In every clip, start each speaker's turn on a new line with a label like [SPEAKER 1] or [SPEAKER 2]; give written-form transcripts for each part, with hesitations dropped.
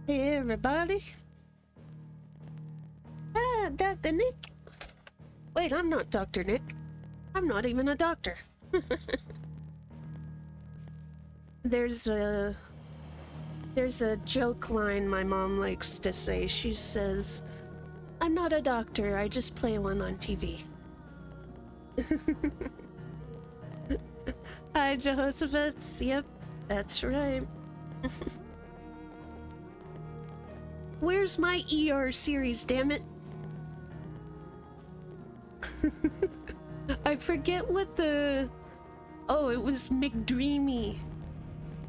[SPEAKER 1] Hey everybody. Ah, Dr. Nick. Wait, I'm not Dr. Nick. I'm not even a doctor. There's a joke line my mom likes to say. She says, I'm not a doctor, I just play one on TV. Hi, Jehoshaphat. Yep, that's right. Where's my ER series, damn it? I forget what the... Oh, it was McDreamy.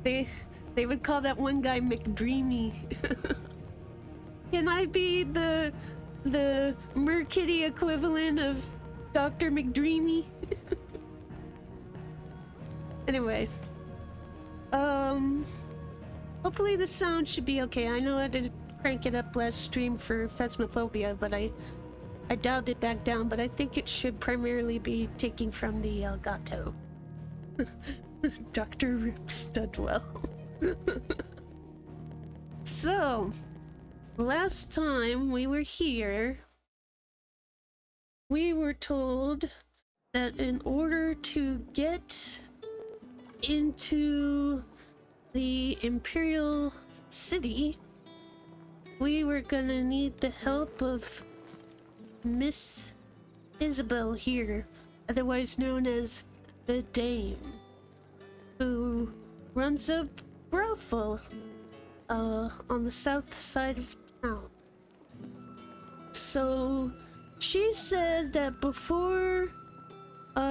[SPEAKER 1] They would call that one guy McDreamy. Can I be the Merkitty equivalent of Dr. McDreamy? Anyway. Hopefully the sound should be okay. I know I had to crank it up last stream for Phasmophobia, but I dialed it back down, but I think it should primarily be taking from the Elgato. Dr. Rip Studwell. So, last time we were here, we were told that in order to get into the Imperial City, we were gonna need the help of Miss Isabel here, otherwise known as the Dame, who runs a brothel on the south side of town. So she said that before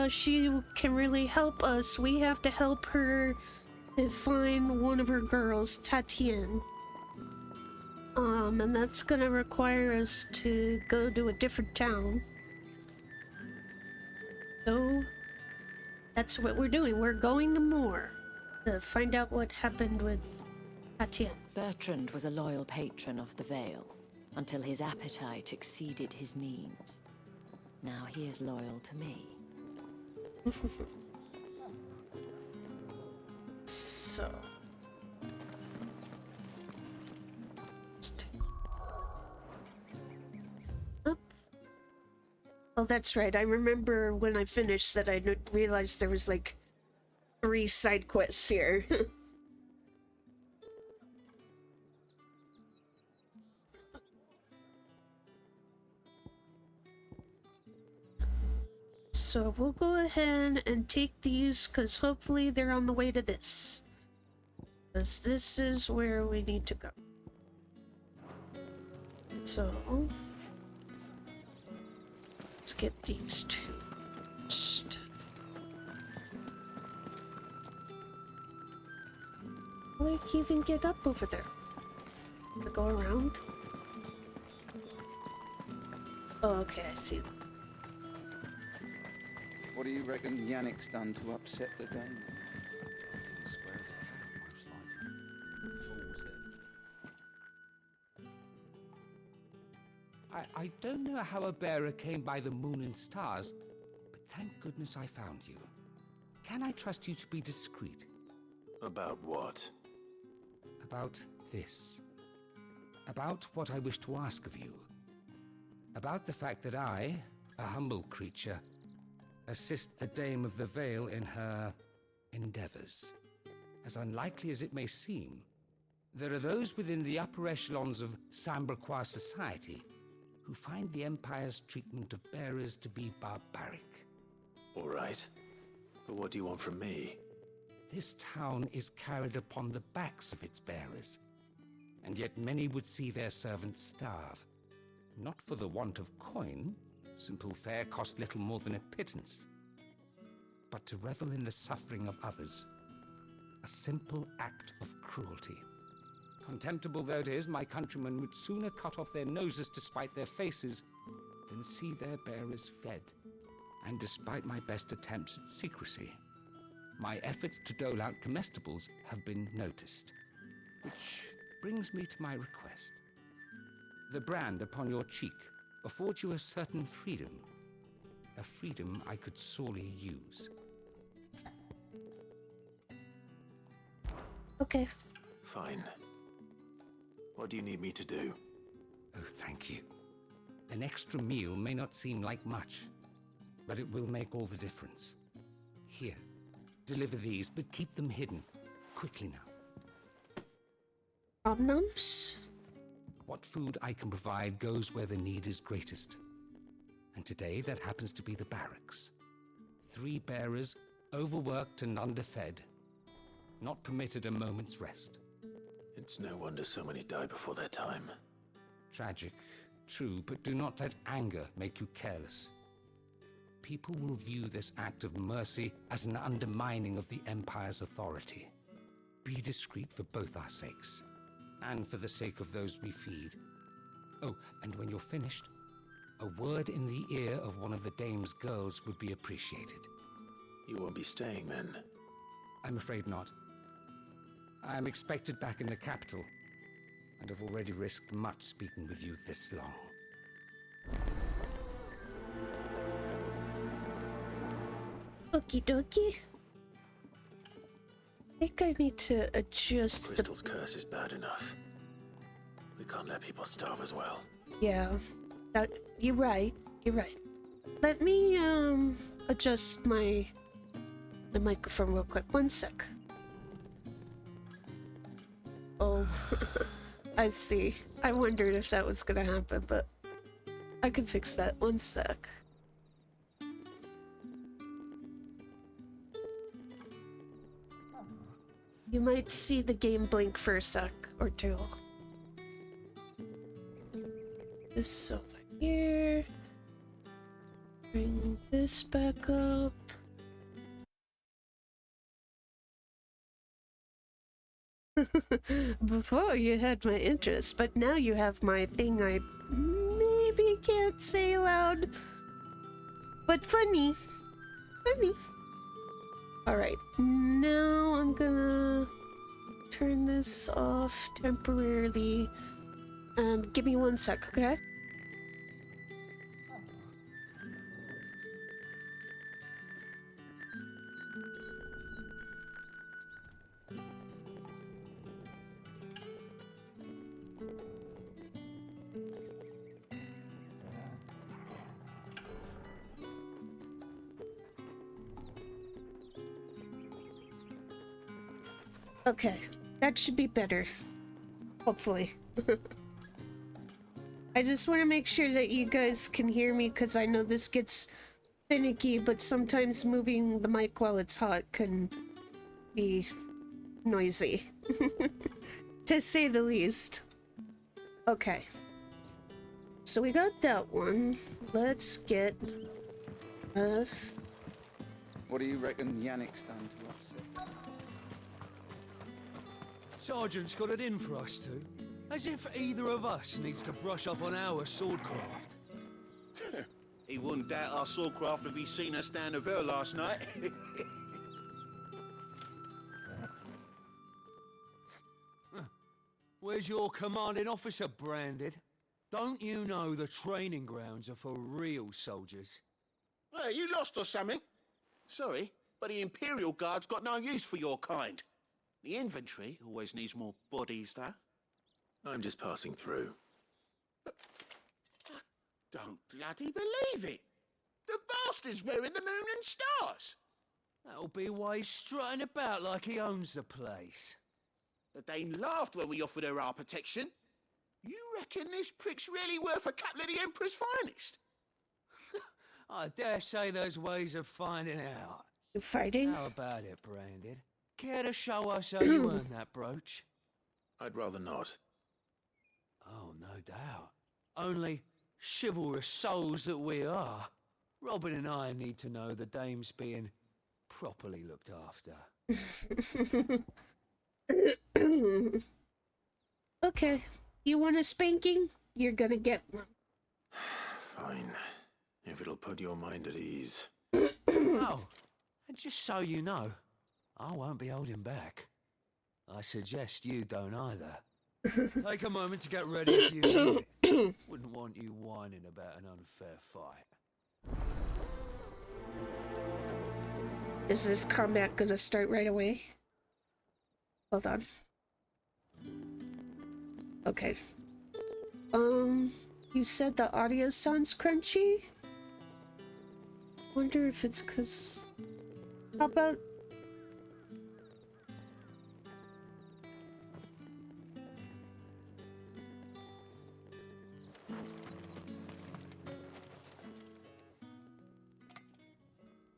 [SPEAKER 1] she can really help us, we have to help her to find one of her girls, Tatienne. And that's gonna require us to go to a different town. So that's what we're doing. We're going to Moore to find out what happened with Tatienne.
[SPEAKER 2] Bertrand was a loyal patron of the Vale until his appetite exceeded his means. Now he is loyal to me.
[SPEAKER 1] So... Up. Oh, that's right. I remember when I finished that I realized there was like 3 side quests here. So we'll go ahead and take these, because hopefully they're on the way to this. Because this is where we need to go. So... let's get these 2 first. How do I even get up over there? To go around? Oh, okay, I see.
[SPEAKER 3] What do you reckon Yannick's done to upset the Dame?
[SPEAKER 4] Square as a cow, most likely. I don't know how a bearer came by the moon and stars, but thank goodness I found you. Can I trust you to be discreet?
[SPEAKER 5] About what?
[SPEAKER 4] About this. About what I wish to ask of you. About the fact that I, a humble creature, assist the Dame of the Vale in her endeavors. As unlikely as it may seem, there are those within the upper echelons of Samberquois society who find the Empire's treatment of bearers to be barbaric.
[SPEAKER 5] All right. But what do you want from me?
[SPEAKER 4] This town is carried upon the backs of its bearers, and yet many would see their servants starve. Not for the want of coin. Simple fare cost little more than a pittance. But to revel in the suffering of others, a simple act of cruelty. Contemptible though it is, my countrymen would sooner cut off their noses to spite their faces than see their bearers fed. And despite my best attempts at secrecy, my efforts to dole out comestibles have been noticed. Which brings me to my request. The brand upon your cheek affords you a certain freedom. A freedom I could sorely use.
[SPEAKER 1] Okay.
[SPEAKER 5] Fine. What do you need me to do?
[SPEAKER 4] Oh, thank you. An extra meal may not seem like much, but it will make all the difference. Here, deliver these, but keep them hidden. Quickly now.
[SPEAKER 1] Omnums?
[SPEAKER 4] What food I can provide goes where the need is greatest. And today that happens to be the barracks. 3 bearers, overworked and underfed. Not permitted a moment's rest.
[SPEAKER 5] It's no wonder so many die before their time.
[SPEAKER 4] Tragic, true, but do not let anger make you careless. People will view this act of mercy as an undermining of the Empire's authority. Be discreet for both our sakes, and for the sake of those we feed. Oh, and when you're finished, a word in the ear of one of the dame's girls would be appreciated.
[SPEAKER 5] You won't be staying then?
[SPEAKER 4] I'm afraid not. I'm expected back in the capital, and have already risked much speaking with you this long.
[SPEAKER 1] Okie dokie. I think I need to adjust the...
[SPEAKER 5] Crystal's curse is bad enough. We can't let people starve as well.
[SPEAKER 1] Yeah. You're right. You're right. Let me, adjust my microphone real quick. One sec. Oh, I see. I wondered if that was gonna happen, but I can fix that. One sec. You might see the game blink for a sec or two. This over here. Bring this back up. Before you had my interest, but now you have my thing I maybe can't say aloud. But funny. Funny. Alright, now I'm gonna turn this off temporarily. And give me one sec, okay? Okay, that should be better. Hopefully. I just want to make sure that you guys can hear me, because I know this gets finicky, but sometimes moving the mic while it's hot can be noisy. To say the least. Okay. So we got that one. Let's get us...
[SPEAKER 3] What do you reckon Yannick's done to upset?
[SPEAKER 6] Sergeant's got it in for us two. As if either of us needs to brush up on our swordcraft.
[SPEAKER 7] He wouldn't doubt our swordcraft if he'd seen us down the Vale last night.
[SPEAKER 6] Where's your commanding officer branded? Don't you know the training grounds are for real soldiers?
[SPEAKER 7] Hey, you lost or something? Sorry, but the Imperial Guard's got no use for your kind. The infantry always needs more bodies, though.
[SPEAKER 5] I'm just passing through.
[SPEAKER 7] Don't bloody believe it! The bastard's wearing the moon and stars!
[SPEAKER 6] That'll be why he's strutting about like he owns the place.
[SPEAKER 7] The Dane laughed when we offered her our protection. You reckon this prick's really worth a couple of the Emperor's finest?
[SPEAKER 6] I dare say there's ways of finding out.
[SPEAKER 1] You fighting?
[SPEAKER 6] How about it, Branded? Care to show us how you earned that brooch?
[SPEAKER 5] I'd rather not.
[SPEAKER 6] Oh, no doubt. Only chivalrous souls that we are, Robin and I need to know the dame's being properly looked after.
[SPEAKER 1] Okay. You want a spanking? You're gonna get one.
[SPEAKER 5] Fine. If it'll put your mind at ease.
[SPEAKER 6] Oh, and just so you know, I won't be holding back. I suggest you don't either. Take a moment to get ready if you need it. Wouldn't want you whining about an unfair fight.
[SPEAKER 1] Is this combat gonna start right away? Hold on. Okay. You said the audio sounds crunchy? Wonder if it's 'cause... How about...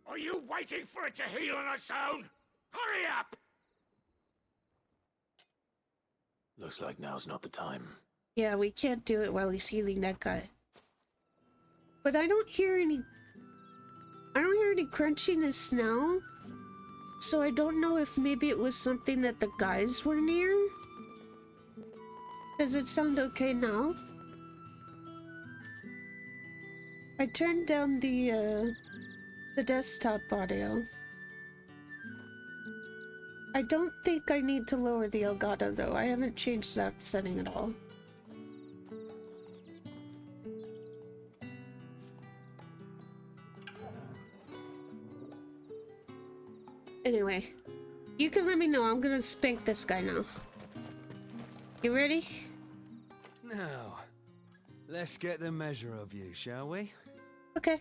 [SPEAKER 4] Are you waiting for it to heal on its own? Hurry up!
[SPEAKER 5] Looks like now's not the time.
[SPEAKER 1] Yeah, we can't do it while he's healing that guy. But I don't hear any crunchiness now. So I don't know if maybe it was something that the guys were near. Does it sound okay now? I turned down the desktop audio. I don't think I need to lower the Elgato though. I haven't changed that setting at all. Anyway, you can let me know. I'm gonna spank this guy now. You ready?
[SPEAKER 6] Now, let's get the measure of you, shall we?
[SPEAKER 1] Okay.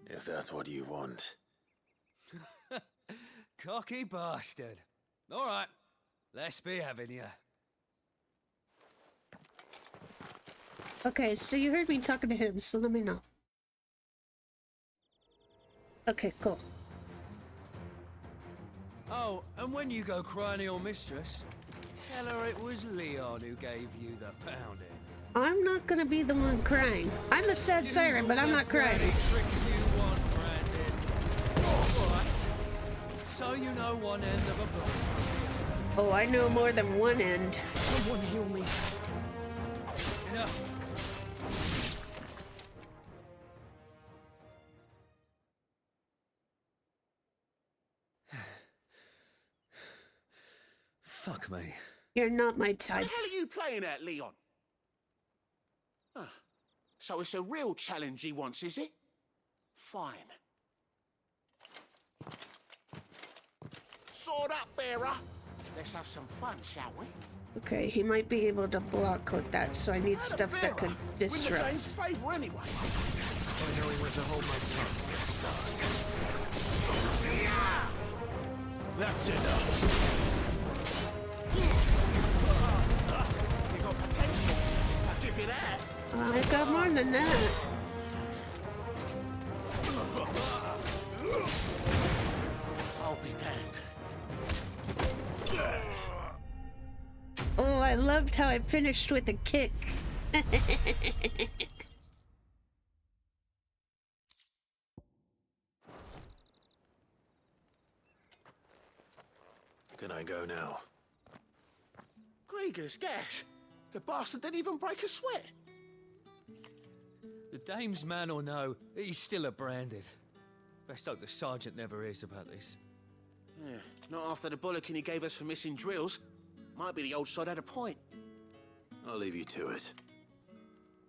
[SPEAKER 5] If that's what you want.
[SPEAKER 6] Cocky bastard. All right, let's be having you.
[SPEAKER 1] Okay, so you heard me talking to him, so let me know. Okay, cool.
[SPEAKER 6] Oh, and when you go crying to your mistress, tell her it was Leon who gave you the pounding.
[SPEAKER 1] I'm not gonna be the one crying. I'm a sad siren, but I'm not crying.
[SPEAKER 6] Tricks you want, Brandon. All right. So you know one end of a book.
[SPEAKER 1] Oh, I know more than one end.
[SPEAKER 6] Someone heal me. Enough. Fuck me.
[SPEAKER 1] You're not my
[SPEAKER 7] What
[SPEAKER 1] type.
[SPEAKER 7] the hell are you playing at, Leon? Ah, so it's a real challenge he wants, is it? Fine. Sword up, bearer. Let's have some fun, shall we?
[SPEAKER 1] Okay, he might be able to block with that, so I need stuff that could
[SPEAKER 7] Win
[SPEAKER 1] disrupt.
[SPEAKER 7] the game's favour anyway.
[SPEAKER 5] I know he went to hold my tongue for a start. That's enough.
[SPEAKER 7] You got potential. I'll give you that.
[SPEAKER 1] I got more than that.
[SPEAKER 7] I'll be damned.
[SPEAKER 1] Oh, I loved how I finished with a kick.
[SPEAKER 5] Can I go now?
[SPEAKER 7] Grieger's gas. The bastard didn't even break a sweat.
[SPEAKER 6] The dame's man or no, he's still a branded. Best hope the sergeant never hears about this.
[SPEAKER 7] Yeah, not after the bullocking he gave us for missing drills. Might be the old sod had a point.
[SPEAKER 5] I'll leave you to it.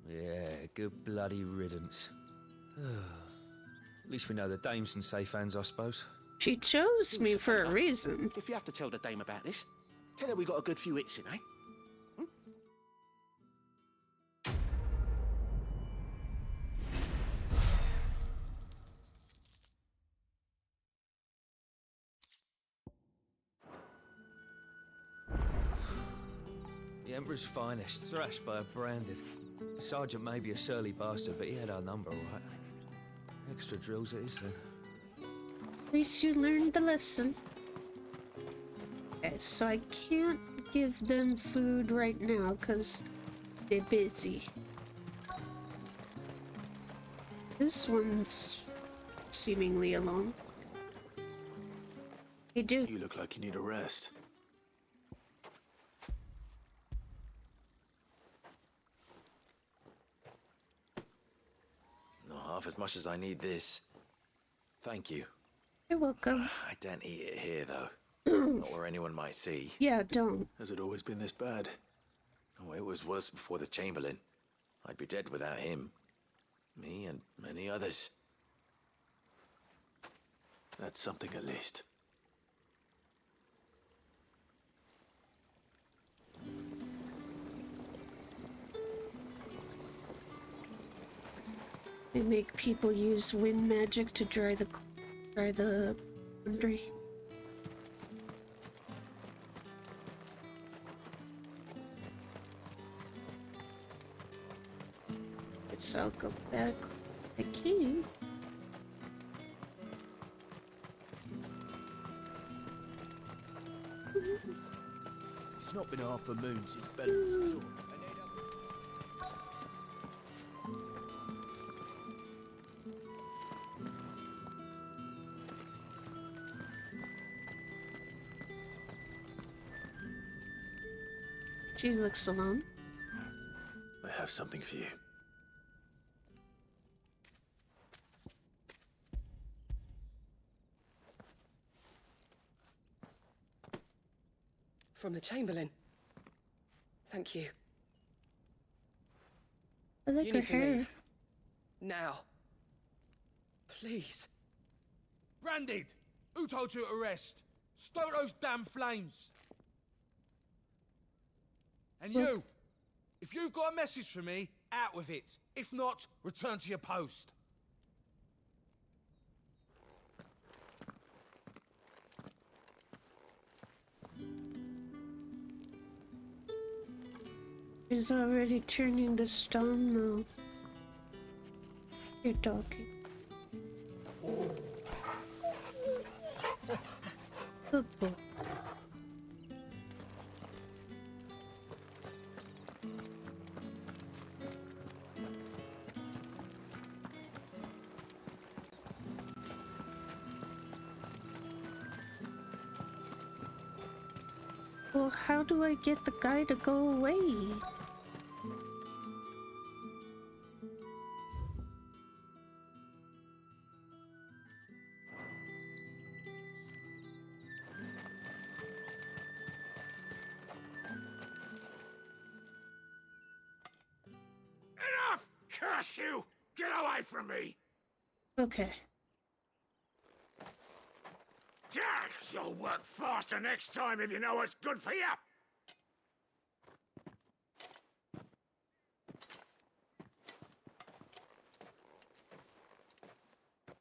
[SPEAKER 6] Yeah, good bloody riddance. At least we know the dame's in safe hands, I suppose.
[SPEAKER 1] She chose me for a reason.
[SPEAKER 7] If you have to tell the dame about this, tell her we got a good few hits in, eh?
[SPEAKER 6] The Emperor's finest, thrashed by a branded. The sergeant may be a surly bastard, but he had our number, all right. Extra drills it is, then.
[SPEAKER 1] At least you learned the lesson. Okay, so I can't give them food right now because they're busy. This one's seemingly alone. Hey, dude.
[SPEAKER 5] You look like you need a rest.
[SPEAKER 8] Not half as much as I need this. Thank you.
[SPEAKER 1] You're welcome.
[SPEAKER 8] I don't eat it here, though. Not where anyone might see.
[SPEAKER 1] Yeah, don't.
[SPEAKER 5] Has it always been this bad?
[SPEAKER 8] Oh, it was worse before the Chamberlain. I'd be dead without him. Me and many others.
[SPEAKER 5] That's something at least.
[SPEAKER 1] They make people use wind magic to dry the laundry. Guess I'll go back when I came.
[SPEAKER 6] It's not been half a moon since Bella was torn.
[SPEAKER 1] She looks alone.
[SPEAKER 5] I have something for you.
[SPEAKER 9] From the Chamberlain. Thank you.
[SPEAKER 1] I like
[SPEAKER 9] You
[SPEAKER 1] her
[SPEAKER 9] need to
[SPEAKER 1] hair.
[SPEAKER 9] leave. Now. Please.
[SPEAKER 10] Branded! Who told you to rest? Stoke those damn flames! And you! If you've got a message for me, out with it. If not, return to your post.
[SPEAKER 1] She's already turning the stone now. You're talking. Good boy. Well, how do I get the guy to go away?
[SPEAKER 11] Enough! Curse you! Get away from me!
[SPEAKER 1] Okay.
[SPEAKER 11] You'll work faster next time if you know what's good for you!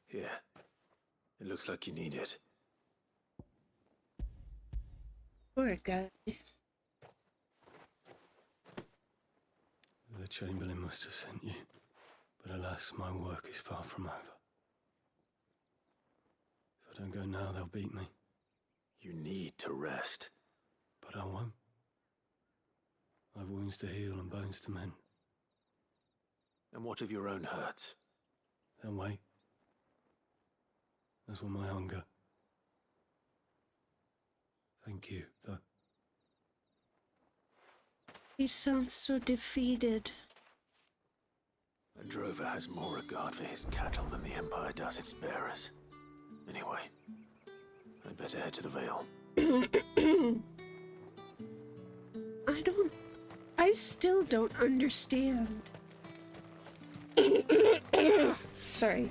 [SPEAKER 5] Here. It looks like you need it.
[SPEAKER 1] Poor guy.
[SPEAKER 5] The Chamberlain must have sent you. But alas, my work is far from over. If I don't go now, they'll beat me. You need to rest. But I won't. I've wounds to heal and bones to mend. And what of your own hurts? They'll wait. As will my hunger. Thank you, though.
[SPEAKER 1] He sounds so defeated.
[SPEAKER 5] A drover has more regard for his cattle than the Empire does its bearers. Anyway, I'd better head to the Vale.
[SPEAKER 1] I still don't understand. Sorry.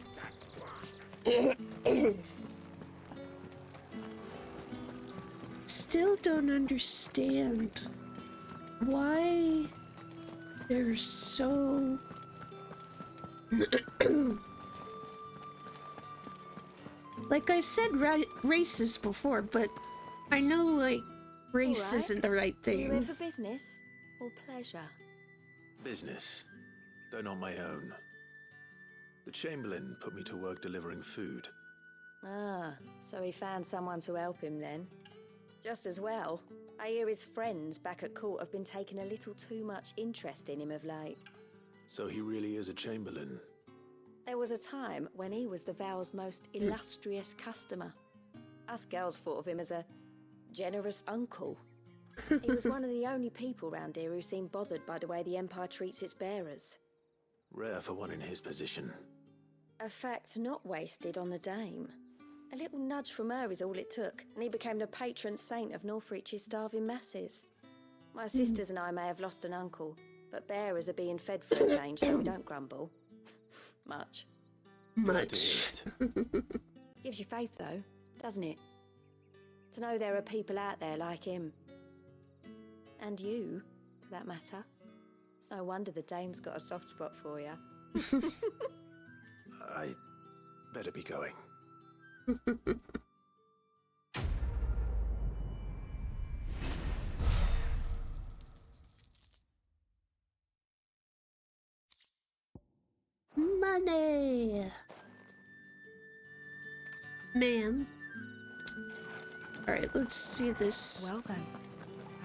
[SPEAKER 1] Still don't understand why they're so like I said racist before, but I know like race
[SPEAKER 12] All right.
[SPEAKER 1] isn't the right
[SPEAKER 12] Are you here
[SPEAKER 1] thing.
[SPEAKER 12] for business or pleasure?
[SPEAKER 5] Business, though not my own. The Chamberlain put me to work delivering food.
[SPEAKER 12] Ah, so he found someone to help him then. Just as well. I hear his friends back at court have been taking a little too much interest in him of late.
[SPEAKER 5] So he really is a Chamberlain.
[SPEAKER 12] There was a time when he was the Vale's most illustrious customer. Us girls thought of him as a generous uncle. He was one of the only people round here who seemed bothered by the way the Empire treats its bearers.
[SPEAKER 5] Rare for one in his position.
[SPEAKER 12] A fact not wasted on the dame. A little nudge from her is all it took, and he became the patron saint of Northreach's starving masses. My sisters and I may have lost an uncle, but bearers are being fed for a change, so we don't grumble. Much.
[SPEAKER 5] Glad to hear it.
[SPEAKER 12] Gives you faith, though, doesn't it? To know there are people out there like him. And you, for that matter. It's no wonder the dame's got a soft spot for you.
[SPEAKER 5] I better be going.
[SPEAKER 1] Money! Man. Alright, let's see this.
[SPEAKER 13] Well then,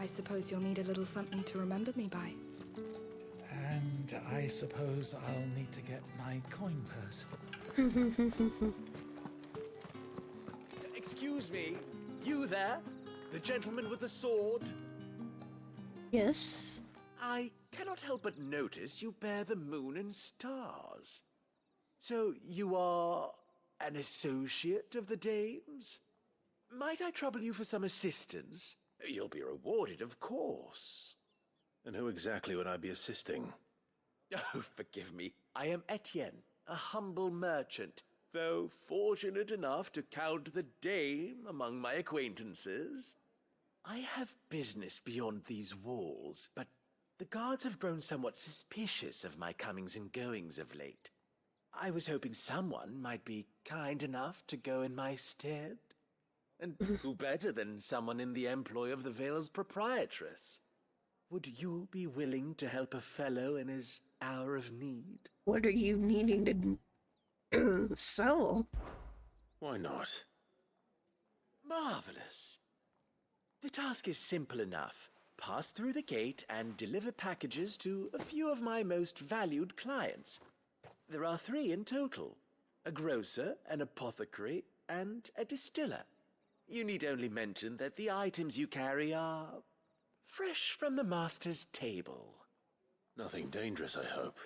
[SPEAKER 13] I suppose you'll need a little something to remember me by.
[SPEAKER 14] And I suppose I'll need to get my coin purse.
[SPEAKER 8] Excuse me, you there? The gentleman with the sword?
[SPEAKER 1] Yes.
[SPEAKER 8] I cannot help but notice you bear the moon and stars. So you are an associate of the dames? Might I trouble you for some assistance? You'll be rewarded, of course.
[SPEAKER 5] And who exactly would I be assisting?
[SPEAKER 8] Oh, forgive me. I am Etienne, a humble merchant, though fortunate enough to count the dame among my acquaintances. I have business beyond these walls, but the guards have grown somewhat suspicious of my comings and goings of late. I was hoping someone might be kind enough to go in my stead. And who better than someone in the employ of the Vale's proprietress? Would you be willing to help a fellow in his hour of need?
[SPEAKER 1] What are you needing to sell?
[SPEAKER 5] Why not?
[SPEAKER 8] Marvelous. The task is simple enough. Pass through the gate and deliver packages to a few of my most valued clients. There are 3 in total: a grocer, an apothecary, and a distiller. You need only mention that the items you carry are fresh from the master's table.
[SPEAKER 5] Nothing dangerous, I hope.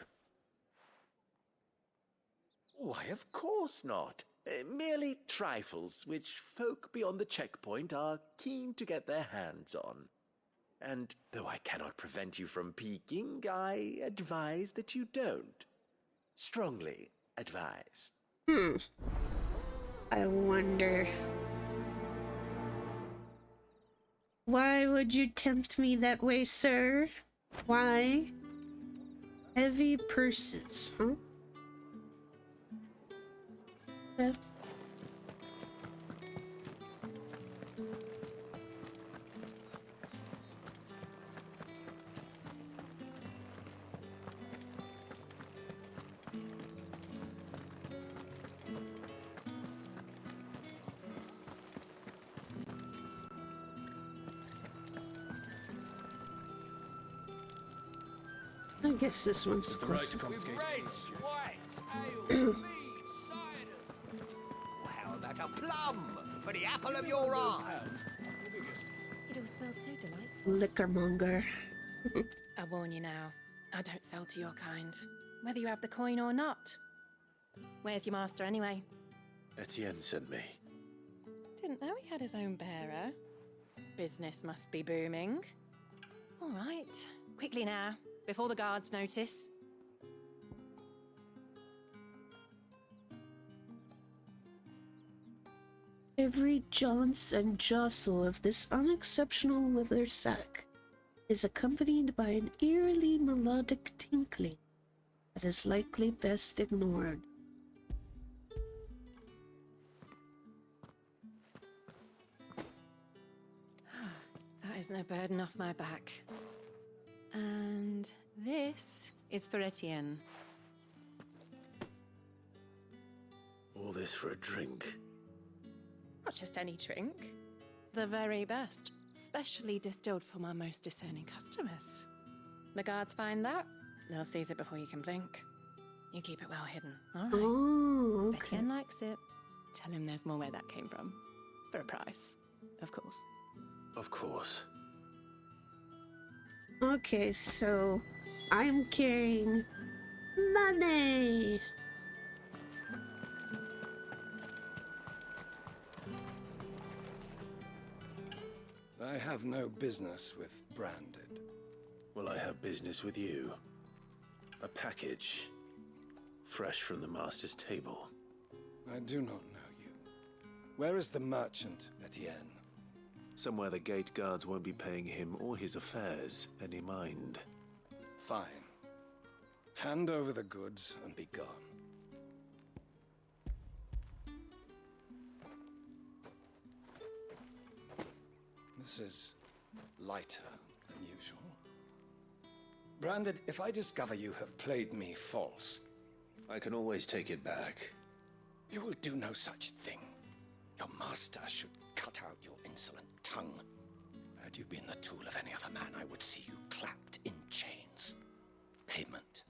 [SPEAKER 8] Why, of course not. Merely trifles which folk beyond the checkpoint are keen to get their hands on. And though I cannot prevent you from peeking, I advise that you don't. Strongly advise.
[SPEAKER 1] I wonder. Why would you tempt me that way, sir? Why? Heavy purses, huh? Yeah. I guess this one's close.
[SPEAKER 10] With reds, whites, ale, mead, cider.
[SPEAKER 6] How about a plum for the apple of your eye?
[SPEAKER 12] It all smells so delightful.
[SPEAKER 1] Liquormonger.
[SPEAKER 13] I warn you now, I don't sell to your kind, whether you have the coin or not. Where's your master anyway?
[SPEAKER 5] Etienne sent me.
[SPEAKER 13] Didn't know he had his own bearer. Business must be booming. All right, quickly now, before the guards notice.
[SPEAKER 1] Every jounce and jostle of this unexceptional leather sack is accompanied by an eerily melodic tinkling that is likely best ignored.
[SPEAKER 13] That isn't a burden off my back. And this is for Etienne.
[SPEAKER 5] All this for a drink?
[SPEAKER 13] Not just any drink. The very best, specially distilled for my most discerning customers. The guards find that, they'll seize it before you can blink. You keep it well hidden, all right?
[SPEAKER 1] Oh,
[SPEAKER 13] If
[SPEAKER 1] okay.
[SPEAKER 13] Etienne likes it, tell him there's more where that came from. For a price, of course.
[SPEAKER 5] Of course.
[SPEAKER 1] Okay, so I'm carrying money.
[SPEAKER 15] I have no business with branded.
[SPEAKER 5] Well, I have business with you. A package. Fresh from the master's table.
[SPEAKER 15] I do not know you. Where is the merchant, Etienne?
[SPEAKER 5] Somewhere the gate guards won't be paying him or his affairs any mind.
[SPEAKER 15] Fine. Hand over the goods and be gone. This is lighter than usual. Branded, if I discover you have played me false...
[SPEAKER 8] I can always take it back.
[SPEAKER 15] You will do no such thing. Your master should cut out your insolent tongue. Had you been the tool of any other man, I would see you clapped in chains. Payment.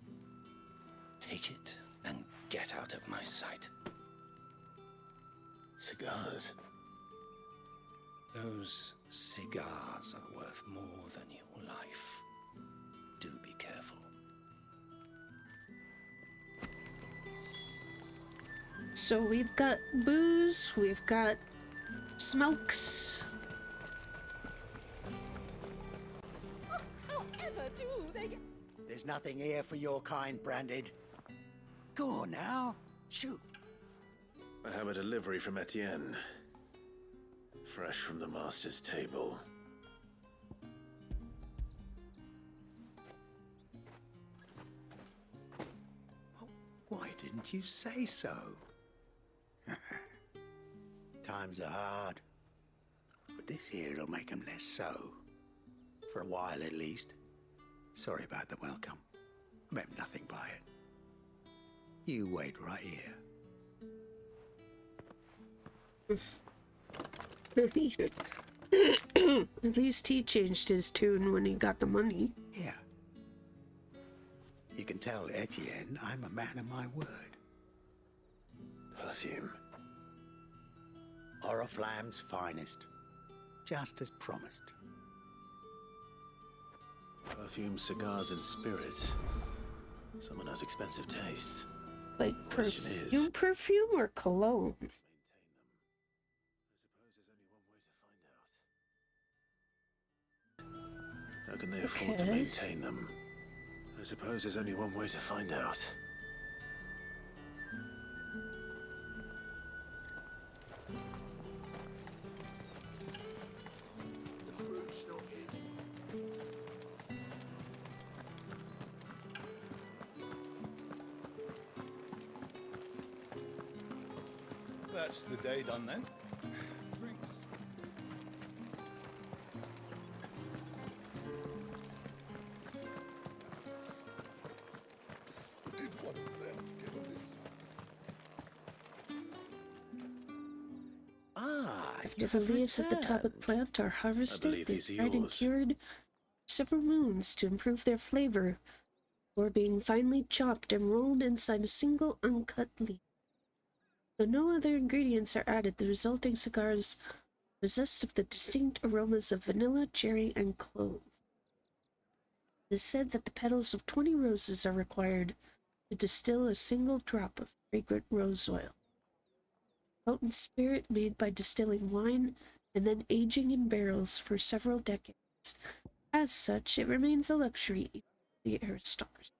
[SPEAKER 15] Take it and get out of my sight.
[SPEAKER 8] Cigars?
[SPEAKER 15] Those cigars are worth more than your life. Do be careful.
[SPEAKER 1] So we've got booze, we've got smokes.
[SPEAKER 16] However do they get... There's nothing here for your kind, Branded. Go on now. Shoot.
[SPEAKER 8] I have a delivery from Etienne. Fresh from the master's table.
[SPEAKER 16] Why didn't you say so? Times are hard. But this here'll make 'em less so. For a while, at least. Sorry about the welcome. I meant nothing by it. You wait right here.
[SPEAKER 1] At least he changed his tune when he got the money.
[SPEAKER 16] Yeah. You can tell Etienne I'm a man of my word.
[SPEAKER 8] Perfume.
[SPEAKER 16] Oriflamme's finest. Just as promised.
[SPEAKER 8] Perfume, cigars, and spirits. Someone has expensive tastes.
[SPEAKER 1] Like
[SPEAKER 8] Question
[SPEAKER 1] perfume or cologne?
[SPEAKER 8] How can they afford to maintain them? I suppose there's only one way to find out.
[SPEAKER 7] The fruit's not in.
[SPEAKER 5] That's the day done then. Drinks.
[SPEAKER 7] Did one of them get on this?
[SPEAKER 1] After the leaves of the topic plant are harvested,
[SPEAKER 8] believe
[SPEAKER 1] they
[SPEAKER 8] these are
[SPEAKER 1] dried and
[SPEAKER 8] yours.
[SPEAKER 1] cured several moons to improve their flavor, or being finely chopped and rolled inside a single uncut leaf. Though no other ingredients are added, the resulting cigars possess of the distinct aromas of vanilla, cherry, and clove. It is said that the petals of 20 roses are required to distill a single drop of fragrant rose oil. Potent spirit made by distilling wine and then aging in barrels for several decades. As such, it remains a luxury for the aristocracy.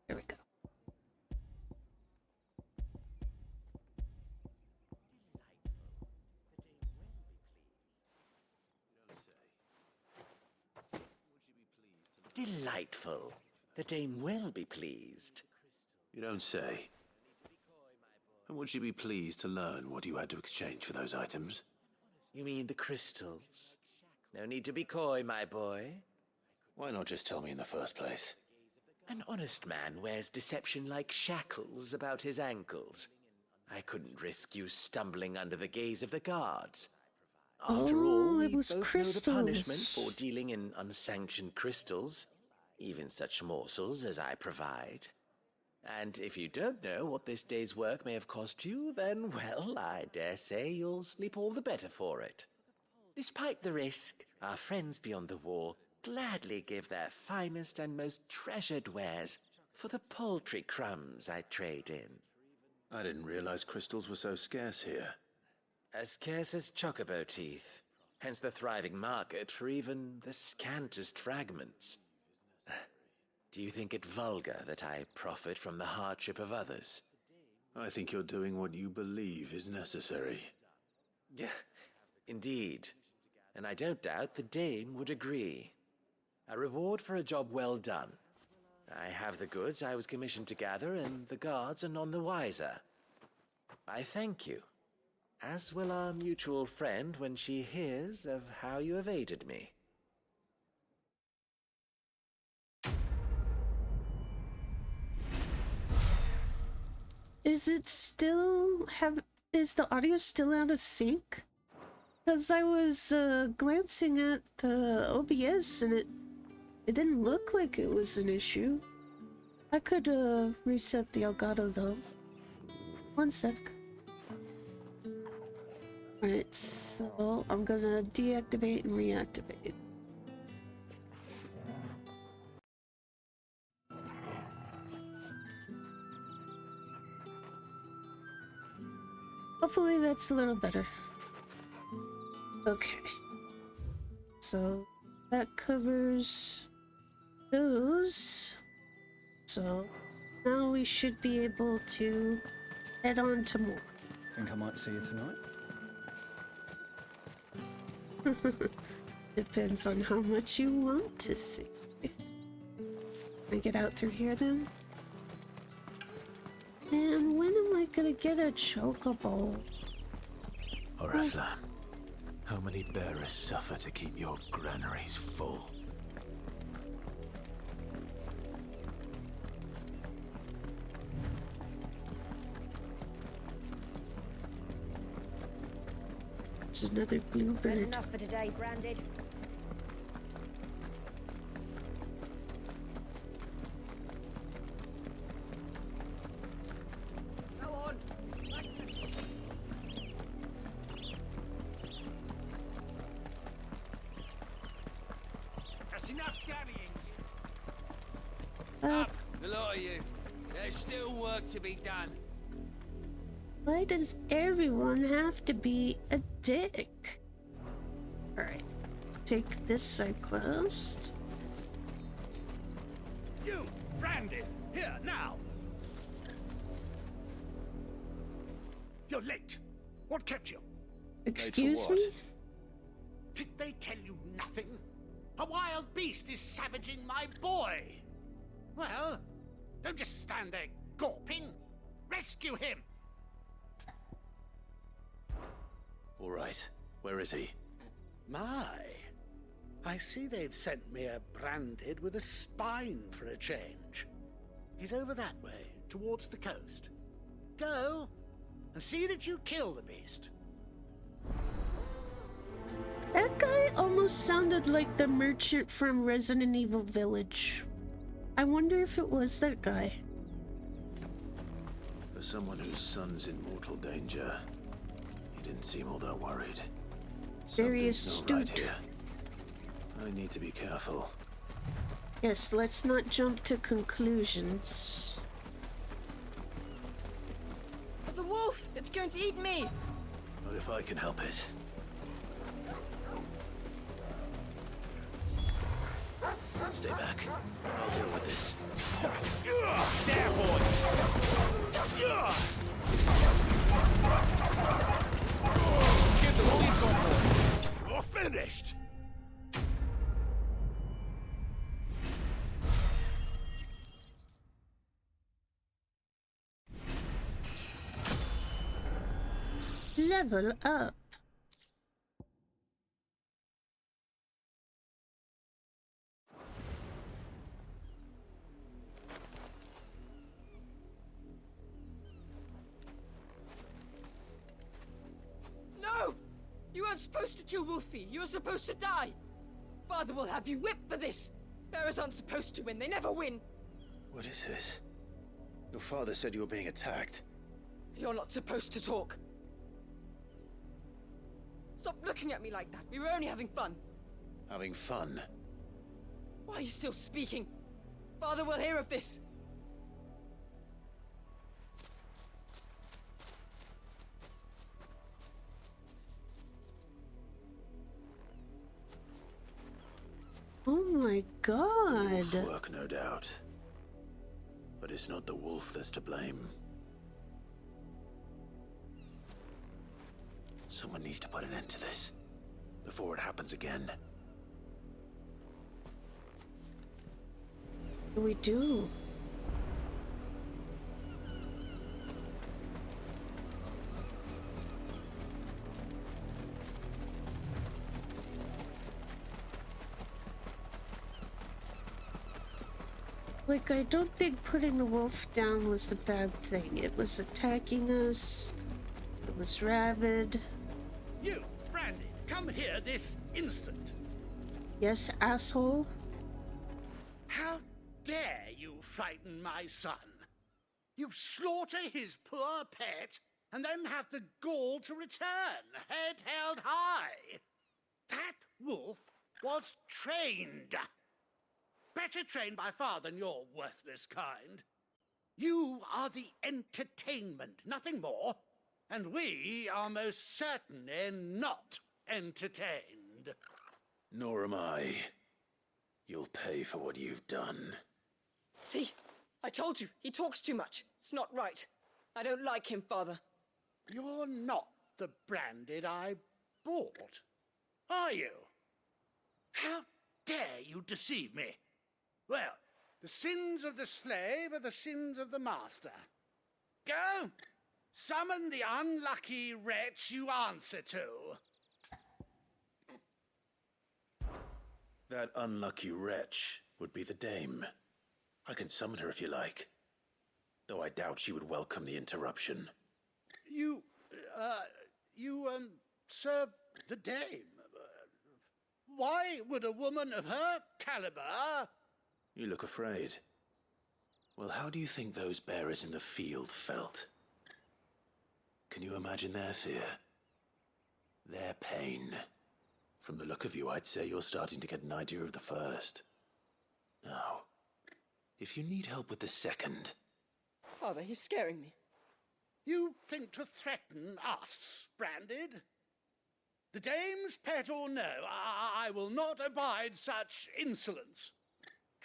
[SPEAKER 1] There we go.
[SPEAKER 8] Delightful. The dame will be pleased. You don't say. And would she be pleased to learn what you had to exchange for those items?
[SPEAKER 17] You mean the crystals? No need to be coy, my boy.
[SPEAKER 8] Why not just tell me in the first place?
[SPEAKER 17] An honest man wears deception like shackles about his ankles. I couldn't risk you stumbling under the gaze of the guards. After all, we both know the punishment for dealing in unsanctioned crystals, even such morsels as I provide. And if you don't know what this day's work may have cost you, then, well, I dare say you'll sleep all the better for it. Despite the risk, our friends beyond the wall gladly give their finest and most treasured wares for the paltry crumbs I trade in.
[SPEAKER 8] I didn't realize crystals were so scarce here.
[SPEAKER 17] As scarce as chocobo teeth, hence the thriving market for even the scantest fragments. Do you think it vulgar that I profit from the hardship of others?
[SPEAKER 8] I think you're doing what you believe is necessary.
[SPEAKER 17] Yeah, indeed. And I don't doubt the dame would agree. A reward for a job well done. I have the goods I was commissioned to gather, and the guards are none the wiser. I thank you. As will our mutual friend when she hears of how you evaded me.
[SPEAKER 1] Is the audio still out of sync? Because I was glancing at the OBS and it didn't look like it was an issue. I could reset the Elgato though. One sec. Alright, so I'm gonna deactivate and reactivate. Hopefully that's a little better. Okay. So that covers those. So now we should be able to head on to more.
[SPEAKER 5] Think I might see you tonight?
[SPEAKER 1] Depends on how much you want to see. Can I get out through here then? And when am I gonna get a chocobo?
[SPEAKER 5] Oriflamme, how many bearers suffer to keep your granaries full?
[SPEAKER 1] It's another
[SPEAKER 12] That's
[SPEAKER 1] bluebird.
[SPEAKER 12] enough for today, Branded.
[SPEAKER 9] Go on.
[SPEAKER 11] That's enough carrying.
[SPEAKER 6] Up, the lot of you. There's still work to be done.
[SPEAKER 1] Why does everyone have to be a dick? Alright, take this side quest.
[SPEAKER 11] You, Brandon, here now. You're late. What kept you?
[SPEAKER 1] Excuse me?
[SPEAKER 11] Did they tell you nothing? A wild beast is savaging my boy. Well, don't just stand there gawping. Rescue him.
[SPEAKER 5] All right, where is he?
[SPEAKER 7] My, I see they've sent me a Branded with a spine for a change. He's over that way, towards the coast. Go, and see that you kill the beast.
[SPEAKER 1] That guy almost sounded like the merchant from Resident Evil Village. I wonder if it was that guy.
[SPEAKER 5] For someone whose son's in mortal danger, he didn't seem all that worried.
[SPEAKER 1] Very
[SPEAKER 5] Something's not right
[SPEAKER 1] astute.
[SPEAKER 5] here. I need to be careful.
[SPEAKER 1] Yes, let's not jump to conclusions.
[SPEAKER 18] The wolf! It's going to eat me!
[SPEAKER 5] Not if I can help it. Stay back. I'll deal with this.
[SPEAKER 11] There, boy. Give them all you've got, boy. You're finished.
[SPEAKER 1] Level up.
[SPEAKER 18] No! You weren't supposed to kill Wolfie. You were supposed to die. Father will have you whipped for this. Bearers aren't supposed to win. They never win.
[SPEAKER 5] What is this? Your father said you were being attacked.
[SPEAKER 18] You're not supposed to talk. Stop looking at me like that. We were only having fun.
[SPEAKER 5] Having fun?
[SPEAKER 18] Why are you still speaking? Father will hear of this.
[SPEAKER 1] Oh my god.
[SPEAKER 5] Wolf's work, no doubt. But it's not the wolf that's to blame. Someone needs to put an end to this before it happens again.
[SPEAKER 1] What do we do? Like, I don't think putting the wolf down was the bad thing. It was attacking us. It was rabid.
[SPEAKER 7] You, Brandy, come here this instant.
[SPEAKER 1] Yes, asshole.
[SPEAKER 7] How dare you frighten my son? You slaughter his poor pet and then have the gall to return, head held high. That wolf was trained. Better trained by far than your worthless kind. You are the entertainment, nothing more. And we are most certainly not entertained.
[SPEAKER 8] Nor am I. You'll pay for what you've done.
[SPEAKER 18] See? I told you, he talks too much. It's not right. I don't like him, Father.
[SPEAKER 7] You're not the Branded I bought, are you? How dare you deceive me? Well, the sins of the slave are the sins of the master. Go! Summon the unlucky wretch you answer to.
[SPEAKER 8] That unlucky wretch would be the dame. I can summon her if you like. Though I doubt she would welcome the interruption.
[SPEAKER 7] You serve the dame. Why would a woman of her caliber...
[SPEAKER 8] You look afraid. Well, how do you think those bearers in the field felt? Can you imagine their fear? Their pain? From the look of you, I'd say you're starting to get an idea of the first. Now, if you need help with the second...
[SPEAKER 18] Father, he's scaring me.
[SPEAKER 7] You think to threaten us, Branded? The dame's pet or no, I will not abide such insolence.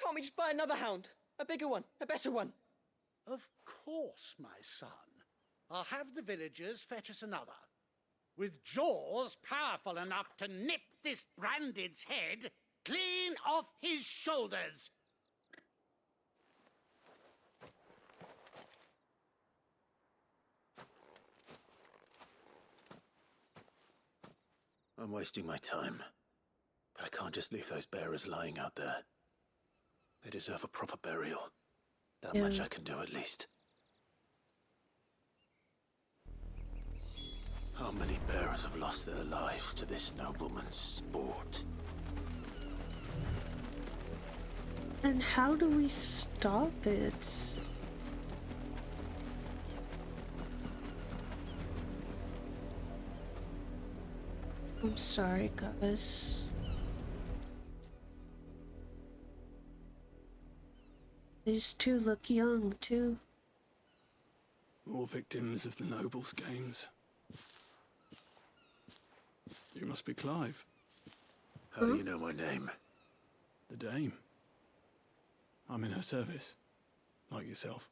[SPEAKER 18] Can't we just buy another hound? A bigger one, a better one.
[SPEAKER 7] Of course, my son. I'll have the villagers fetch us another. With jaws powerful enough to nip this Branded's head clean off his shoulders.
[SPEAKER 8] I'm wasting my time. But I can't just leave those bearers lying out there. They deserve a proper burial. That much I can do at least. How many bearers have lost their lives to this nobleman's sport?
[SPEAKER 1] And how do we stop it? I'm sorry, guys. These two look young, too.
[SPEAKER 5] More victims of the nobles' games. You must be Clive.
[SPEAKER 8] How do you know my name?
[SPEAKER 5] The Dame. I'm in her service, like yourself.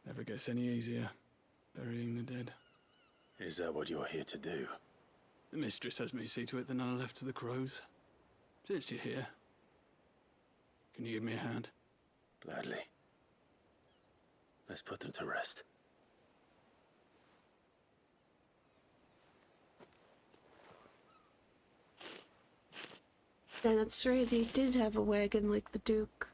[SPEAKER 5] Never gets any easier, burying the dead.
[SPEAKER 8] Is that what you're here to do?
[SPEAKER 5] The mistress has me see to it that none are left to the crows. Since you're here, can you give me a hand?
[SPEAKER 8] Gladly. Let's put them to rest.
[SPEAKER 1] That's right, he did have a wagon like the Duke.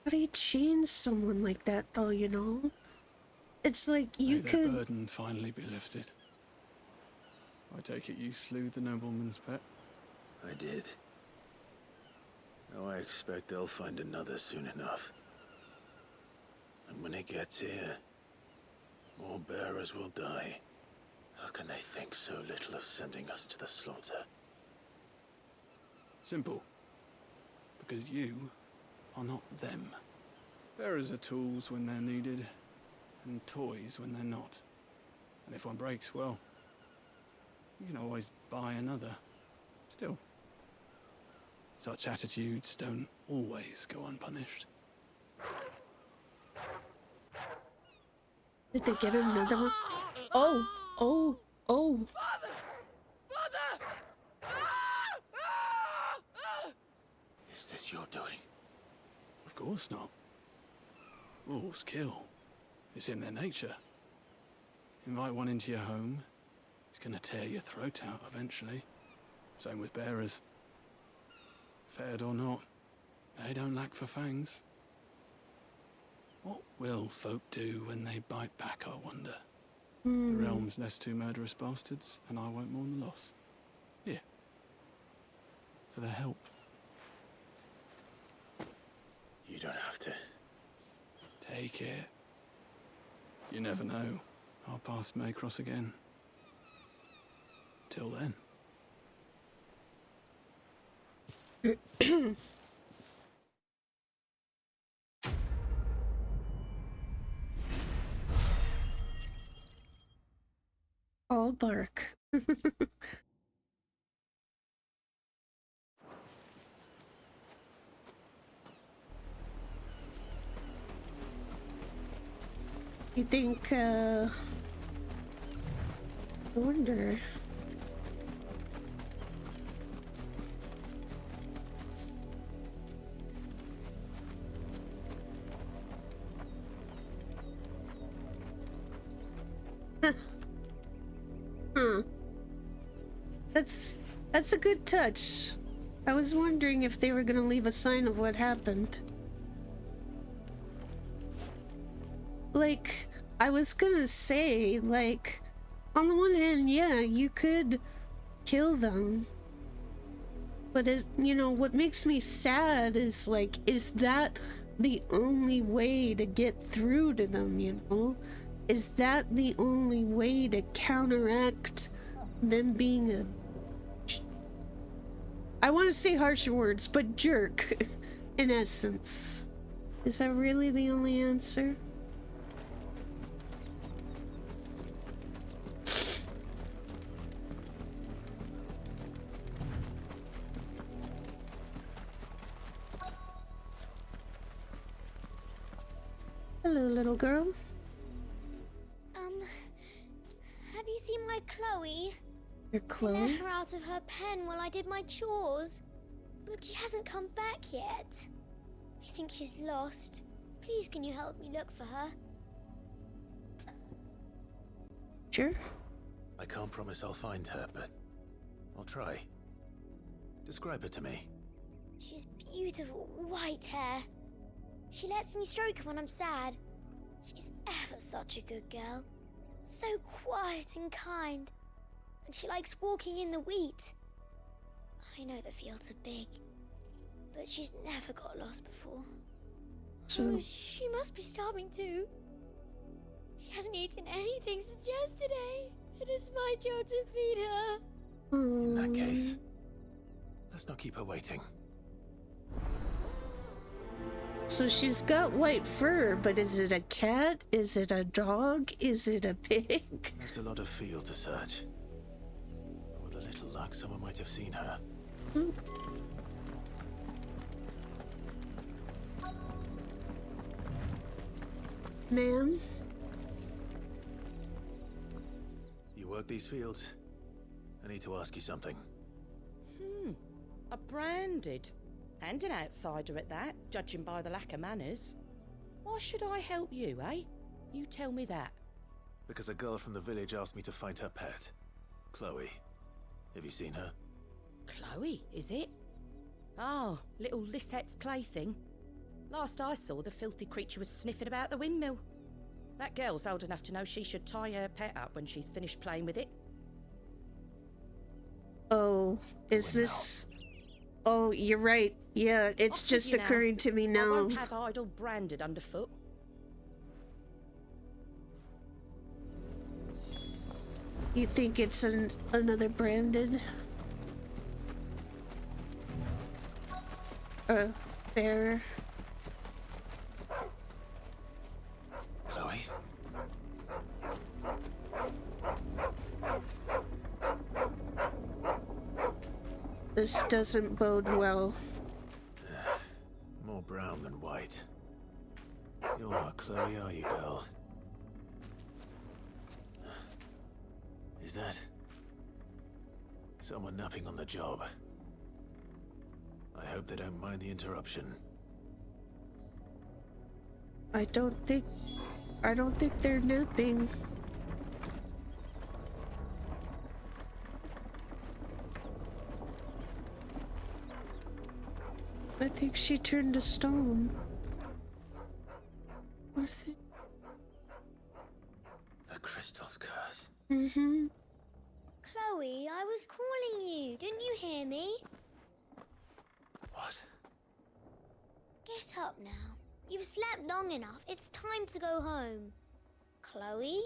[SPEAKER 1] How do you change someone like that, though, you know? It's like you
[SPEAKER 5] May
[SPEAKER 1] could...
[SPEAKER 5] that burden finally be lifted. I take it you slew the nobleman's pet?
[SPEAKER 8] I did. Now I expect they'll find another soon enough. And when it gets here, more bearers will die. How can they think so little of sending us to the slaughter?
[SPEAKER 5] Simple. Because you are not them. Bearers are tools when they're needed, and toys when they're not. And if one breaks, well, you can always buy another. Still, such attitudes don't always go unpunished.
[SPEAKER 1] Did they give him another one? Oh, oh, oh.
[SPEAKER 8] Is this your doing?
[SPEAKER 5] Of course not. Wolves kill. It's in their nature. Invite one into your home, he's gonna tear your throat out eventually. Same with bearers. Fed or not, they don't lack for fangs. What will folk do when they bite back, I wonder? The realm's less two murderous bastards, and I won't mourn the loss. Here. For their help. You don't have to. Take it. You never know. Our paths may cross again. Till then.
[SPEAKER 1] All bark. You think, I wonder. That's a good touch. I was wondering if they were gonna leave a sign of what happened. Like, I was gonna say, like, on the one hand, yeah, you could kill them. But as you know, what makes me sad is like, is that the only way to get through to them, you know? Is that the only way to counteract them being a, I want to say harsher words, but jerk, in essence? Is that really the only answer? Hello, little girl.
[SPEAKER 19] Have you seen my Chloe?
[SPEAKER 1] Your Chloe?
[SPEAKER 19] I let her out of her pen while I did my chores, but she hasn't come back yet. I think she's lost. Please, can you help me look for her?
[SPEAKER 1] Sure.
[SPEAKER 5] I can't promise I'll find her, but I'll try. Describe her to me.
[SPEAKER 19] She has beautiful white hair. She lets me stroke her when I'm sad. She's ever such a good girl. So quiet and kind. And she likes walking in the wheat. I know the fields are big, but she's never got lost before. Oh, she must be starving too. She hasn't eaten anything since yesterday. It is my job to feed her.
[SPEAKER 5] In that case, let's not keep her waiting.
[SPEAKER 1] So she's got white fur, but is it a cat? Is it a dog? Is it a pig?
[SPEAKER 5] There's a lot of field to search. With a little luck, someone might have seen her.
[SPEAKER 1] Ma'am?
[SPEAKER 5] You work these fields? I need to ask you something.
[SPEAKER 20] A branded. And an outsider at that, judging by the lack of manners. Why should I help you, eh? You tell me that.
[SPEAKER 5] Because a girl from the village asked me to find her pet. Chloe. Have you seen her?
[SPEAKER 20] Chloe, is it? Oh, little Lissette's plaything. Last I saw, the filthy creature was sniffing about the windmill. That girl's old enough to know she should tie her pet up when she's finished playing with it.
[SPEAKER 1] Oh, is this... Oh, you're right. Yeah, it's just occurring to me now.
[SPEAKER 20] I won't have idle branded underfoot.
[SPEAKER 1] You think it's another branded? Bear.
[SPEAKER 5] Chloe?
[SPEAKER 1] This doesn't bode well.
[SPEAKER 5] More brown than white. You're not Chloe, are you, girl? Is that... someone napping on the job? I hope they don't mind the interruption.
[SPEAKER 1] I don't think they're napping. I think she turned to stone. Poor thing.
[SPEAKER 5] The crystal's curse.
[SPEAKER 1] Mm-hmm.
[SPEAKER 19] Chloe, I was calling you. Didn't you hear me?
[SPEAKER 5] What?
[SPEAKER 19] Get up now. You've slept long enough. It's time to go home. Chloe?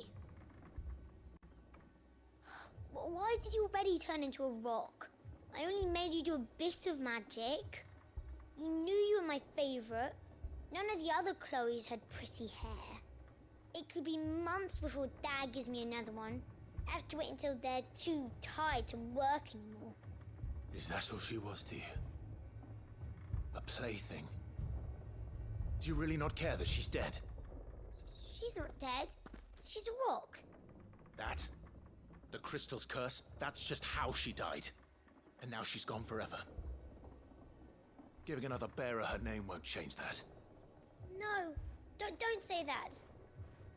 [SPEAKER 19] Why did you already turn into a rock? I only made you do a bit of magic. You knew you were my favourite. None of the other Chloes had pretty hair. It could be months before Dad gives me another one. I have to wait until they're too tired to work anymore.
[SPEAKER 5] Is that all she was to you? A plaything? Do you really not care that she's dead?
[SPEAKER 19] She's not dead. She's a rock.
[SPEAKER 5] That? The crystal's curse? That's just how she died. And now she's gone forever. Giving another bearer her name won't change that.
[SPEAKER 19] No, don't say that.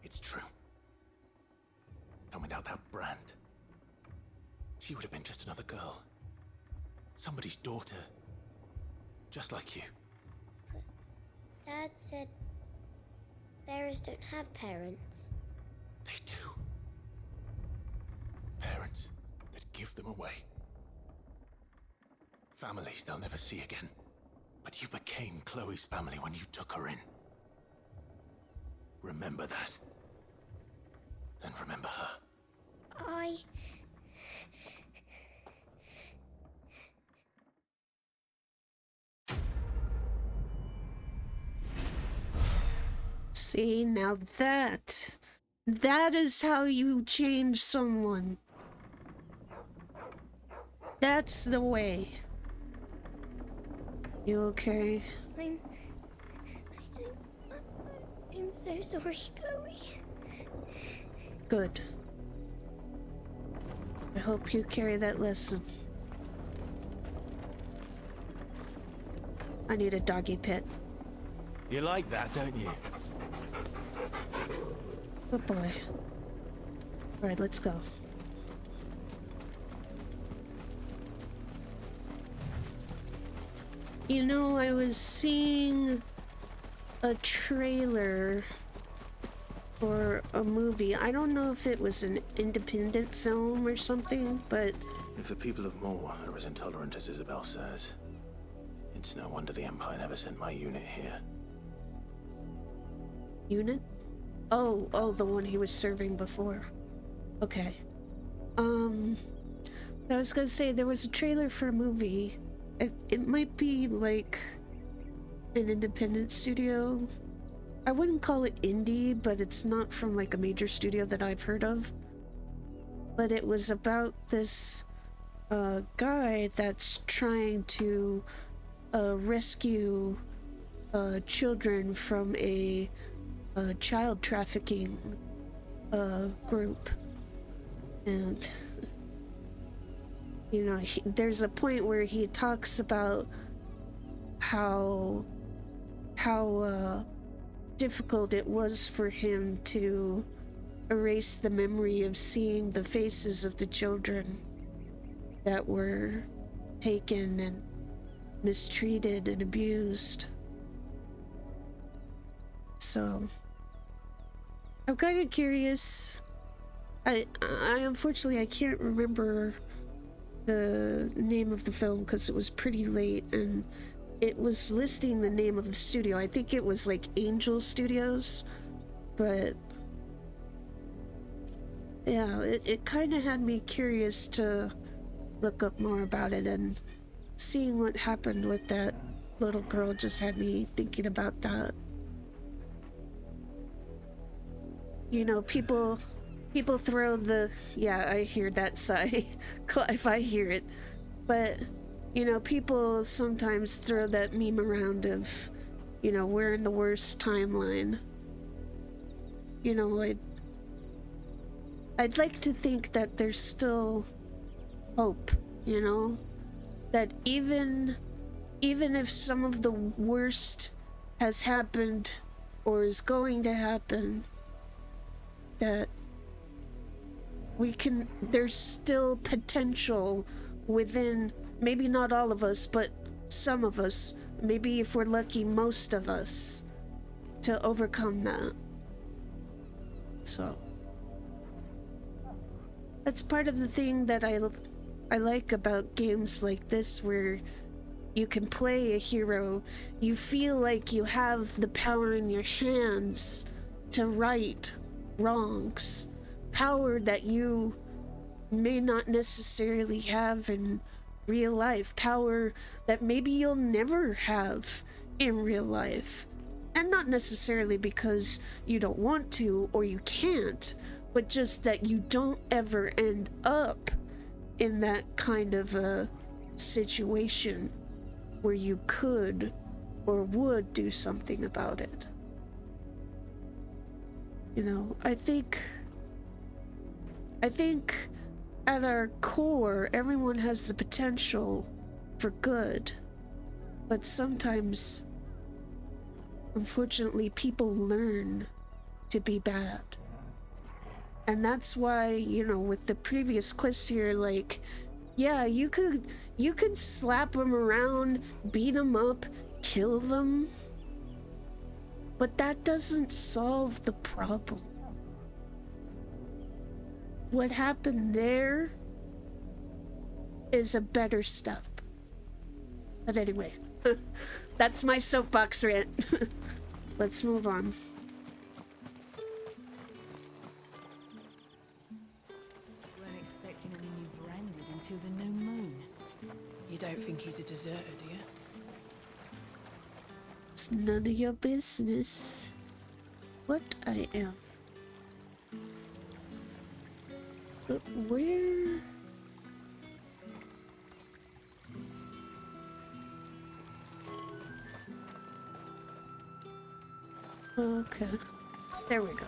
[SPEAKER 5] It's true. And without that brand, she would have been just another girl. Somebody's daughter. Just like you.
[SPEAKER 19] But Dad said bearers don't have parents.
[SPEAKER 5] They do. Parents that give them away. Families they'll never see again. But you became Chloe's family when you took her in. Remember that. And remember her.
[SPEAKER 1] See, now that is how you change someone. That's the way. You okay?
[SPEAKER 19] I'm so sorry, Chloe.
[SPEAKER 1] Good. I hope you carry that lesson. I need a doggy pit.
[SPEAKER 5] You like that, don't you?
[SPEAKER 1] Good boy. Alright, let's go. You know, I was seeing a trailer for a movie. I don't know if it was an independent film or something, but...
[SPEAKER 5] If the people of Moor are as intolerant as Isabel says, it's no wonder the Empire never sent my unit here.
[SPEAKER 1] Unit? Oh, the one he was serving before. Okay. I was gonna say, there was a trailer for a movie. It might be like an independent studio. I wouldn't call it indie, but it's not from like a major studio that I've heard of. But it was about this guy that's trying to rescue children from a child trafficking group. And you know, there's a point where he talks about how difficult it was for him to erase the memory of seeing the faces of the children that were taken and mistreated and abused. So I'm kind of curious. I unfortunately I can't remember the name of the film because it was pretty late and it was listing the name of the studio. I think it was like Angel Studios, but yeah, it kind of had me curious to look up more about it, and seeing what happened with that little girl just had me thinking about that. You know, people throw the, yeah, I hear that sigh, Clive, I hear it. But, you know, people sometimes throw that meme around of, you know, we're in the worst timeline. You know, I'd like to think that there's still hope, you know? That even if some of the worst has happened or is going to happen, that there's still potential within, maybe not all of us, but some of us, maybe if we're lucky, most of us, to overcome that. So that's part of the thing that I like about games like this, where you can play a hero. You feel like you have the power in your hands to right wrongs, power that you may not necessarily have in real life, power that maybe you'll never have in real life. And not necessarily because you don't want to or you can't, but just that you don't ever end up in that kind of a situation where you could or would do something about it. You know, I think at our core, everyone has the potential for good, but sometimes, unfortunately, people learn to be bad. And that's why, you know, with the previous quest here, like, yeah, you could slap them around, beat them up, kill them, but that doesn't solve the problem. What happened there is a better step. But anyway, that's my soapbox rant. Let's move on.
[SPEAKER 21] Weren't expecting any new branded until the new moon.
[SPEAKER 9] You don't think he's a deserter, do you?
[SPEAKER 1] It's none of your business what I am. But where? Okay. There we go.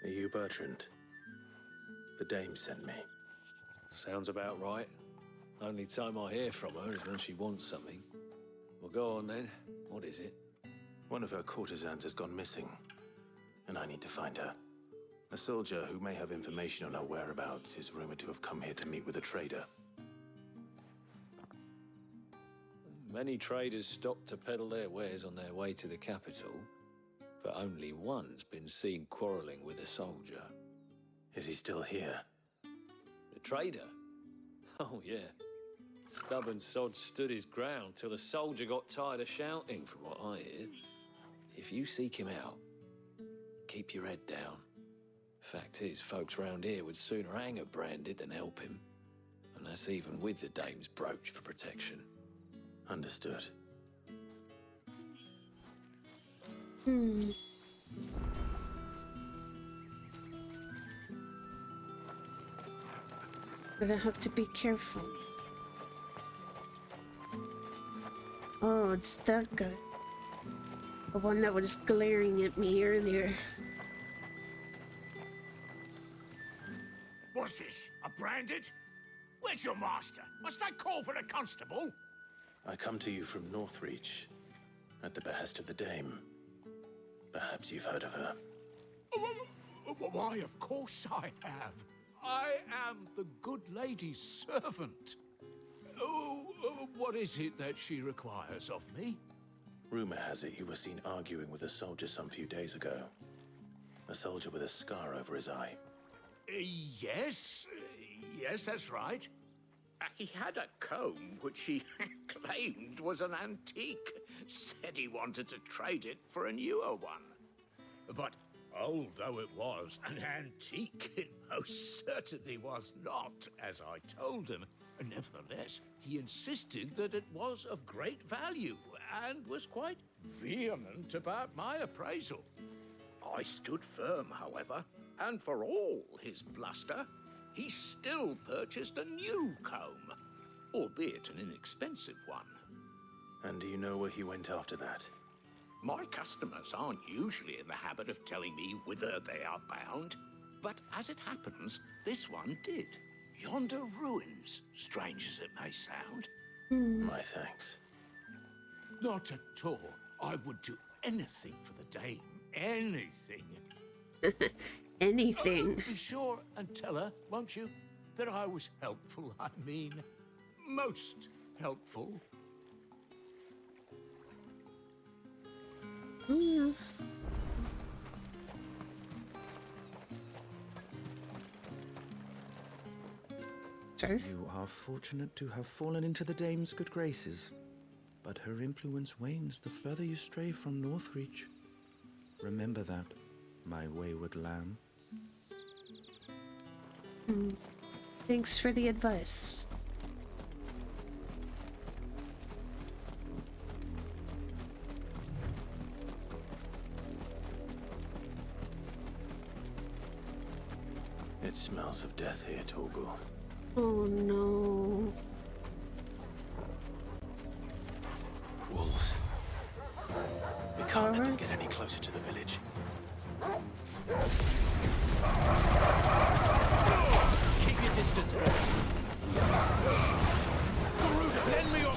[SPEAKER 5] Are you Bertrand? The dame sent me.
[SPEAKER 22] Sounds about right. Only time I hear from her is when she wants something. Well, go on then. What is it?
[SPEAKER 5] One of her courtesans has gone missing, and I need to find her. A soldier who may have information on her whereabouts is rumored to have come here to meet with a trader.
[SPEAKER 22] Many traders stop to peddle their wares on their way to the capital, but only one's been seen quarreling with a soldier.
[SPEAKER 5] Is he still here?
[SPEAKER 22] The trader? Oh, yeah. Stubborn sod stood his ground till the soldier got tired of shouting, from what I hear. If you seek him out, keep your head down. Fact is, folks round here would sooner hang a branded than help him. And that's even with the dame's brooch for protection.
[SPEAKER 5] Understood.
[SPEAKER 1] But I have to be careful. Oh, it's that guy. The one that was glaring at me earlier.
[SPEAKER 11] What's this? A branded? Where's your master? Must I call for a constable?
[SPEAKER 5] I come to you from Northreach, at the behest of the dame. Perhaps you've heard of her.
[SPEAKER 11] Why, of course I have. I am the good lady's servant. What is it that she requires of me?
[SPEAKER 5] Rumor has it you were seen arguing with a soldier some few days ago. A soldier with a scar over his eye.
[SPEAKER 11] Yes, that's right. He had a comb which he claimed was an antique. Said he wanted to trade it for a newer one. But old though it was, an antique it most certainly was not, as I told him. Nevertheless, he insisted that it was of great value and was quite vehement about my appraisal. I stood firm, however, and for all his bluster, he still purchased a new comb, albeit an inexpensive one.
[SPEAKER 5] And do you know where he went after that?
[SPEAKER 11] My customers aren't usually in the habit of telling me whither they are bound, but as it happens, this one did. Yonder ruins, strange as it may sound.
[SPEAKER 5] My thanks.
[SPEAKER 11] Not at all. I would do anything for the dame. Anything.
[SPEAKER 1] Anything.
[SPEAKER 11] Be sure and tell her, won't you, that I was helpful. I mean, most helpful.
[SPEAKER 1] Yeah. Sir?
[SPEAKER 2] You are fortunate to have fallen into the dame's good graces, but her influence wanes the further you stray from Northreach. Remember that, my wayward lamb.
[SPEAKER 1] Thanks for the advice.
[SPEAKER 5] It smells of death here, Torgal.
[SPEAKER 1] Oh no.
[SPEAKER 5] Wolves. We can't let them get any closer to the village.
[SPEAKER 10] Keep your distance, boy. Garuda, lend me your...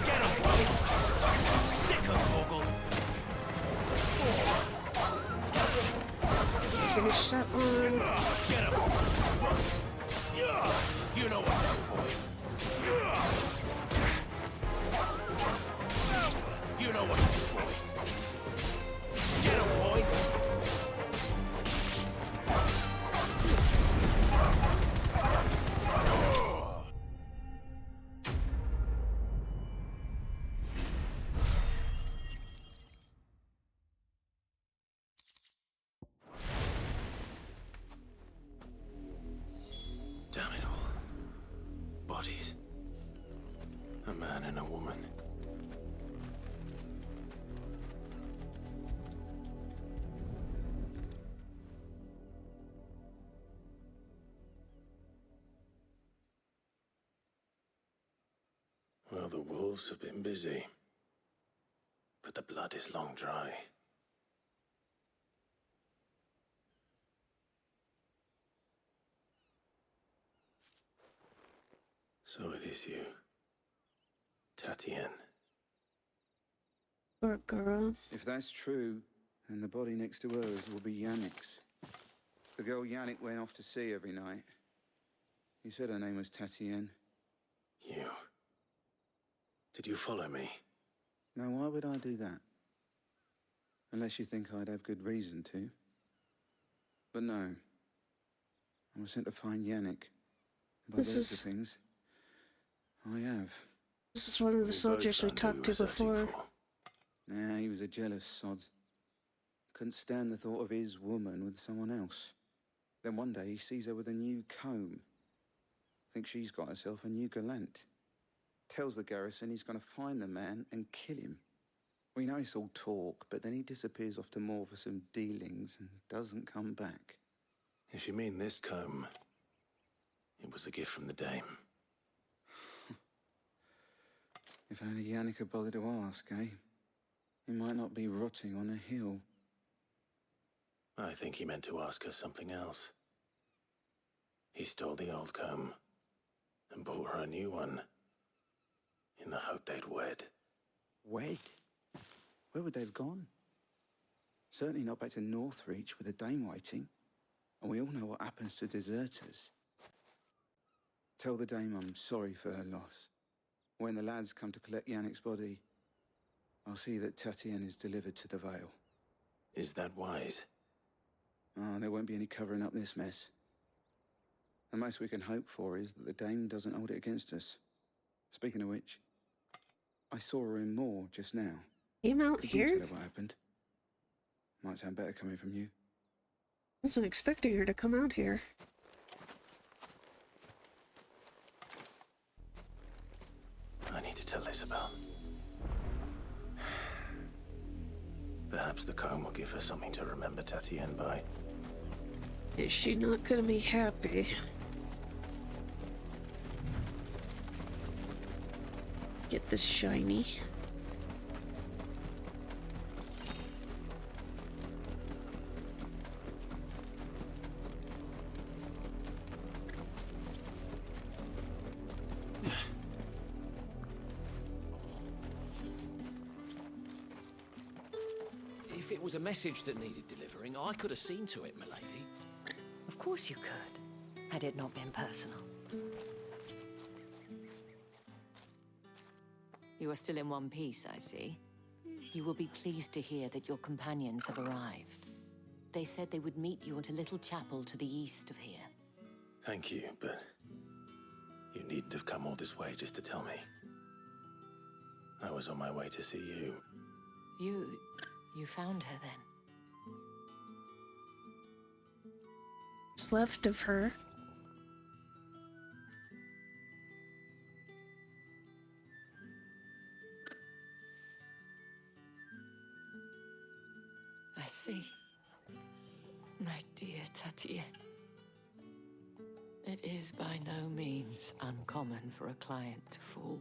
[SPEAKER 10] Get him, boy. Sick of Torgal.
[SPEAKER 1] Finish that one.
[SPEAKER 10] Get him. You know what to do, boy. You know what to do, boy. Get him, boy.
[SPEAKER 5] Damn it all. Bodies. A man and a woman. Well, the wolves have been busy. But the blood is long dry. So it is you, Tatienne.
[SPEAKER 1] Poor girl.
[SPEAKER 3] If that's true, then the body next to hers will be Yannick's. The girl Yannick went off to see every night. He said her name was Tatienne.
[SPEAKER 5] You. Did you follow me?
[SPEAKER 3] Now, why would I do that? Unless you think I'd have good reason to. But no. I was sent to find Yannick. By
[SPEAKER 1] This
[SPEAKER 3] those
[SPEAKER 1] is-
[SPEAKER 3] things, I have.
[SPEAKER 1] This is one of the soldiers we talked to before.
[SPEAKER 3] Nah, he was a jealous sod. Couldn't stand the thought of his woman with someone else. Then one day he sees her with a new comb. Thinks she's got herself a new gallant. Tells the garrison he's going to find the man and kill him. We know it's all talk, but then he disappears off to Moor for some dealings and doesn't come back.
[SPEAKER 5] If you mean this comb, it was a gift from the dame.
[SPEAKER 3] If only Yannick had bothered to ask, eh? He might not be rotting on a hill.
[SPEAKER 5] I think he meant to ask her something else. He stole the old comb and bought her a new one in the hope they'd wed.
[SPEAKER 3] Wed? Where would they have gone? Certainly not back to Northreach with a dame waiting. And we all know what happens to deserters. Tell the dame I'm sorry for her loss. When the lads come to collect Yannick's body, I'll see that Tatienne is delivered to the Vale.
[SPEAKER 5] Is that wise?
[SPEAKER 3] Oh, there won't be any covering up this mess. The most we can hope for is that the dame doesn't hold it against us. Speaking of which, I saw her in Moor just now.
[SPEAKER 1] Came out
[SPEAKER 3] Could
[SPEAKER 1] here?
[SPEAKER 3] you tell her what happened? Might sound better coming from you.
[SPEAKER 1] Wasn't expecting her to come out here.
[SPEAKER 5] I need to tell Isabel. Perhaps the comb will give her something to remember Tatienne by.
[SPEAKER 1] Is she not gonna be happy? Get this shiny.
[SPEAKER 22] If it was a message that needed delivering, I could have seen to it, milady.
[SPEAKER 4] Of course you could, had it not been personal. You are still in one piece, I see. You will be pleased to hear that your companions have arrived. They said they would meet you at a little chapel to the east of here.
[SPEAKER 5] Thank you, but you needn't have come all this way just to tell me. I was on my way to see you.
[SPEAKER 4] You found her then?
[SPEAKER 1] What's left of her?
[SPEAKER 4] I see. My dear Tatienne. It is by no means uncommon for a client to fall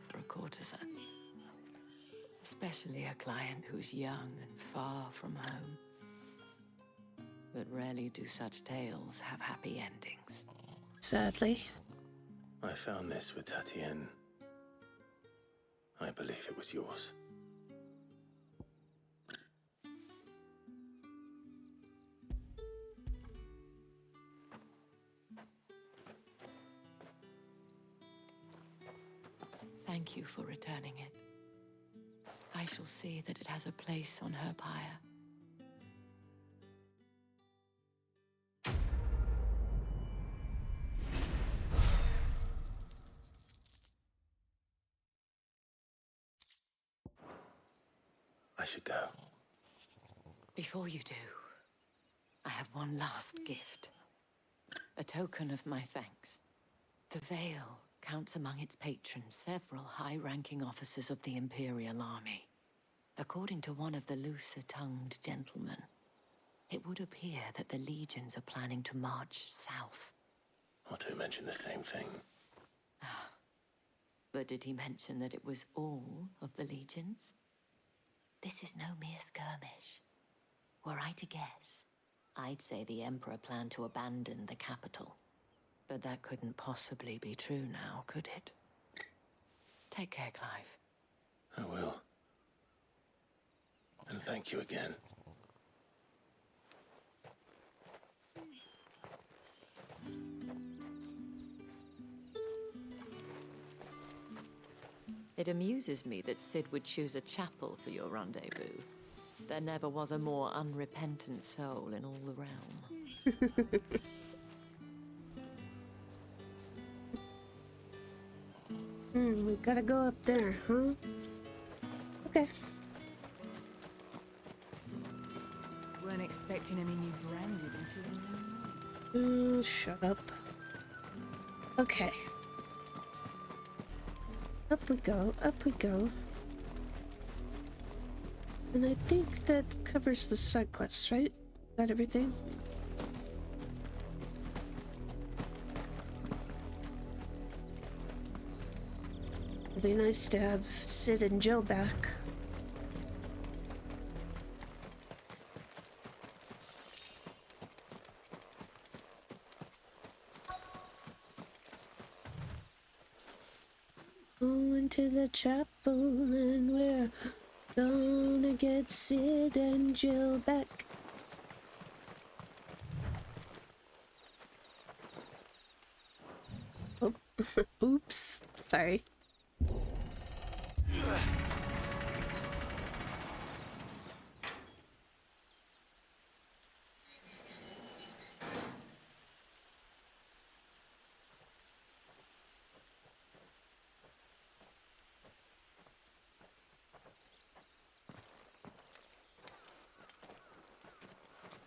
[SPEAKER 4] for a courtesan. Especially a client who's young and far from home. But rarely do such tales have happy endings.
[SPEAKER 1] Sadly.
[SPEAKER 5] I found this with Tatienne. I believe it was yours.
[SPEAKER 4] Thank you for returning it. I shall see that it has a place on her pyre.
[SPEAKER 5] I should go.
[SPEAKER 4] Before you do, I have one last gift. A token of my thanks. The Veil counts among its patrons several high-ranking officers of the Imperial Army. According to one of the looser-tongued gentlemen, it would appear that the legions are planning to march south.
[SPEAKER 5] Or to mention the same thing.
[SPEAKER 4] But did he mention that it was all of the legions? This is no mere skirmish. Were I to guess, I'd say the Emperor planned to abandon the capital. But that couldn't possibly be true now, could it? Take care, Clive.
[SPEAKER 5] I will. And thank you again.
[SPEAKER 4] It amuses me that Cid would choose a chapel for your rendezvous. There never was a more unrepentant soul in all the realm.
[SPEAKER 1] We gotta go up there, huh? Okay.
[SPEAKER 21] Weren't expecting any new branded until the new moon.
[SPEAKER 1] Shut up. Okay. Up we go, up we go. And I think that covers the side quests, right? Got everything? It'd be nice to have Cid and Jill back. Going to the chapel and we're gonna get Cid and Jill back. Oh, oops, sorry.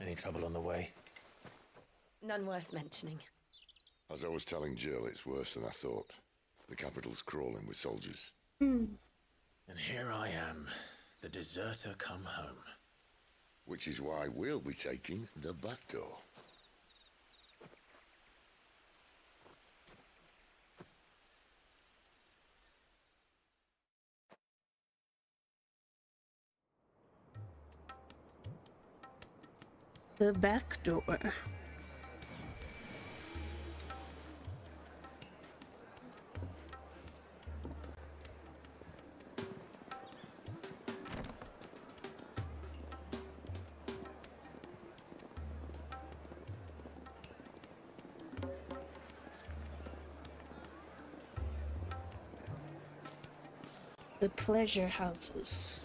[SPEAKER 5] Any trouble on the way?
[SPEAKER 12] None worth mentioning.
[SPEAKER 14] As I was telling Jill, it's worse than I thought. The capital's crawling with soldiers.
[SPEAKER 17] And here I am, the deserter come home.
[SPEAKER 14] Which is why we'll be taking the back door.
[SPEAKER 1] The back door. The pleasure houses.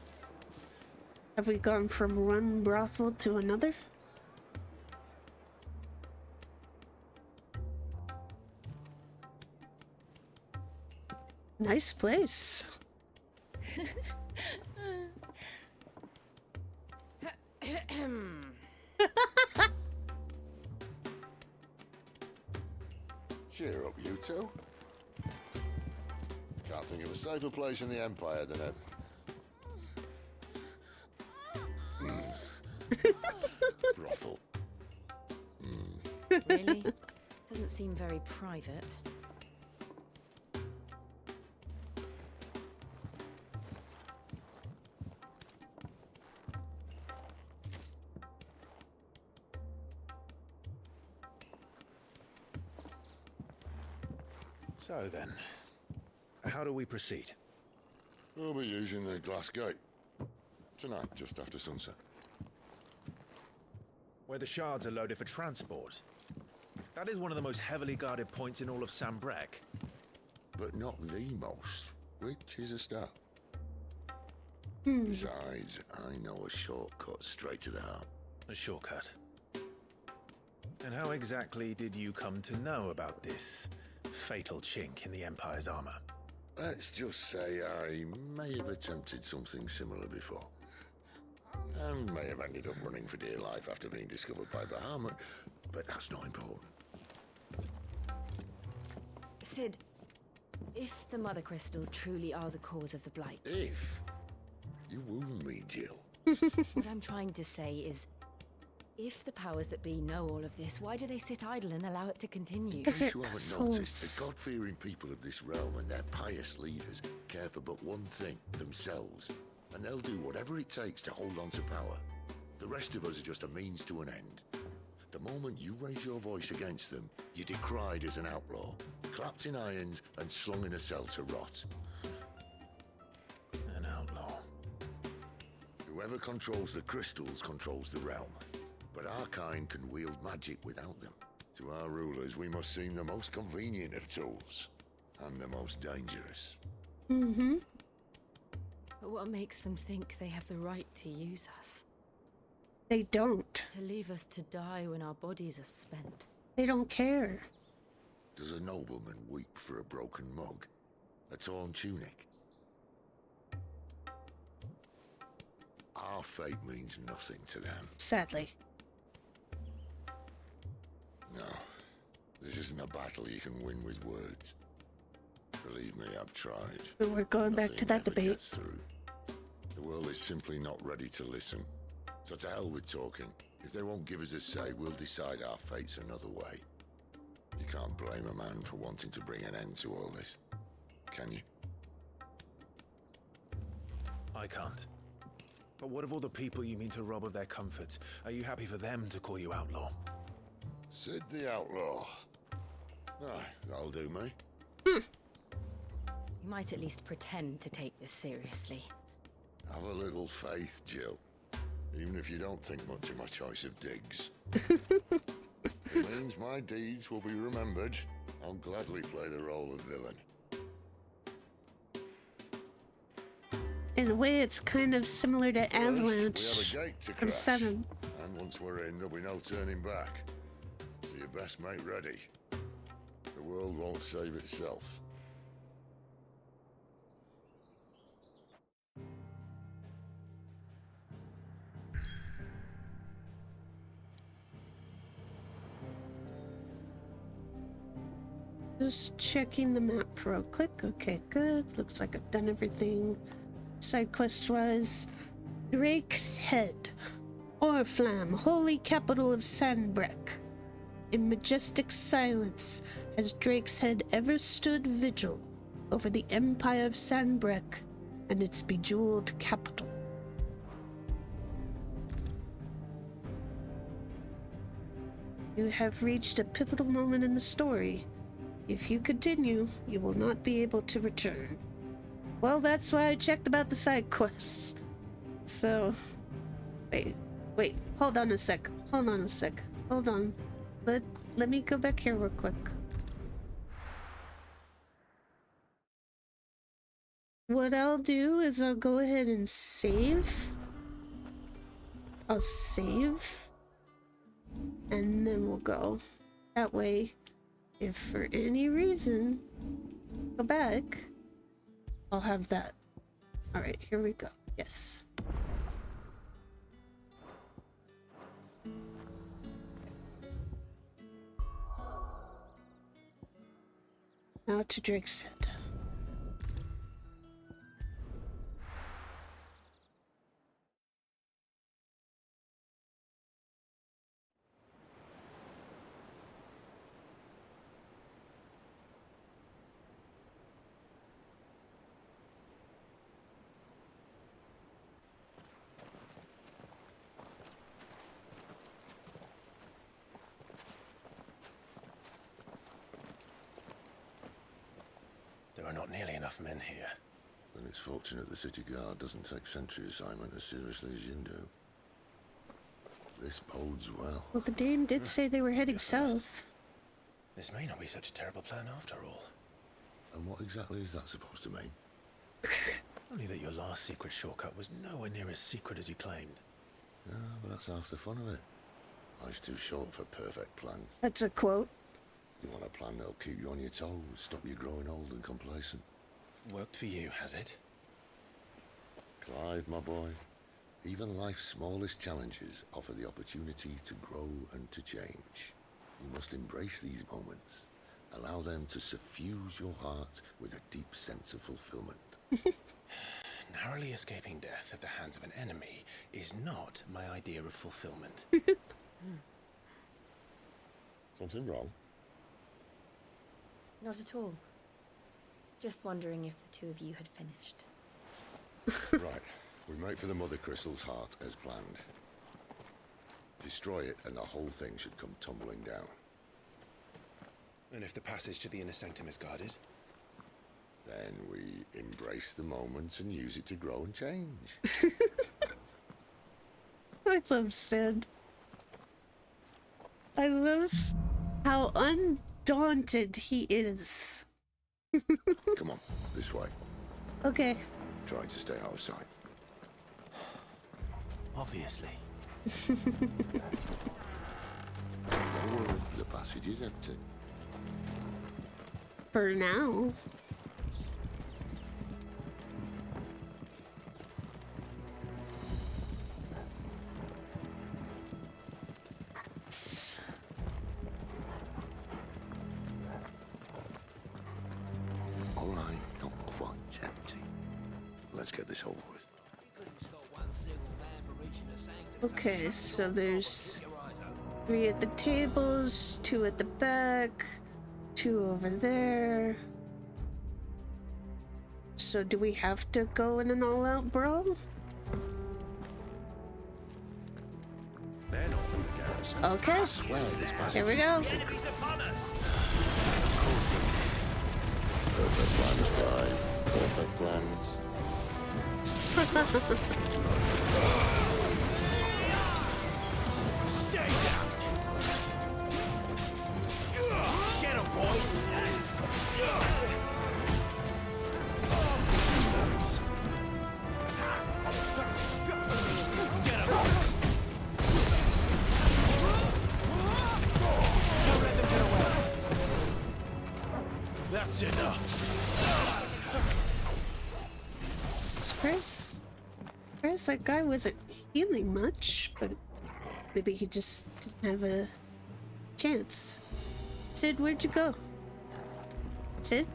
[SPEAKER 1] Have we gone from one brothel to another? Nice place.
[SPEAKER 14] Cheer up, you two. Can't think of a safer place in the Empire than it. Brothel.
[SPEAKER 20] Really? Doesn't seem very private.
[SPEAKER 2] So then, how do we proceed?
[SPEAKER 14] We'll be using the glass gate. Tonight, just after sunset.
[SPEAKER 2] Where the shards are loaded for transport. That is one of the most heavily guarded points in all of Sambrec.
[SPEAKER 14] But not the most, which is a start. Besides, I know a shortcut straight to the heart.
[SPEAKER 2] A shortcut. And how exactly did you come to know about this fatal chink in the Empire's armor?
[SPEAKER 14] Let's just say I may have attempted something similar before. And may have ended up running for dear life after being discovered by Bahamut, but that's not important.
[SPEAKER 20] Sid, if the Mother Crystals truly are the cause of the Blight...
[SPEAKER 14] If? You wound me, Jill.
[SPEAKER 20] What I'm trying to say is, if the powers that be know all of this, why do they sit idle and allow it to continue?
[SPEAKER 14] In case you haven't noticed, the God-fearing people of this realm and their pious leaders care for but one thing, themselves. And they'll do whatever it takes to hold on to power. The rest of us are just a means to an end. The moment you raise your voice against them, you're decried as an outlaw, clapped in irons and slung in a cell to rot.
[SPEAKER 2] An outlaw.
[SPEAKER 14] Whoever controls the crystals controls the realm. But our kind can wield magic without them. To our rulers, we must seem the most convenient of tools. And the most dangerous.
[SPEAKER 20] But what makes them think they have the right to use us?
[SPEAKER 1] They don't.
[SPEAKER 20] To leave us to die when our bodies are spent.
[SPEAKER 1] They don't care.
[SPEAKER 14] Does a nobleman weep for a broken mug? A torn tunic? Our fate means nothing to them.
[SPEAKER 1] Sadly.
[SPEAKER 14] No. This isn't a battle you can win with words. Believe me, I've tried.
[SPEAKER 1] But we're going back to that debate.
[SPEAKER 14] The world is simply not ready to listen. So to hell with talking. If they won't give us a say, we'll decide our fates another way. You can't blame a man for wanting to bring an end to all this, can you?
[SPEAKER 2] I can't. But what of all the people you mean to rob of their comforts? Are you happy for them to call you outlaw?
[SPEAKER 14] Sid the Outlaw. Aye, that'll do me.
[SPEAKER 20] You might at least pretend to take this seriously.
[SPEAKER 14] Have a little faith, Jill. Even if you don't think much of my choice of digs. It means my deeds will be remembered. I'll gladly play the role of villain.
[SPEAKER 1] In a way, it's kind of similar to Avalanche
[SPEAKER 14] We have a gate to
[SPEAKER 1] from
[SPEAKER 14] crash,
[SPEAKER 1] 7.
[SPEAKER 14] and once we're in, there'll be no turning back. So you best make ready. The world won't save itself.
[SPEAKER 1] Just checking the map real quick. Okay, good. Looks like I've done everything. Side quest was Drake's Head, Orflam, holy capital of Sanbrec. In majestic silence has Drake's Head ever stood vigil over the empire of Sanbrec and its bejeweled capital. You have reached a pivotal moment in the story. If you continue, you will not be able to return. Well, that's why I checked about the side quests. So, wait, hold on a sec. Hold on. Let me go back here real quick. What I'll do is I'll go ahead and save. I'll save. And then we'll go. That way, if for any reason go back, I'll have that. Alright, here we go. Yes. Now to Drake's Head.
[SPEAKER 5] There are not nearly enough men here.
[SPEAKER 14] Then it's fortunate the city guard doesn't take sentry assignment as seriously as you do. This bodes well.
[SPEAKER 1] Well, the dame did say they were heading south.
[SPEAKER 5] This may not be such a terrible plan after all.
[SPEAKER 14] And what exactly is that supposed to mean?
[SPEAKER 5] Only that your last secret shortcut was nowhere near as secret as you claimed.
[SPEAKER 14] Yeah, but that's half the fun of it. Life's too short for perfect plans.
[SPEAKER 1] That's a quote.
[SPEAKER 14] You want a plan that'll keep you on your toes, stop you growing old and complacent.
[SPEAKER 5] Worked for you, has it?
[SPEAKER 14] Clive, my boy, even life's smallest challenges offer the opportunity to grow and to change. You must embrace these moments. Allow them to suffuse your heart with a deep sense of fulfillment.
[SPEAKER 5] Narrowly escaping death at the hands of an enemy is not my idea of fulfillment.
[SPEAKER 14] Something wrong?
[SPEAKER 12] Not at all. Just wondering if the two of you had finished.
[SPEAKER 14] Right. We make for the Mother Crystal's heart as planned. Destroy it and the whole thing should come tumbling down.
[SPEAKER 5] And if the passage to the inner sanctum is guarded?
[SPEAKER 14] Then we embrace the moment and use it to grow and change.
[SPEAKER 1] I love Sid. I love how undaunted he is.
[SPEAKER 14] Come on, this way.
[SPEAKER 1] Okay.
[SPEAKER 14] Try to stay out of sight.
[SPEAKER 5] Obviously.
[SPEAKER 14] Don't worry, the passage is empty.
[SPEAKER 1] For now.
[SPEAKER 14] All right, not quite empty. Let's get this over with.
[SPEAKER 1] Okay, so there's 3 at the tables, 2 at the back, 2 over there. So do we have to go in an all-out brawl? Okay, here we go.
[SPEAKER 14] Perfect plans, Clive. Perfect plans.
[SPEAKER 10] Stay down! Get him, boy! Get him! Don't let them get away! That's enough!
[SPEAKER 1] Chris, that guy wasn't healing much, but maybe he just didn't have a chance. Sid, where'd you go? Sid?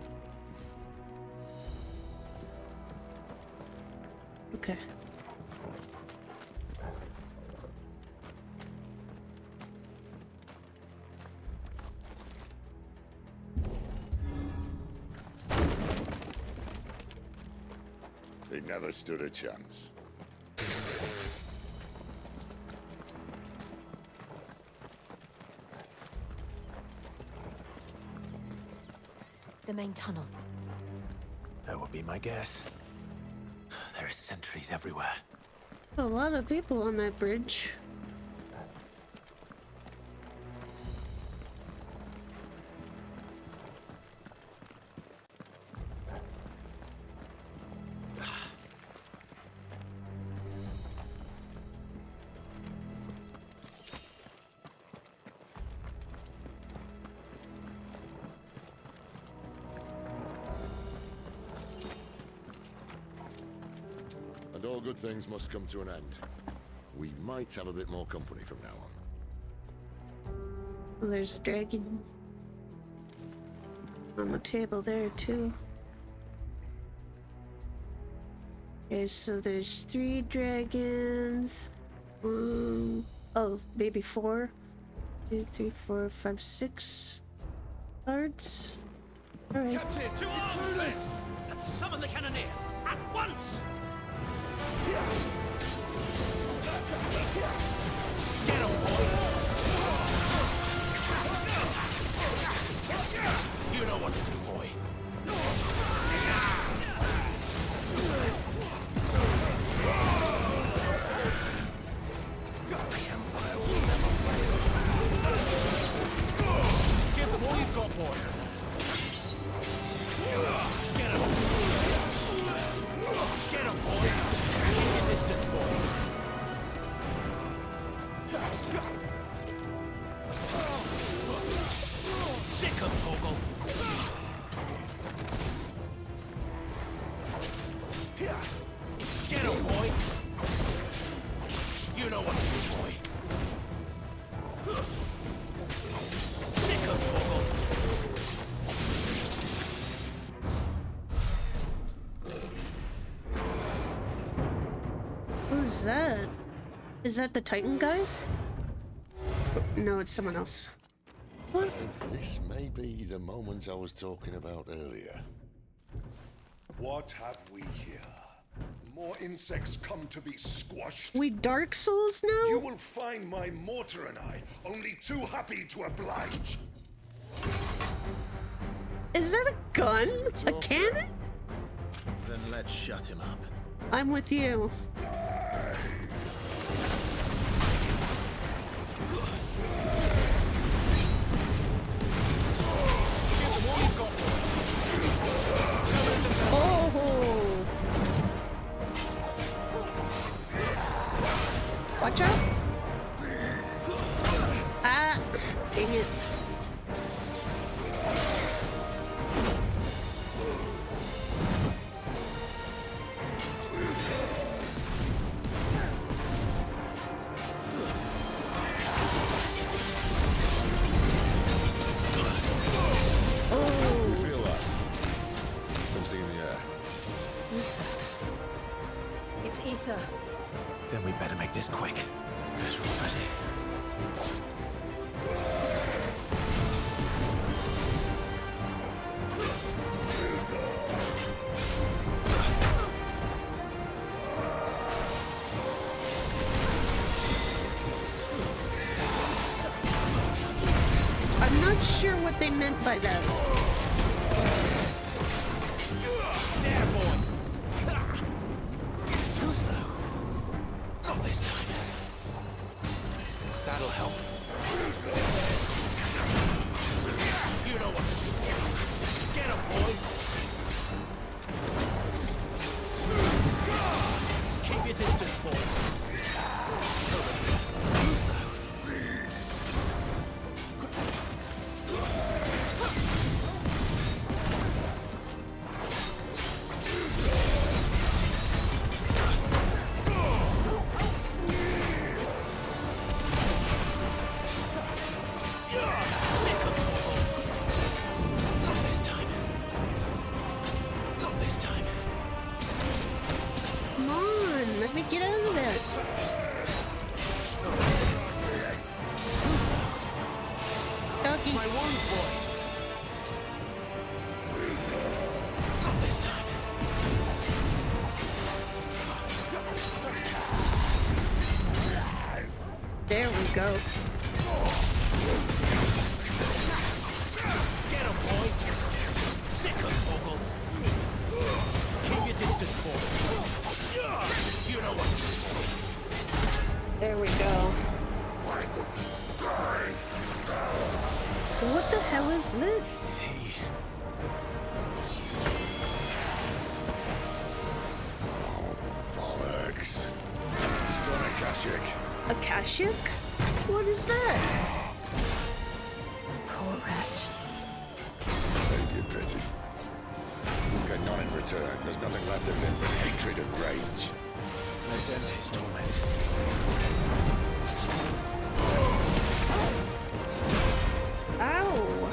[SPEAKER 1] Okay.
[SPEAKER 14] He never stood a chance.
[SPEAKER 4] The main tunnel.
[SPEAKER 5] That would be my guess. There are sentries everywhere.
[SPEAKER 1] A lot of people on that bridge.
[SPEAKER 14] good things must come to an end. We might have a bit more company from now on.
[SPEAKER 1] Well, there's a dragon on the table there too. Okay, so there's 3 dragons. Oh, maybe 4. 2, 3, 4, 5, 6 cards. All right.
[SPEAKER 13] Captain, to arms, men! Let's summon the cannoneer at once! Get him, boy! You know what to do, boy. Give them all you've got, boy. Get him! Get him, boy! Keep your distance, boy. Sick of Torgal. Get him, boy! You know what to do, boy. Sick of Torgal.
[SPEAKER 1] Who's that? Is that the Titan guy? No, it's someone else.
[SPEAKER 14] I think this may be the moment I was talking about earlier.
[SPEAKER 15] What have we here? More insects come to be squashed?
[SPEAKER 1] We Dark Souls now?
[SPEAKER 15] You will find my mortar and I only too happy to oblige.
[SPEAKER 1] Is that a gun? A cannon?
[SPEAKER 8] Then let's shut him up.
[SPEAKER 1] I'm with you. Oh! Watch out! Ah! Dang it.
[SPEAKER 4] It's ether.
[SPEAKER 8] Then we better make this quick. Let's roll busy.
[SPEAKER 1] I'm not sure what they meant by that.
[SPEAKER 13] There, boy! Too slow. Not this time. That'll help. You know what to do. Get him, boy! Keep your distance, boy. Too slow.
[SPEAKER 1] Come on, let me get out of there. Doggy.
[SPEAKER 13] My wounds, boy. Not this time.
[SPEAKER 1] There we go.
[SPEAKER 13] Get him, boy. Sick of Torgal. Keep your distance, boy. You know what to do.
[SPEAKER 1] There we go. What the hell is this?
[SPEAKER 14] Bollocks. He's got a Kashik.
[SPEAKER 1] A Kashik? What is that?
[SPEAKER 4] Poor wretch.
[SPEAKER 14] Save your pity. Get none in return. There's nothing left of him but hatred and rage.
[SPEAKER 3] Let's end his torment.
[SPEAKER 1] Ow!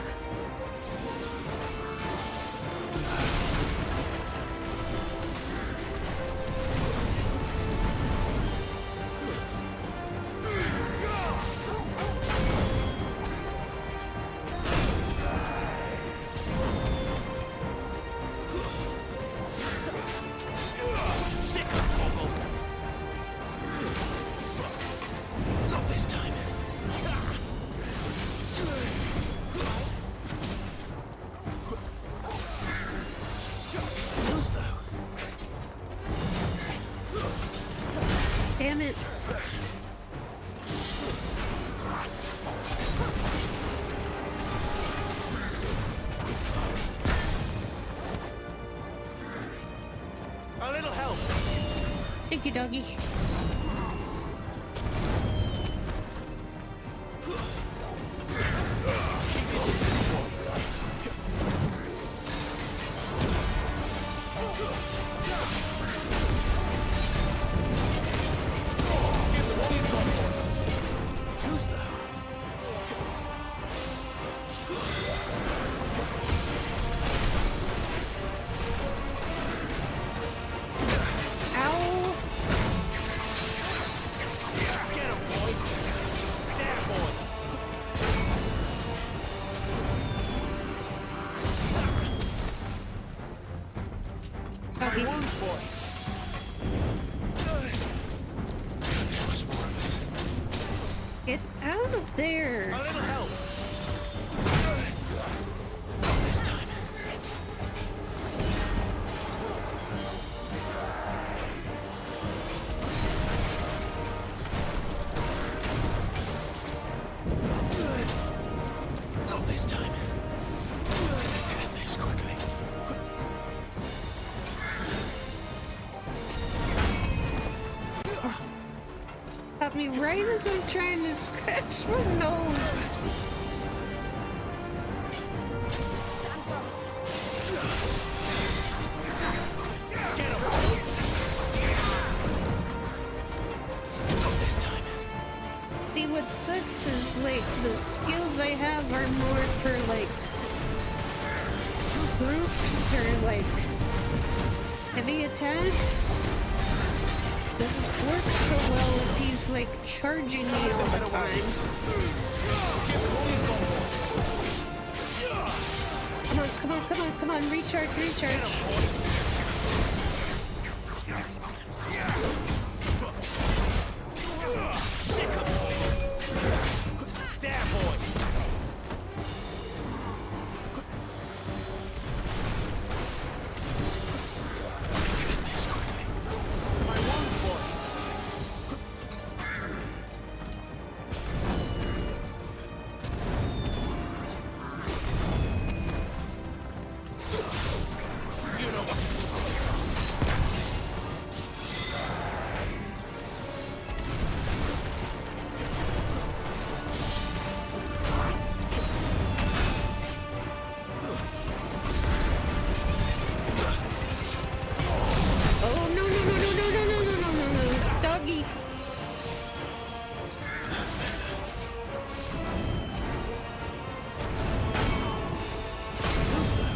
[SPEAKER 13] Sick of Toggle! Not this time. Too slow.
[SPEAKER 1] Damn it.
[SPEAKER 13] A little help.
[SPEAKER 1] Thank you, doggy.
[SPEAKER 13] Keep your distance, boy. Give them all you've got. Too slow.
[SPEAKER 1] Ow!
[SPEAKER 13] Get him, boy. There, boy.
[SPEAKER 1] Doggy.
[SPEAKER 13] Wounds, boy. Can't take much more of
[SPEAKER 1] Get out of there!
[SPEAKER 13] it. A little help. Not this time. Not this time. Let's end this quickly.
[SPEAKER 1] Got me right as I'm trying to scratch my nose.
[SPEAKER 13] Not this time.
[SPEAKER 1] See, what sucks is, like, the skills I have are more for, like, groups or, like, heavy attacks. Doesn't work so well if he's, like, charging me all the time. Come on, come on, come on, come on, recharge, recharge.
[SPEAKER 13] Sick of there, boy. Let's end this quickly. My wounds, boy. You know what to do.
[SPEAKER 1] Oh, no, no, no, no, no, no, no, no, no, no, no, doggy.
[SPEAKER 13] That's better. Too slow.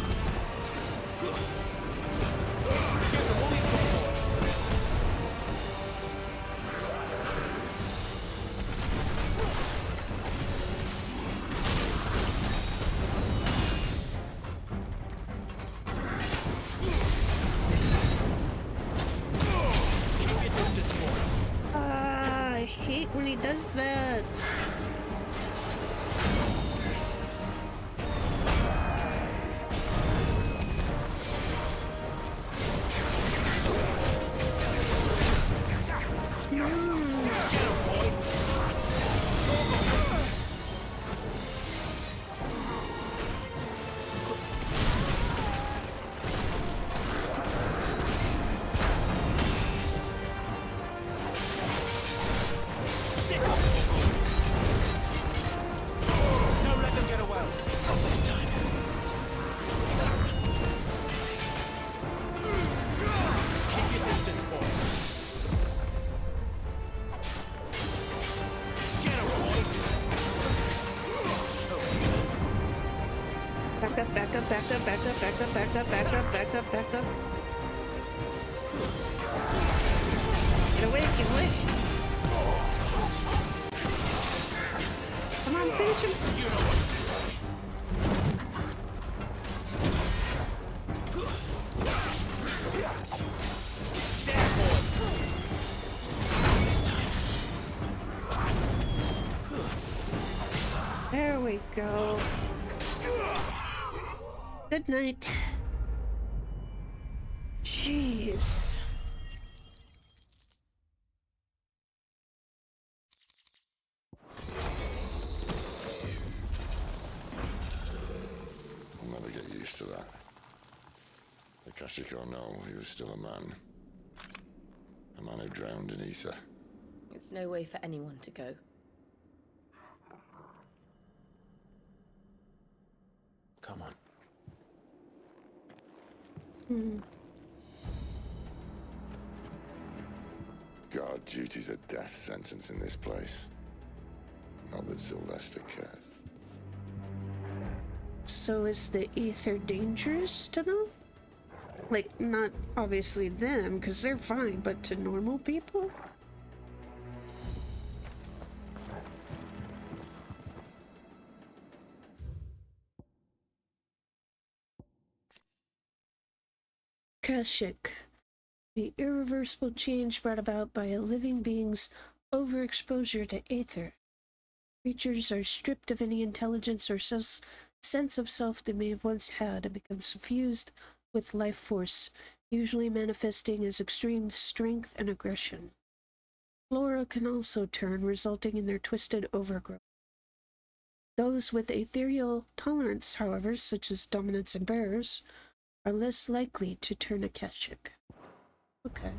[SPEAKER 13] Give them all you've got, boy. Keep your distance, boy.
[SPEAKER 1] I hate when he does that.
[SPEAKER 13] Sick of Toggle.
[SPEAKER 1] Back up, back up, back up, back up, back up, back up, back up, back up, back up. Get away, get away. Come on, finish him.
[SPEAKER 13] You know what to do.
[SPEAKER 1] There we go. Good night. Jeez.
[SPEAKER 14] I'll never get used to that. Akashic or no, he was still a man. A man who drowned in ether.
[SPEAKER 12] It's no way for anyone to go.
[SPEAKER 2] Come on.
[SPEAKER 14] Guard duty's a death sentence in this place. Not that Sylvester cares.
[SPEAKER 1] So is the ether dangerous to them? Like, not obviously them, because they're fine, but to normal people? Akashic. The irreversible change brought about by a living being's overexposure to aether. Creatures are stripped of any intelligence or sense of self they may have once had and become suffused with life force, usually manifesting as extreme strength and aggression. Flora can also turn, resulting in their twisted overgrowth. Those with ethereal tolerance, however, such as dominants and bearers, are less likely to turn Akashic. Okay.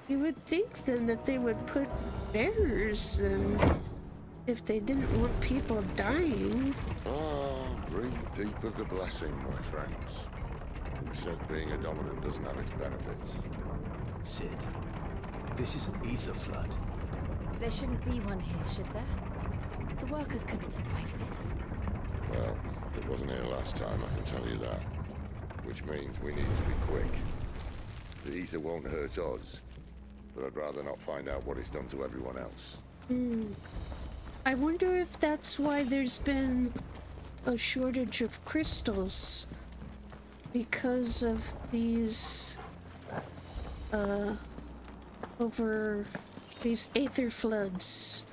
[SPEAKER 1] You would think then that they would put bearers in if they didn't want people dying.
[SPEAKER 14] Oh, breathe deep of the blessing, my friends. Who said being a dominant doesn't have its benefits?
[SPEAKER 5] Sid, this is an ether flood.
[SPEAKER 12] There shouldn't be one here, should there? The workers couldn't survive this.
[SPEAKER 14] Well, it wasn't here last time, I can tell you that. Which means we need to be quick. The ether won't hurt us, but I'd rather not find out what it's done to everyone else.
[SPEAKER 1] I wonder if that's why there's been a shortage of crystals. Because of these, over these aether floods,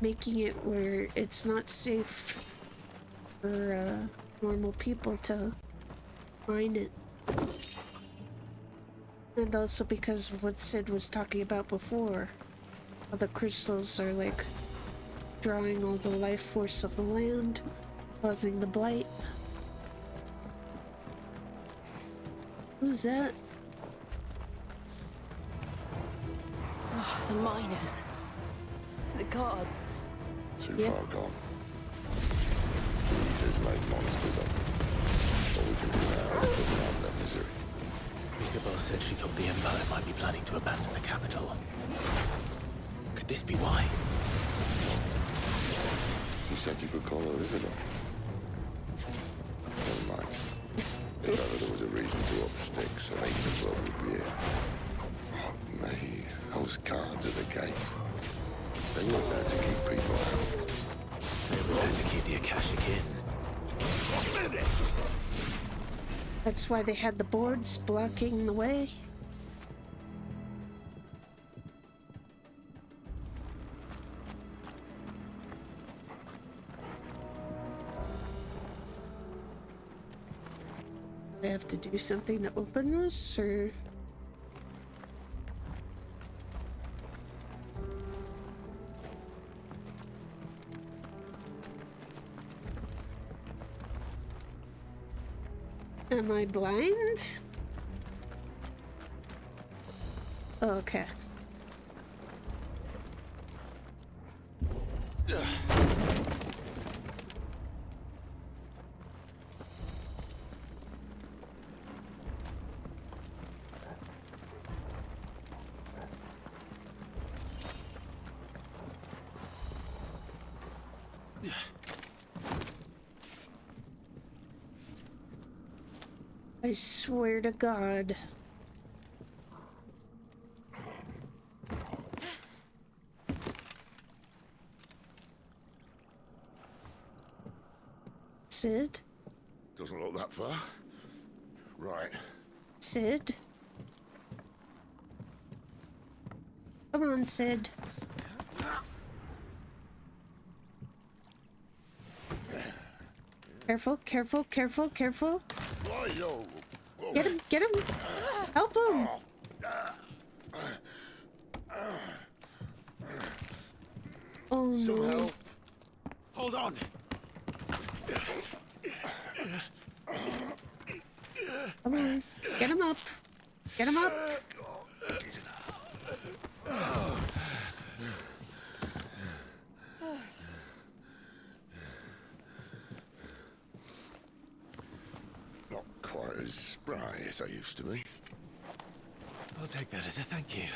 [SPEAKER 1] making it where it's not safe for, normal people to mine it. And also because of what Sid was talking about before. How the crystals are like drawing all the life force of the land, causing the blight. Who's that?
[SPEAKER 12] Oh, the miners. The guards.
[SPEAKER 14] Too far gone. The ether's made monsters of them. All we can do now is put them out of their misery.
[SPEAKER 5] Isabel said she thought the Empire might be planning to abandon the capital. Could this be why?
[SPEAKER 14] You said you could call her Isabel. Never mind. If ever there was a reason to up sticks, an ether flood would be here. Fuck me. Those guards at the gate. They weren't there to keep people out.
[SPEAKER 5] They were there to keep the Akashic in.
[SPEAKER 14] Finished!
[SPEAKER 1] That's why they had the boards blocking the way. Do I have to do something to open this, or? Am I blind? Okay. I swear to God. Sid?
[SPEAKER 14] Doesn't look that far. Right.
[SPEAKER 1] Sid? Come on, Sid. Careful, careful, careful, careful. Get him, get him. Help him. Oh no.
[SPEAKER 10] Hold on.
[SPEAKER 1] Come on. Get him up. Get him up.
[SPEAKER 14] Not quite as spry as I used to be.
[SPEAKER 10] I'll take that as a thank you.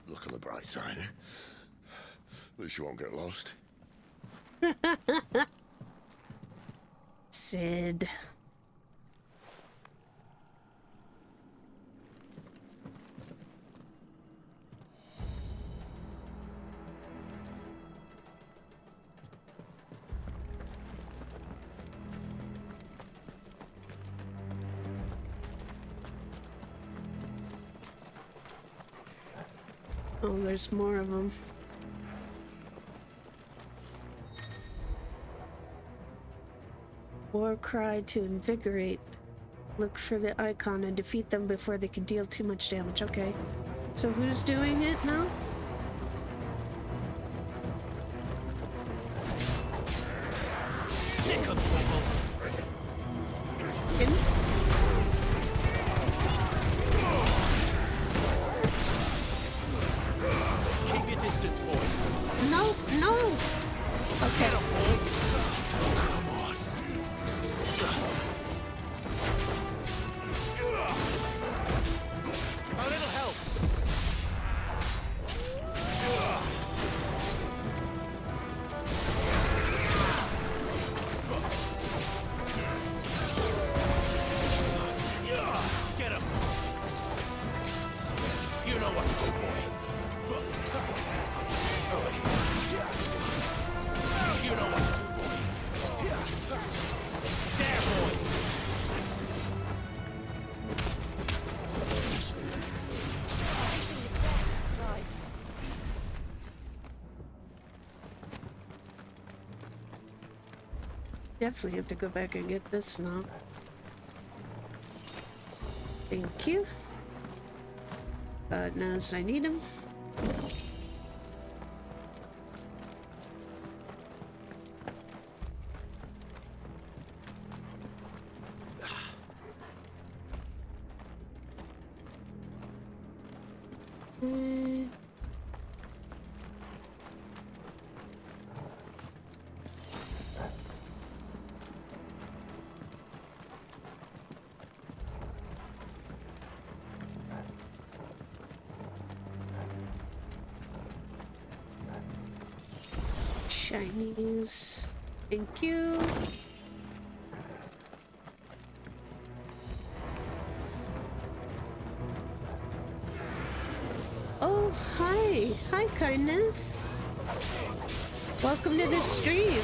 [SPEAKER 14] Look on the bright side, eh? At least you won't get lost.
[SPEAKER 1] Sid. Oh, there's more of them. War cry to invigorate. Look for the icon and defeat them before they can deal too much damage. Okay. So who's doing it now?
[SPEAKER 13] Sick of trouble.
[SPEAKER 1] Him?
[SPEAKER 13] Keep your distance, boy.
[SPEAKER 1] No, no. Okay.
[SPEAKER 13] Come on. A little help. Get him. You know what to do, boy. You know what to do, boy. There, boy.
[SPEAKER 1] Definitely have to go back and get this now. Thank you. God knows I need him. Chinese. Thank you. Oh, hi. Hi, kindness. Welcome to the stream.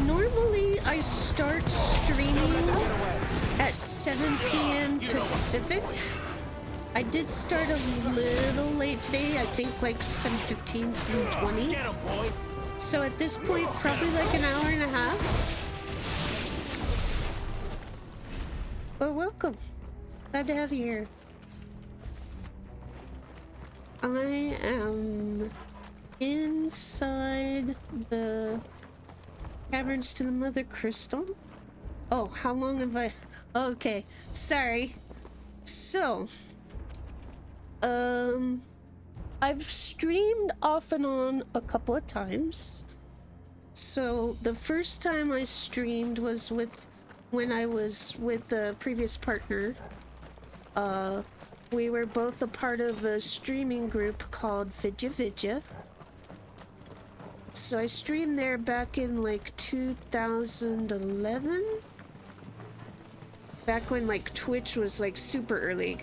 [SPEAKER 1] Normally I start streaming at 7 p.m. Pacific. I did start a little late today, I think like 7:15, 7:20. So at this point, probably like an hour and a half. Well, welcome. Glad to have you here. I am inside the Caverns to the Mother Crystal. Oh, how long have I... Okay, sorry. So... I've streamed off and on a couple of times. So the first time I streamed was when I was with a previous partner. we were both a part of a streaming group called Vidya Vidya. So I streamed there back in like 2011. Back when like Twitch was like super early.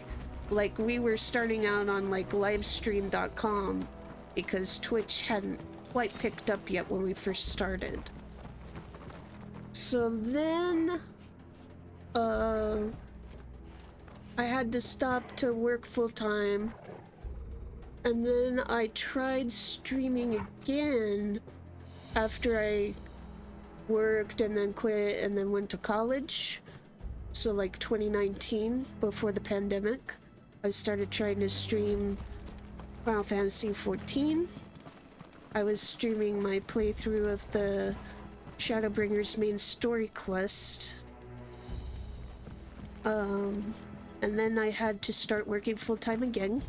[SPEAKER 1] Like we were starting out on like livestream.com because Twitch hadn't quite picked up yet when we first started. So then I had to stop to work full-time, and then I tried streaming again after I worked and then quit and then went to college. So like 2019, before the pandemic, I started trying to stream Final Fantasy XIV. I was streaming my playthrough of the Shadowbringers main story quest. And then I had to start working full-time again,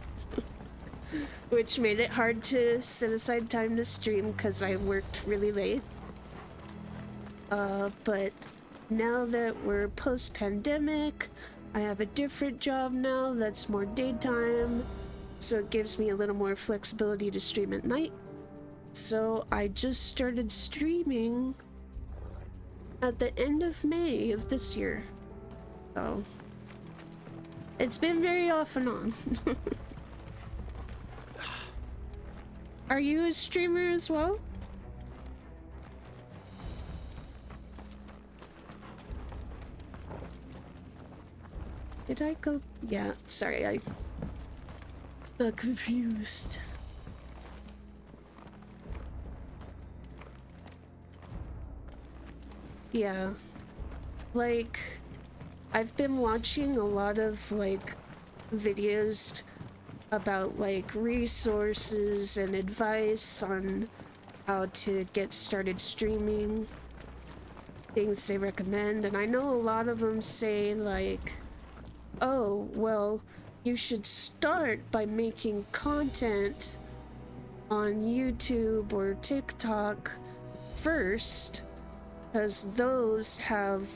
[SPEAKER 1] which made it hard to set aside time to stream because I worked really late. But now that we're post-pandemic, I have a different job now that's more daytime, so it gives me a little more flexibility to stream at night. So I just started streaming at the end of May of this year. So it's been very off and on. Are you a streamer as well? Did I go? Yeah, sorry, I got confused. Yeah, like I've been watching a lot of like videos about like resources and advice on how to get started streaming, things they recommend, and I know a lot of them say like, oh, well, you should start by making content on YouTube or TikTok first, because those have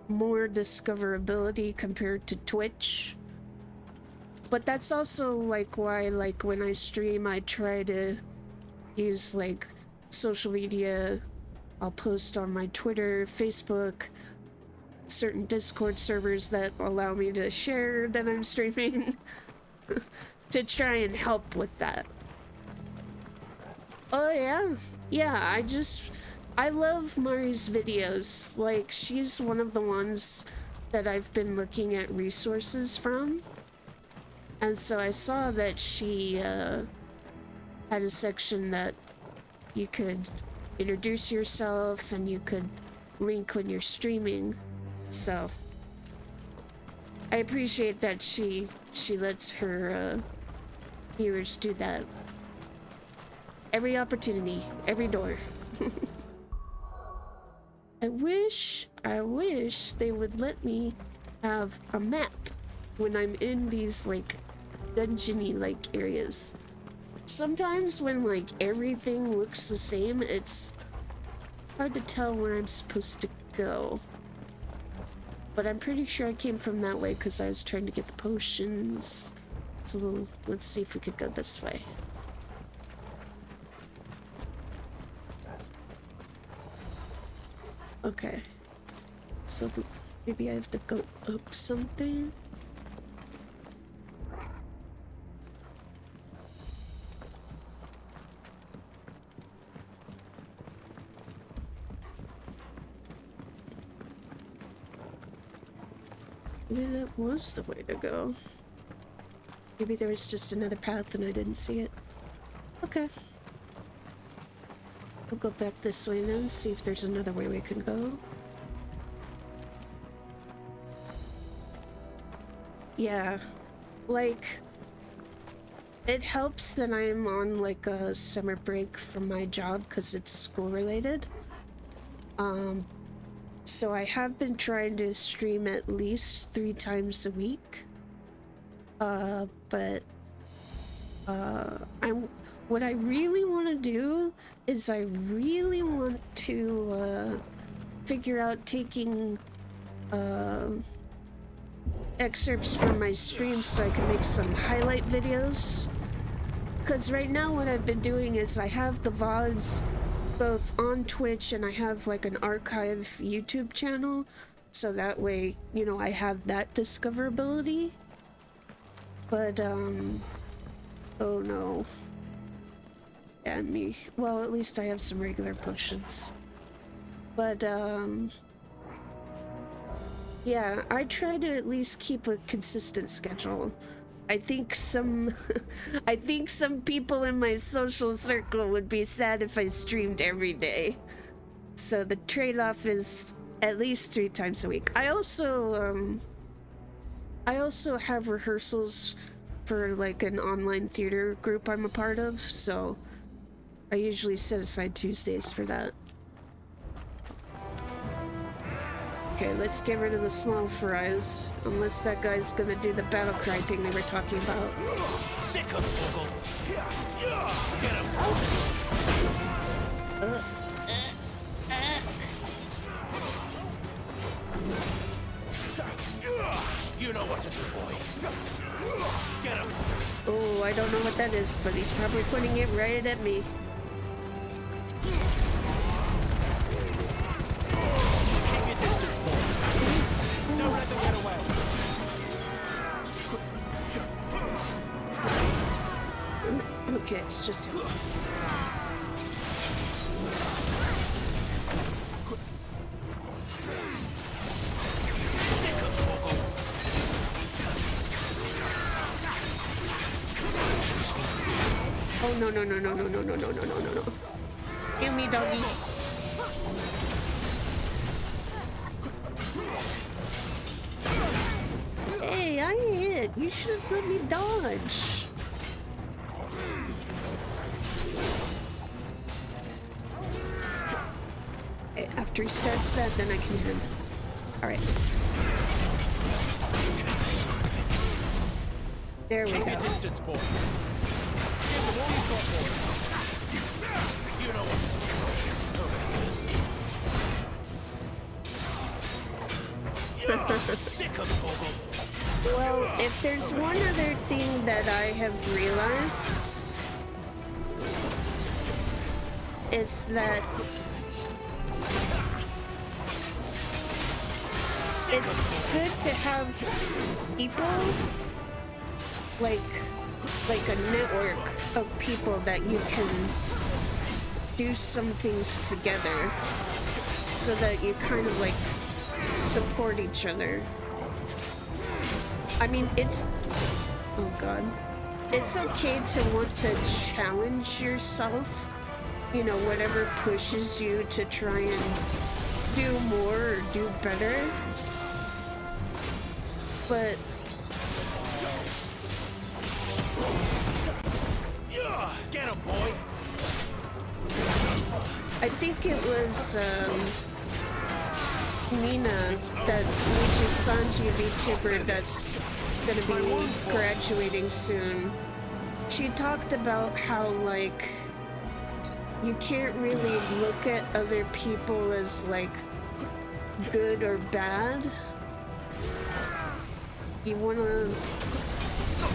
[SPEAKER 1] more discoverability compared to Twitch. But that's also like why like when I stream I try to use like social media. I'll post on my Twitter, Facebook, certain Discord servers that allow me to share that I'm streaming to try and help with that. Oh yeah, I love Mari's videos. Like, she's one of the ones that I've been looking at resources from. And so I saw that she had a section that you could introduce yourself and you could link when you're streaming. So I appreciate that she lets her viewers do that. Every opportunity, every door. I wish they would let me have a map when I'm in these like dungeony like areas. Sometimes when like everything looks the same, it's hard to tell where I'm supposed to go. But I'm pretty sure I came from that way because I was trying to get the potions. So let's see if we could go this way. Okay. So maybe I have to go up something? Maybe that was the way to go. Maybe there was just another path and I didn't see it. Okay. We'll go back this way then, see if there's another way we can go. Yeah, like, it helps that I'm on like a summer break from my job because it's school related. So I have been trying to stream at least 3 times a week. What I really want to do is I really want to figure out taking excerpts from my streams so I can make some highlight videos. Because right now what I've been doing is I have the VODs both on Twitch and I have like an archive YouTube channel. So that way, you know, I have that discoverability. But, oh no. And me. Well, at least I have some regular potions. But, yeah, I try to at least keep a consistent schedule. I think some people in my social circle would be sad if I streamed every day. So the trade-off is at least 3 times a week. I also have rehearsals for like an online theater group I'm a part of, so I usually set aside Tuesdays for that. Okay, let's get rid of the small fries, unless that guy's gonna do the battle cry thing they were talking about.
[SPEAKER 13] Sick of Torgal. Get him. You know what to do, boy. Get him.
[SPEAKER 1] Oh, I don't know what that is, but he's probably putting it right at me.
[SPEAKER 13] Keep your distance, boy. Don't let them get away.
[SPEAKER 1] Okay, it's just him. Oh no no no no no no no no no no no no. Give me doggy. Hey, I hit. You should have let me dodge. Okay, after he starts that, then I can hit him. Alright. There we go.
[SPEAKER 13] Keep your distance, boy. Give them all you've got, boy. You know what to do. Sick of Torgal.
[SPEAKER 1] Well, if there's one other thing that I have realized, it's that it's good to have people like a network of people that you can do some things together so that you kind of like support each other. I mean, oh god. It's okay to want to challenge yourself, you know, whatever pushes you to try and do more or do better. But
[SPEAKER 13] get him, boy.
[SPEAKER 1] I think it was Nina, that Luigi Sanji VTuber that's gonna be graduating soon. She talked about how like you can't really look at other people as like good or bad. You wanna,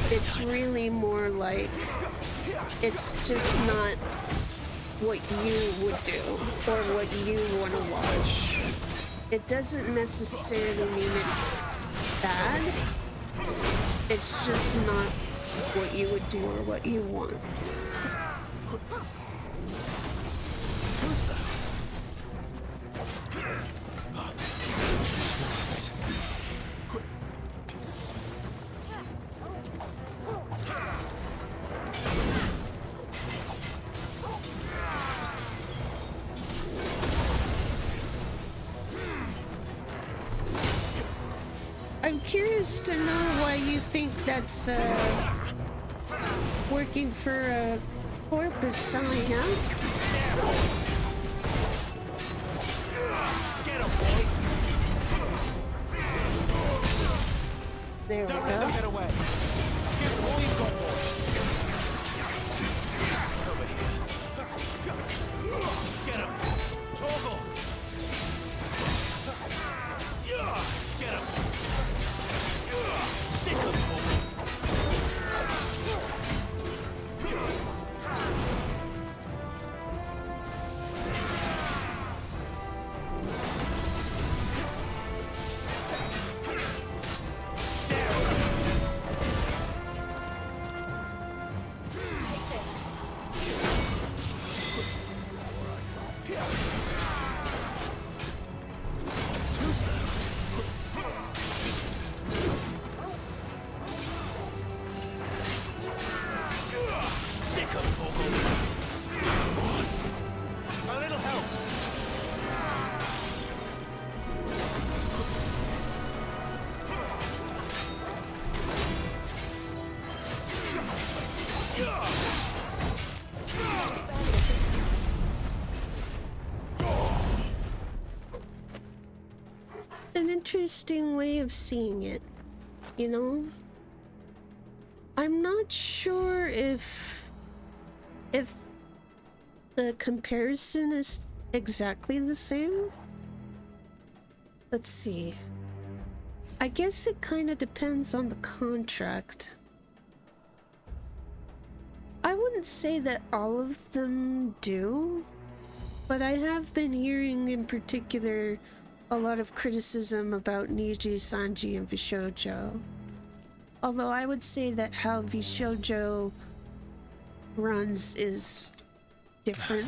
[SPEAKER 1] it's really more like it's just not what you would do or what you want to watch. It doesn't necessarily mean it's bad. It's just not what you would do or what you want.
[SPEAKER 13] Who's that?
[SPEAKER 1] I'm curious to know why you think that's working for a porpoise sign, huh? There we go.
[SPEAKER 13] Don't let them get away. Give them all you've got, boy. Over here. Get him. Torgal. Get him. Sick of Torgal. A little help.
[SPEAKER 1] An interesting way of seeing it, you know? I'm not sure if the comparison is exactly the same. Let's see. I guess it kind of depends on the contract. I wouldn't say that all of them do, but I have been hearing in particular a lot of criticism about Niji, Sanji, and Vishojo. Although I would say that how Vishojo runs is different.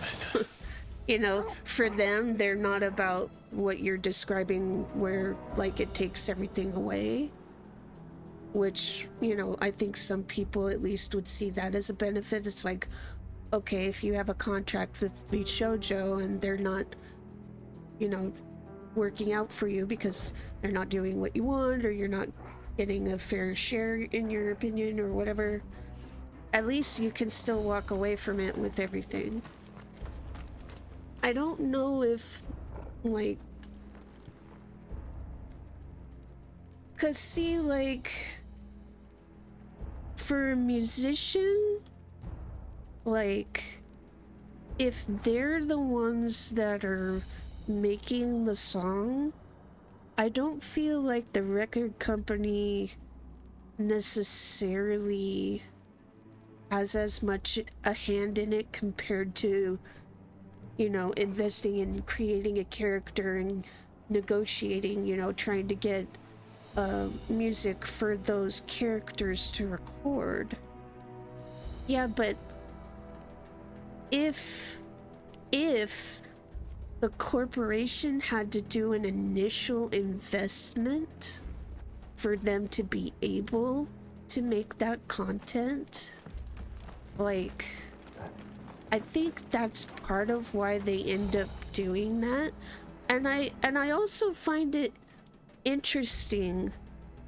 [SPEAKER 1] You know, for them, they're not about what you're describing where, like, it takes everything away. Which, you know, I think some people at least would see that as a benefit. It's like, okay, if you have a contract with Vishojo and they're not, you know, working out for you because they're not doing what you want, or you're not getting a fair share in your opinion or whatever, at least you can still walk away from it with everything. I don't know if, like, cause see, like, for a musician, like, if they're the ones that are making the song, I don't feel like the record company necessarily has as much a hand in it compared to, you know, investing in creating a character and negotiating, you know, trying to get music for those characters to record. Yeah, but if the corporation had to do an initial investment for them to be able to make that content, like, I think that's part of why they end up doing that. And I also find it interesting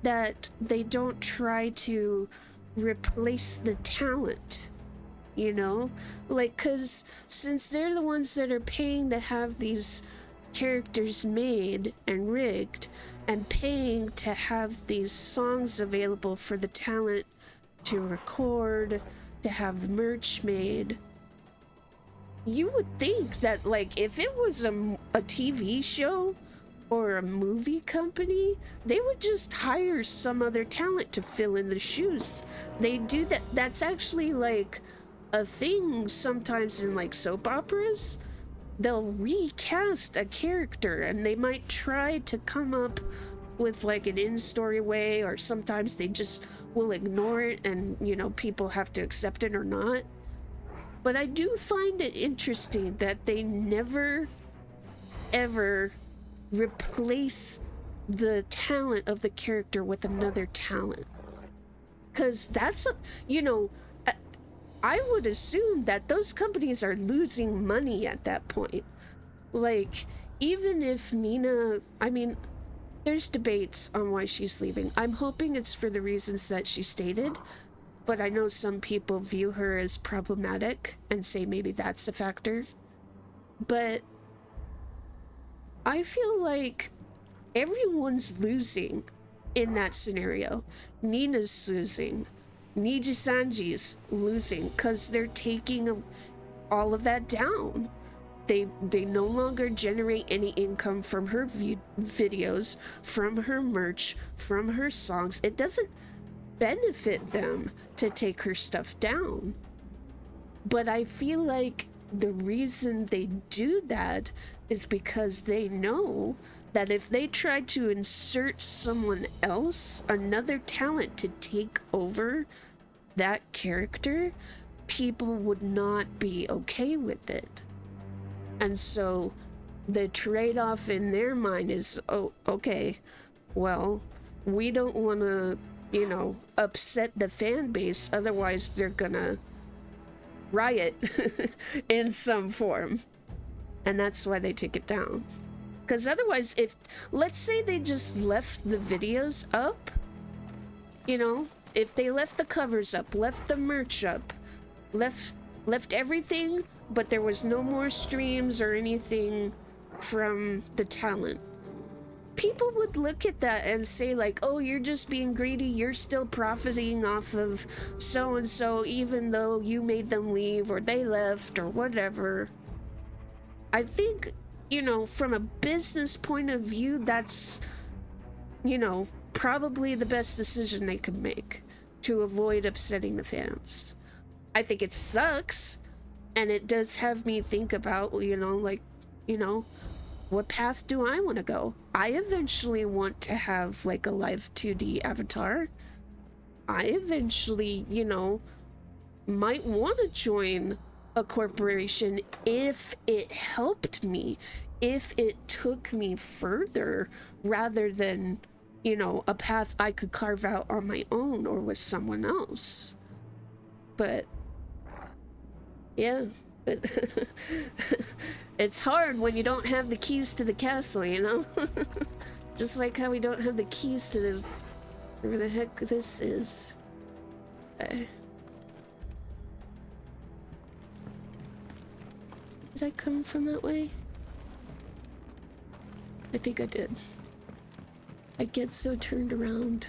[SPEAKER 1] that they don't try to replace the talent, you know? Like, cause since they're the ones that are paying to have these characters made and rigged, and paying to have these songs available for the talent to record, to have the merch made, you would think that, like, if it was a TV show or a movie company, they would just hire some other talent to fill in the shoes. They do that. That's actually, like, a thing sometimes in, like, soap operas. They'll recast a character and they might try to come up with, like, an in-story way, or sometimes they just will ignore it and, you know, people have to accept it or not. But I do find it interesting that they never, ever replace the talent of the character with another talent. Because that's, you know, I would assume that those companies are losing money at that point. Like, even if Mina, I mean, there's debates on why she's leaving. I'm hoping it's for the reasons that she stated, but I know some people view her as problematic and say maybe that's a factor. But I feel like everyone's losing in that scenario. Nina's losing. Niji Sanji's losing because they're taking all of that down. They no longer generate any income from her videos, from her merch, from her songs. It doesn't benefit them to take her stuff down. But I feel like the reason they do that is because they know that if they try to insert someone else, another talent, to take over that character, people would not be okay with it. And so the trade-off in their mind is, oh, okay, well, we don't want to, you know, upset the fan base, otherwise they're gonna riot in some form. And that's why they take it down. Because otherwise, if, let's say they just left the videos up, you know, if they left the covers up, left the merch up, left everything, but there was no more streams or anything from the talent, people would look at that and say like, oh, you're just being greedy, you're still profiting off of so-and-so even though you made them leave or they left or whatever. I think, you know, from a business point of view, that's, you know, probably the best decision they could make to avoid upsetting the fans. I think it sucks, and it does have me think about, you know, like, you know, what path do I want to go? I eventually want to have like a live 2D avatar. I eventually, you know, might want to join a corporation if it helped me, if it took me further rather than, you know, a path I could carve out on my own or with someone else. But yeah, but it's hard when you don't have the keys to the castle, you know? Just like how we don't have the keys to the, whatever the heck this is. Did I come from that way? I think I did. I get so turned around.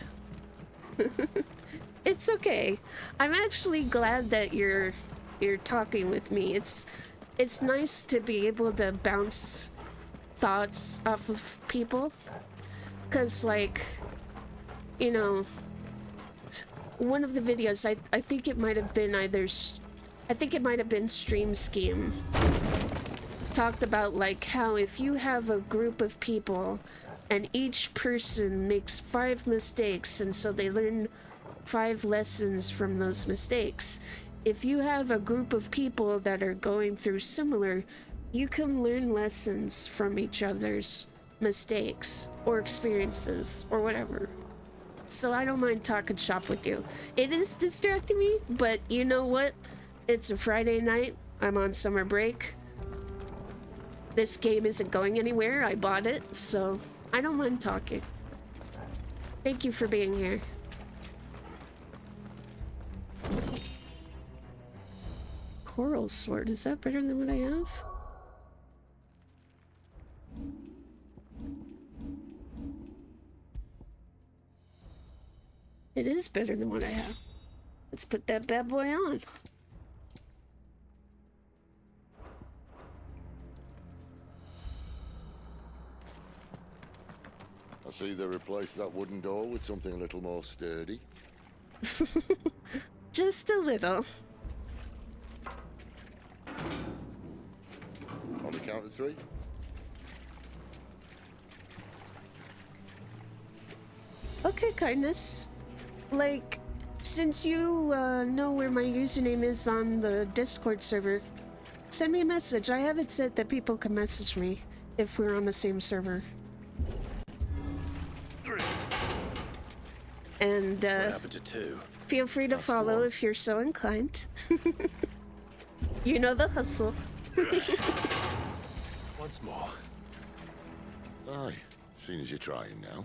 [SPEAKER 1] It's okay. I'm actually glad that you're talking with me. It's nice to be able to bounce thoughts off of people. 'Cause like, you know, one of the videos, I think it might have been I think it might have been Stream Scheme, talked about like how if you have a group of people and each person makes 5 mistakes and so they learn 5 lessons from those mistakes, if you have a group of people that are going through similar, you can learn lessons from each other's mistakes or experiences or whatever. So I don't mind talking shop with you. It is distracting me, but you know what? It's a Friday night. I'm on summer break. This game isn't going anywhere. I bought it, so I don't mind talking. Thank you for being here. Coral sword, is that better than what I have? It is better than what I have. Let's put that bad boy on.
[SPEAKER 14] I see they replaced that wooden door with something a little more sturdy.
[SPEAKER 1] Just a little.
[SPEAKER 14] On the count of 3.
[SPEAKER 1] Okay, kindness. Like, since you know where my username is on the Discord server, send me a message. I have it set that people can message me if we're on the same server. And
[SPEAKER 8] What happened to 2?
[SPEAKER 1] Feel free to follow if you're so inclined. You know the hustle.
[SPEAKER 8] Once more.
[SPEAKER 14] Aye, seeing as you're trying now.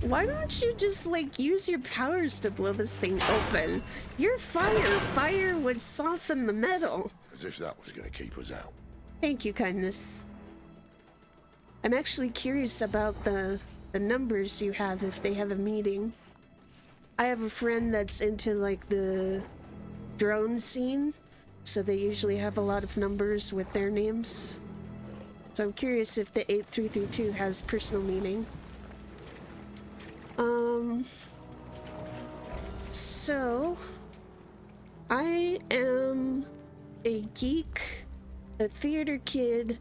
[SPEAKER 1] Why don't you just, like, use your powers to blow this thing open? You're fire. Fire would soften the metal.
[SPEAKER 14] As if that was going to keep us out.
[SPEAKER 1] Thank you, kindness. I'm actually curious about the numbers you have if they have a meeting. I have a friend that's into, like, the drone scene, so they usually have a lot of numbers with their names. So I'm curious if the 8332 has personal meaning. So I am a geek, a theater kid,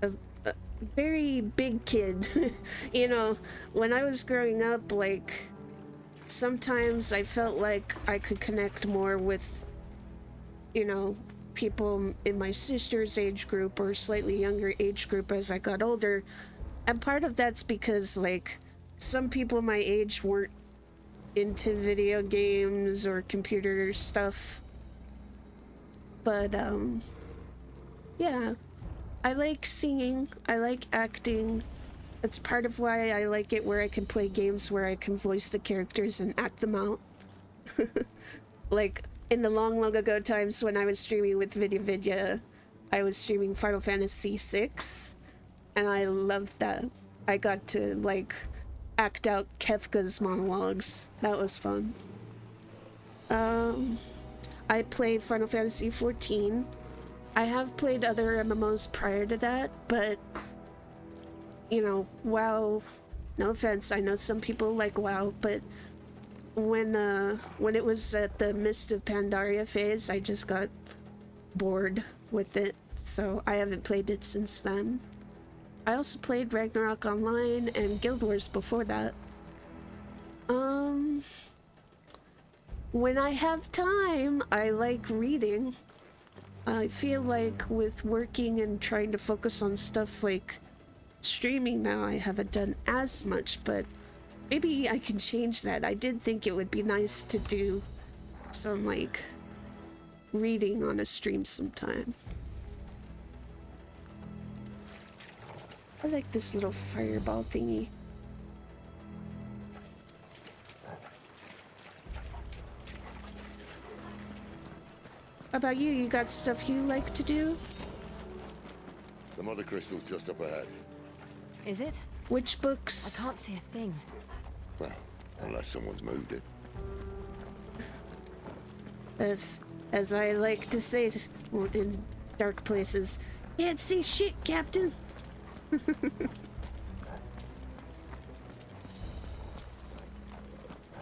[SPEAKER 1] a very big kid. You know, when I was growing up, like, sometimes I felt like I could connect more with, you know, people in my sister's age group or slightly younger age group as I got older. And part of that's because, like, some people my age weren't into video games or computer stuff. But yeah, I like singing, I like acting. That's part of why I like it where I can play games where I can voice the characters and act them out. Like in the long ago times when I was streaming with Vidya, I was streaming Final Fantasy VI, and I loved that. I got to like act out Kefka's monologues. That was fun. I play Final Fantasy XIV. I have played other MMOs prior to that, but you know, WoW, no offense, I know some people like WoW, but when it was at the Mist of Pandaria phase, I just got bored with it, so I haven't played it since then. I also played Ragnarok Online and Guild Wars before that. When I have time, I like reading. I feel like with working and trying to focus on stuff like streaming now, I haven't done as much, but maybe I can change that. I did think it would be nice to do some like reading on a stream sometime. I like this little fireball thingy. How about you? You got stuff you like to do?
[SPEAKER 14] The mother crystal's just up ahead.
[SPEAKER 6] Is it?
[SPEAKER 1] Which books?
[SPEAKER 6] I can't see a thing.
[SPEAKER 14] Well, unless someone's moved it.
[SPEAKER 1] As I like to say in dark places, can't see shit, Captain.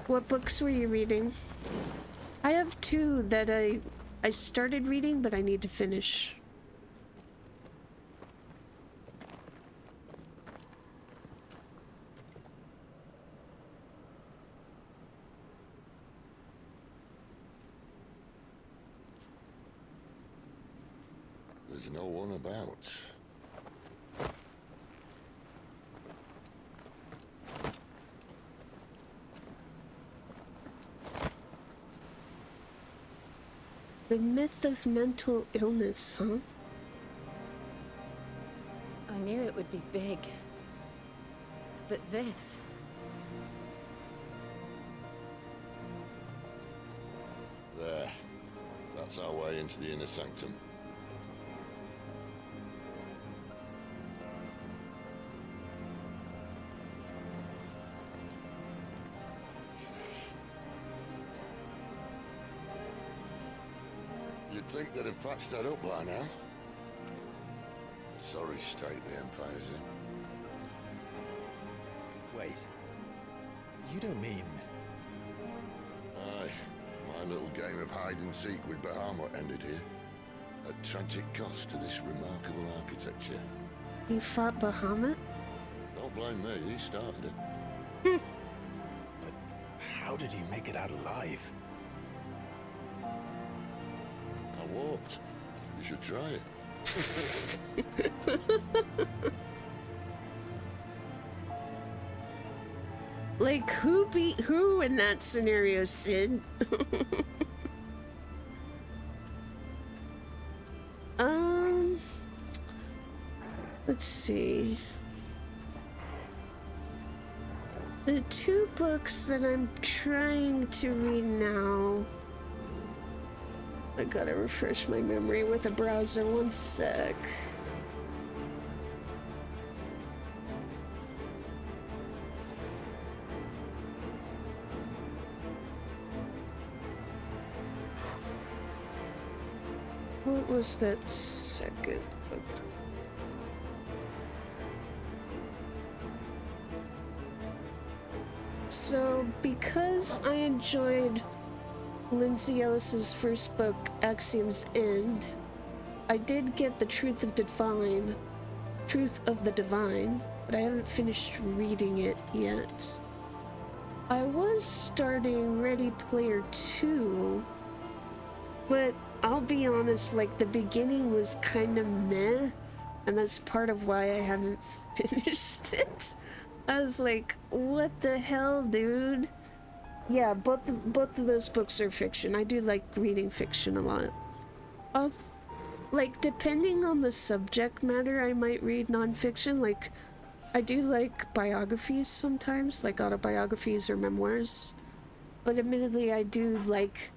[SPEAKER 1] What books were you reading? I have two that I started reading, but I need to finish.
[SPEAKER 14] There's no one about.
[SPEAKER 1] The myth of mental illness, huh?
[SPEAKER 6] I knew it would be big. But this...
[SPEAKER 14] There. That's our way into the inner sanctum. You'd think they'd have patched that up by now. Sorry state the Empire's in.
[SPEAKER 5] Wait. You don't mean...
[SPEAKER 14] Aye. My little game of hide-and-seek with Bahamut ended here. At tragic cost to this remarkable architecture.
[SPEAKER 1] You fought Bahamut?
[SPEAKER 14] Don't blame me, he started it.
[SPEAKER 5] But how did he make it out alive?
[SPEAKER 14] I walked. You should try it.
[SPEAKER 1] Like, who beat who in that scenario, Sid? Let's see. The two books that I'm trying to read now... I gotta refresh my memory with a browser, one sec. What was that second book? So, because I enjoyed Lindsay Ellis's first book, Axiom's End, I did get the Truth of the Divine, but I haven't finished reading it yet. I was starting Ready Player 2, but I'll be honest, like, the beginning was kind of meh, and that's part of why I haven't finished it. I was like, what the hell, dude? Yeah, both of those books are fiction. I do like reading fiction a lot. like, depending on the subject matter, I might read nonfiction. Like, I do like biographies sometimes, like autobiographies or memoirs. But admittedly, I do like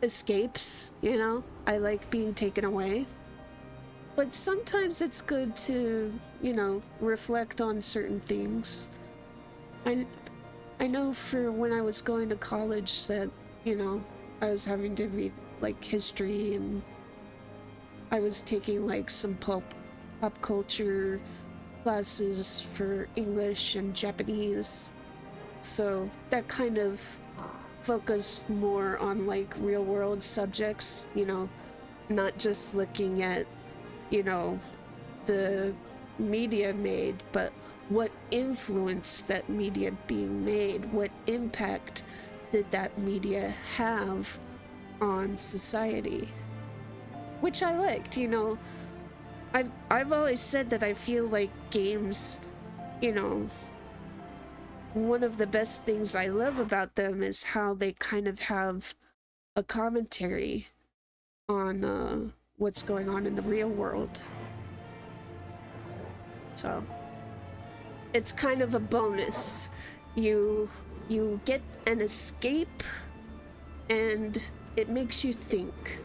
[SPEAKER 1] escapes, you know? I like being taken away. But sometimes it's good to, you know, reflect on certain things. I know for when I was going to college that, you know, I was having to read, like, history, and I was taking, like, some pop culture classes for English and Japanese. So that kind of focused more on, like, real-world subjects, you know, not just looking at, you know, the media made, but what influence that media being made, what impact did that media have on society, which I liked. You know, I've always said that I feel like games, you know, one of the best things I love about them is how they kind of have a commentary on what's going on in the real world. So it's kind of a bonus. You get an escape, and it makes you think.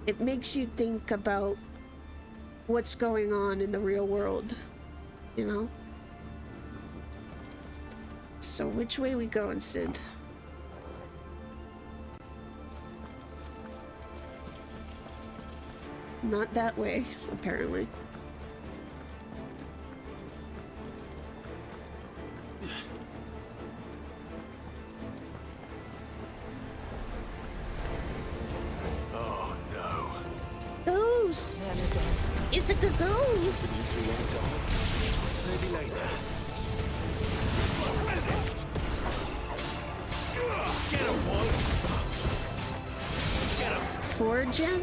[SPEAKER 1] It makes you think about what's going on in the real world, you know? So which way we going, Sid? Not that way, apparently.
[SPEAKER 5] Oh no.
[SPEAKER 1] Ghost! It's a ghost!
[SPEAKER 5] Maybe later. Get him, boy! Get him!
[SPEAKER 1] 4 gen?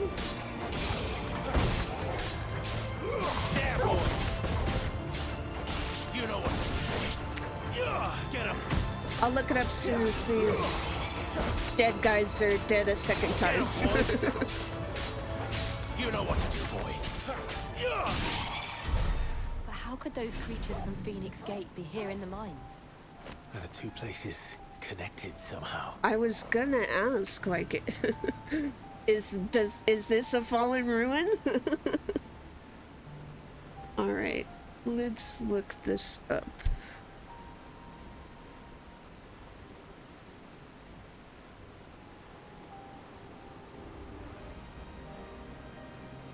[SPEAKER 5] There, boy! You know what to do. Get him!
[SPEAKER 1] I'll look it up as soon as these dead guys are dead a second time.
[SPEAKER 5] You know what to do, boy.
[SPEAKER 4] But how could those creatures from Phoenix Gate be here in the mines?
[SPEAKER 5] Are the two places connected somehow?
[SPEAKER 1] I was gonna ask, like, is this a fallen ruin? Alright, let's look this up.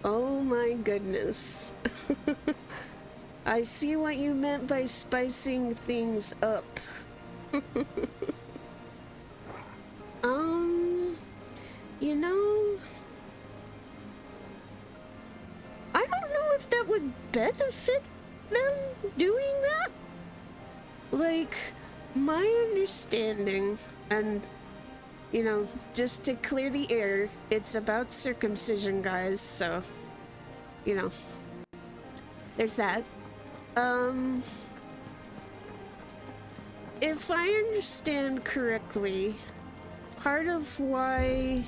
[SPEAKER 1] Oh my goodness. I see what you meant by spicing things up. You know, I don't know if that would benefit them doing that. Like, my understanding, and, you know, just to clear the air, it's about circumcision, guys, so, you know, there's that. If I understand correctly, part of why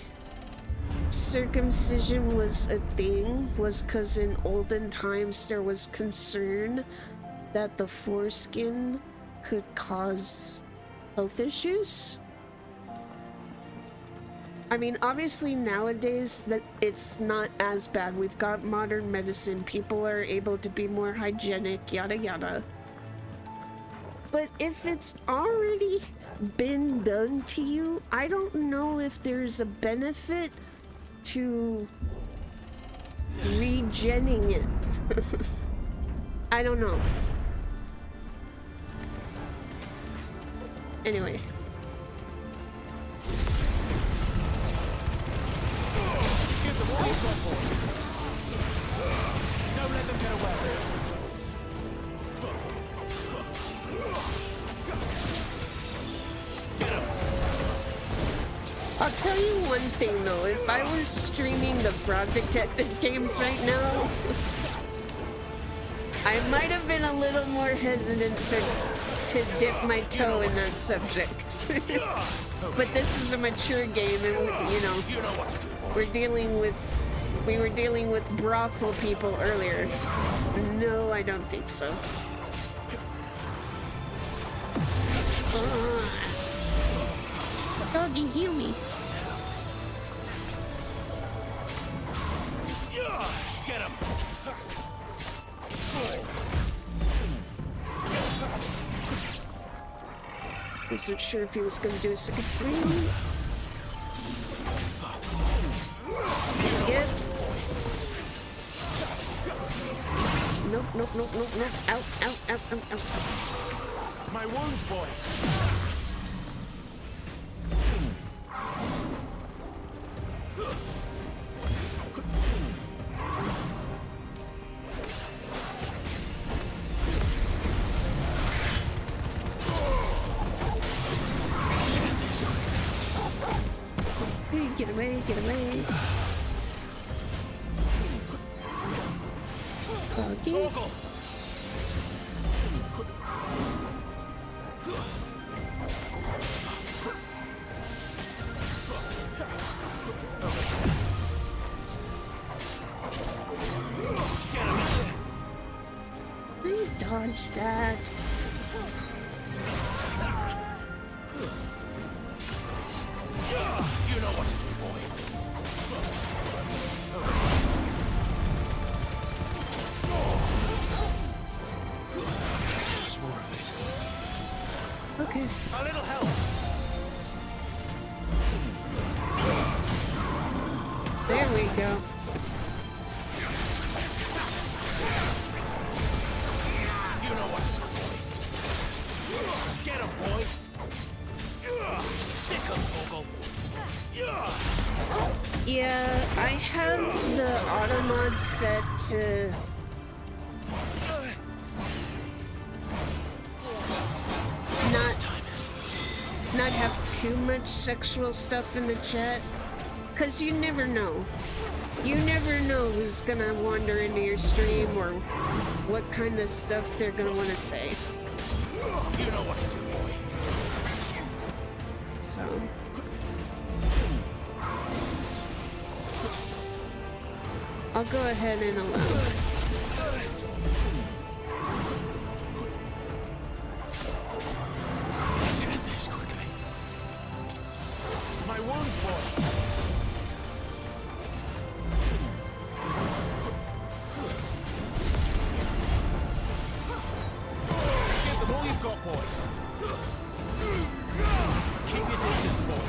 [SPEAKER 1] circumcision was a thing was because in olden times there was concern that the foreskin could cause health issues. I mean, obviously nowadays that it's not as bad. We've got modern medicine. People are able to be more hygienic, yada yada. But if it's already been done to you, I don't know if there's a benefit to regenning it. I don't know. Anyway.
[SPEAKER 5] Give them all you've got, boy. Don't let them get away.
[SPEAKER 1] I'll tell you one thing though, if I was streaming the Fraud Detective games right now, I might have been a little more hesitant to dip my toe in that subject. But this is a mature game, and you know, we're dealing with we were dealing with brothel people earlier. No, I don't think so. Doggy, heal me.
[SPEAKER 13] Get him!
[SPEAKER 1] Wasn't sure if he was going to do a second screen. Yep. Nope, nope, nope, nope, nope. Out, out, out, out, out.
[SPEAKER 13] My wounds, boy!
[SPEAKER 1] Get away, get away. Doggy. You dodge that.
[SPEAKER 13] You know what to do, boy. There's more of it.
[SPEAKER 1] Okay.
[SPEAKER 13] A little help.
[SPEAKER 1] There we go.
[SPEAKER 13] You know what to do, boy. Get him, boy. Sick of Torgal.
[SPEAKER 1] Yeah, I have the auto mod set to not have too much sexual stuff in the chat, because you never know. You never know who's gonna wander into your stream or what kind of stuff they're gonna want to say.
[SPEAKER 13] You know what to do, boy.
[SPEAKER 1] So I'll go ahead and allow it.
[SPEAKER 13] Let's end this quickly. My wounds, boy. Give them all you've got, boy. Keep your distance, boy.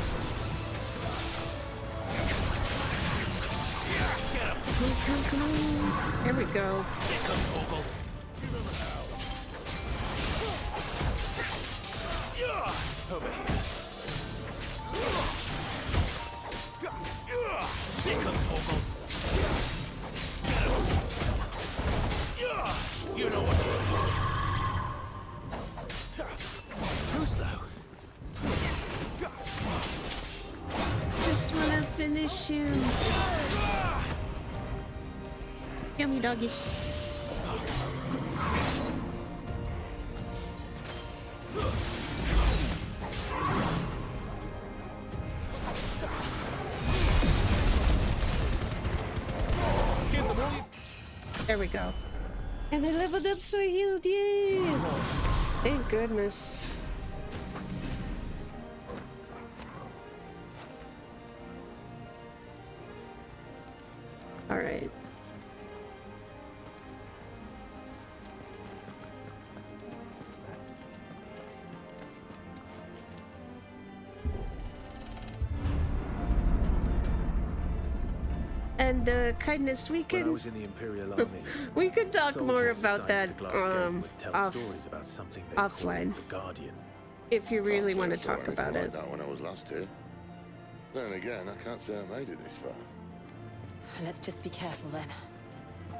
[SPEAKER 1] Come on. There we go.
[SPEAKER 13] Sick of Torgal. Over here. Sick of Torgal. You know what to do. Too slow.
[SPEAKER 1] Just wanna finish him. Yummy doggy. There we go. And I leveled up, so I healed. Yay! Thank goodness. All right. And kindness, we
[SPEAKER 5] When I
[SPEAKER 1] can
[SPEAKER 5] was in the Imperial Army,
[SPEAKER 1] we could talk more
[SPEAKER 5] soldiers
[SPEAKER 1] about that
[SPEAKER 5] assigned to Glasgow would tell stories about something they called
[SPEAKER 1] offline,
[SPEAKER 5] the Guardian.
[SPEAKER 1] if you really
[SPEAKER 14] Can't
[SPEAKER 1] want to
[SPEAKER 14] say I saw
[SPEAKER 1] talk
[SPEAKER 14] anything
[SPEAKER 1] about
[SPEAKER 14] like
[SPEAKER 1] it.
[SPEAKER 14] that when I was last here. Then again, I can't say I made it this far.
[SPEAKER 4] Let's just be careful then.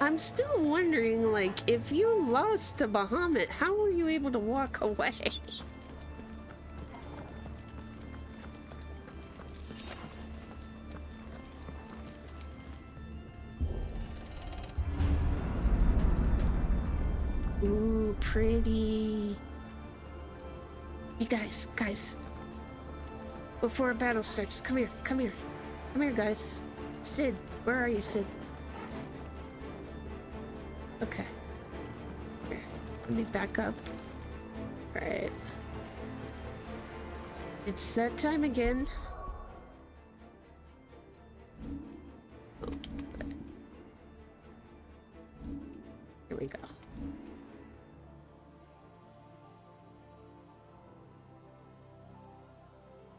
[SPEAKER 1] I'm still wondering, like, if you lost to Bahamut, how were you able to walk away? Ooh, pretty. Hey guys. Before a battle starts, come here, guys. Sid, where are you, Sid? Okay. Here, let me back up. Alright. It's that time again. Here we go.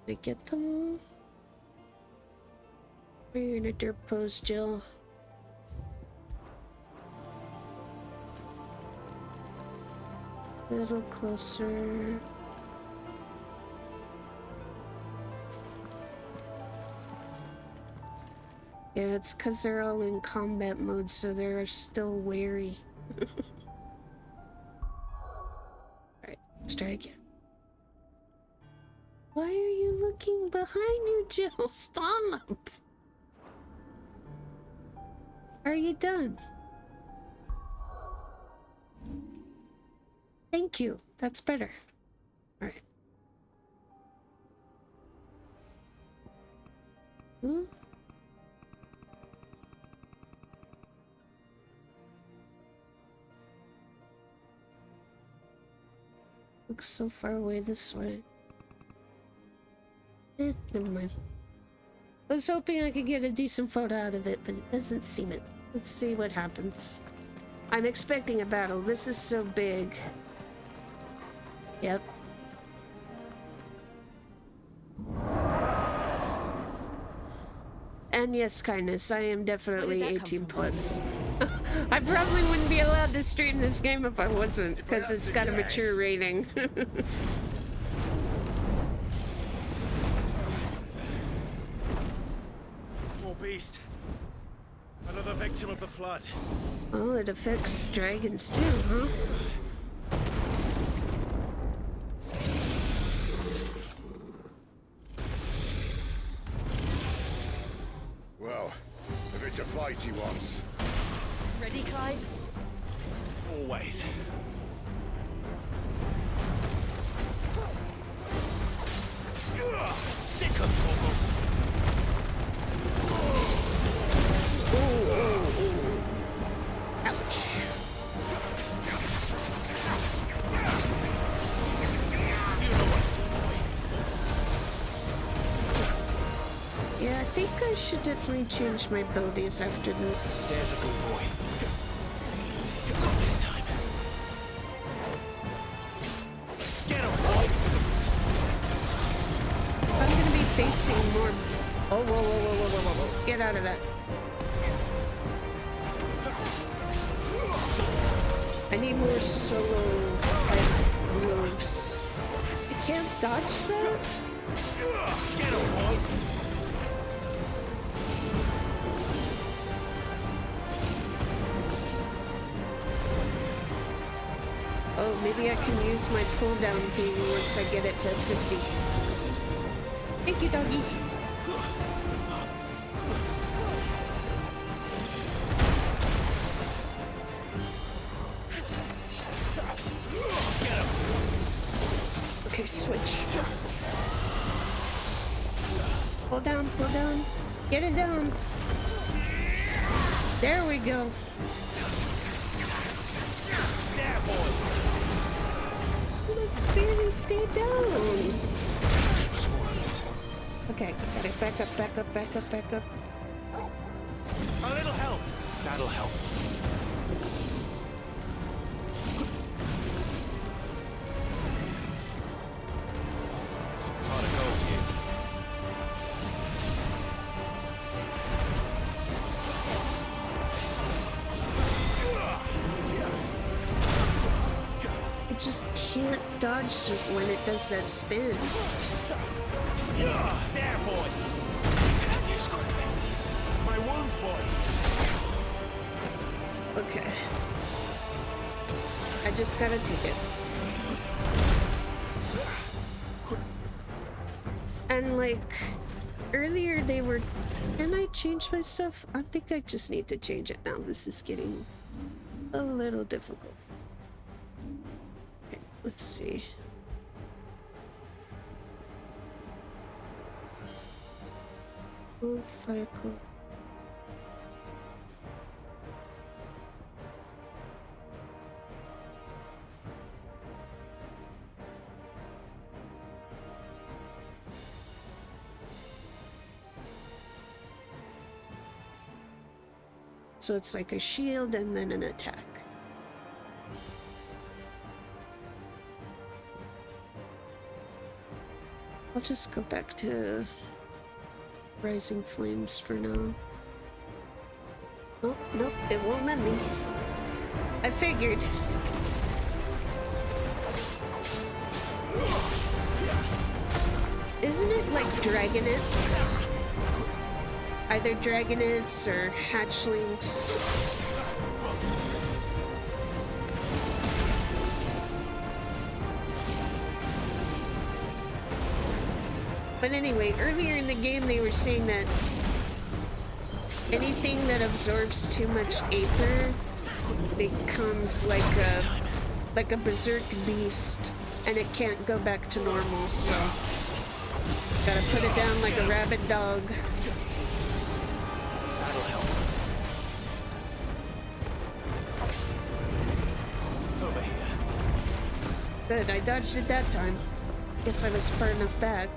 [SPEAKER 1] Did I get them? You're in a dirt pose, Jill. A little closer. Yeah, it's because they're all in combat mode, so they're still wary. Alright, let's try again. Why are you looking behind you, Jill? Stop! Are you done? Thank you. That's better. Alright. Hmm? Looks so far away this way. Never mind. I was hoping I could get a decent photo out of it, but it doesn't seem it. Let's see what happens. I'm expecting a battle. This is so big. Yep. And yes, kindness, I am definitely 18 plus. I probably wouldn't be allowed to stream this game if I wasn't, because it's got a mature rating.
[SPEAKER 13] Poor beast. Another victim of the flood.
[SPEAKER 1] Oh, it affects dragons too, huh?
[SPEAKER 15] Well, if it's a fight he wants.
[SPEAKER 9] Ready, Clive?
[SPEAKER 13] Always. Sick of Torgal.
[SPEAKER 1] Ouch.
[SPEAKER 13] You know what to do, boy.
[SPEAKER 1] Yeah, I think I should definitely change my abilities after this.
[SPEAKER 13] There's a good boy. Not this time. Get him, boy.
[SPEAKER 1] I'm gonna be facing more. Oh, whoa, whoa, whoa, whoa, whoa, whoa, whoa. Get out of that. I need more solo moves. I can't dodge that?
[SPEAKER 13] Get him, boy.
[SPEAKER 1] Oh, maybe I can use my cooldown thing once I get it to 50. Thank you, doggy. Okay, switch. Pull down, pull down. Get it down. There we go.
[SPEAKER 13] There, boy.
[SPEAKER 1] Look, barely stayed down. Okay, got it. Back up, back up, back up, back up.
[SPEAKER 13] A little help. That'll help. Hard to go here.
[SPEAKER 1] I just can't dodge it when it does that spin.
[SPEAKER 13] There, boy. Take this quickly. My wounds, boy.
[SPEAKER 1] Okay. I just gotta take it. And like, earlier they were... Can I change my stuff? I think I just need to change it now. This is getting a little difficult. Okay, let's see. Oh, fire call. So it's like a shield and then an attack. I'll just go back to Rising Flames for now. Oh, nope, it won't let me. I figured. Isn't it like dragonets? Either dragonets or hatchlings. But anyway, earlier in the game they were saying that anything that absorbs too much aether becomes like a berserk beast, and it can't go back to normal, so gotta put it down like a rabid dog.
[SPEAKER 13] That'll help. Over here.
[SPEAKER 1] Good, I dodged it that time. Guess I was far enough back.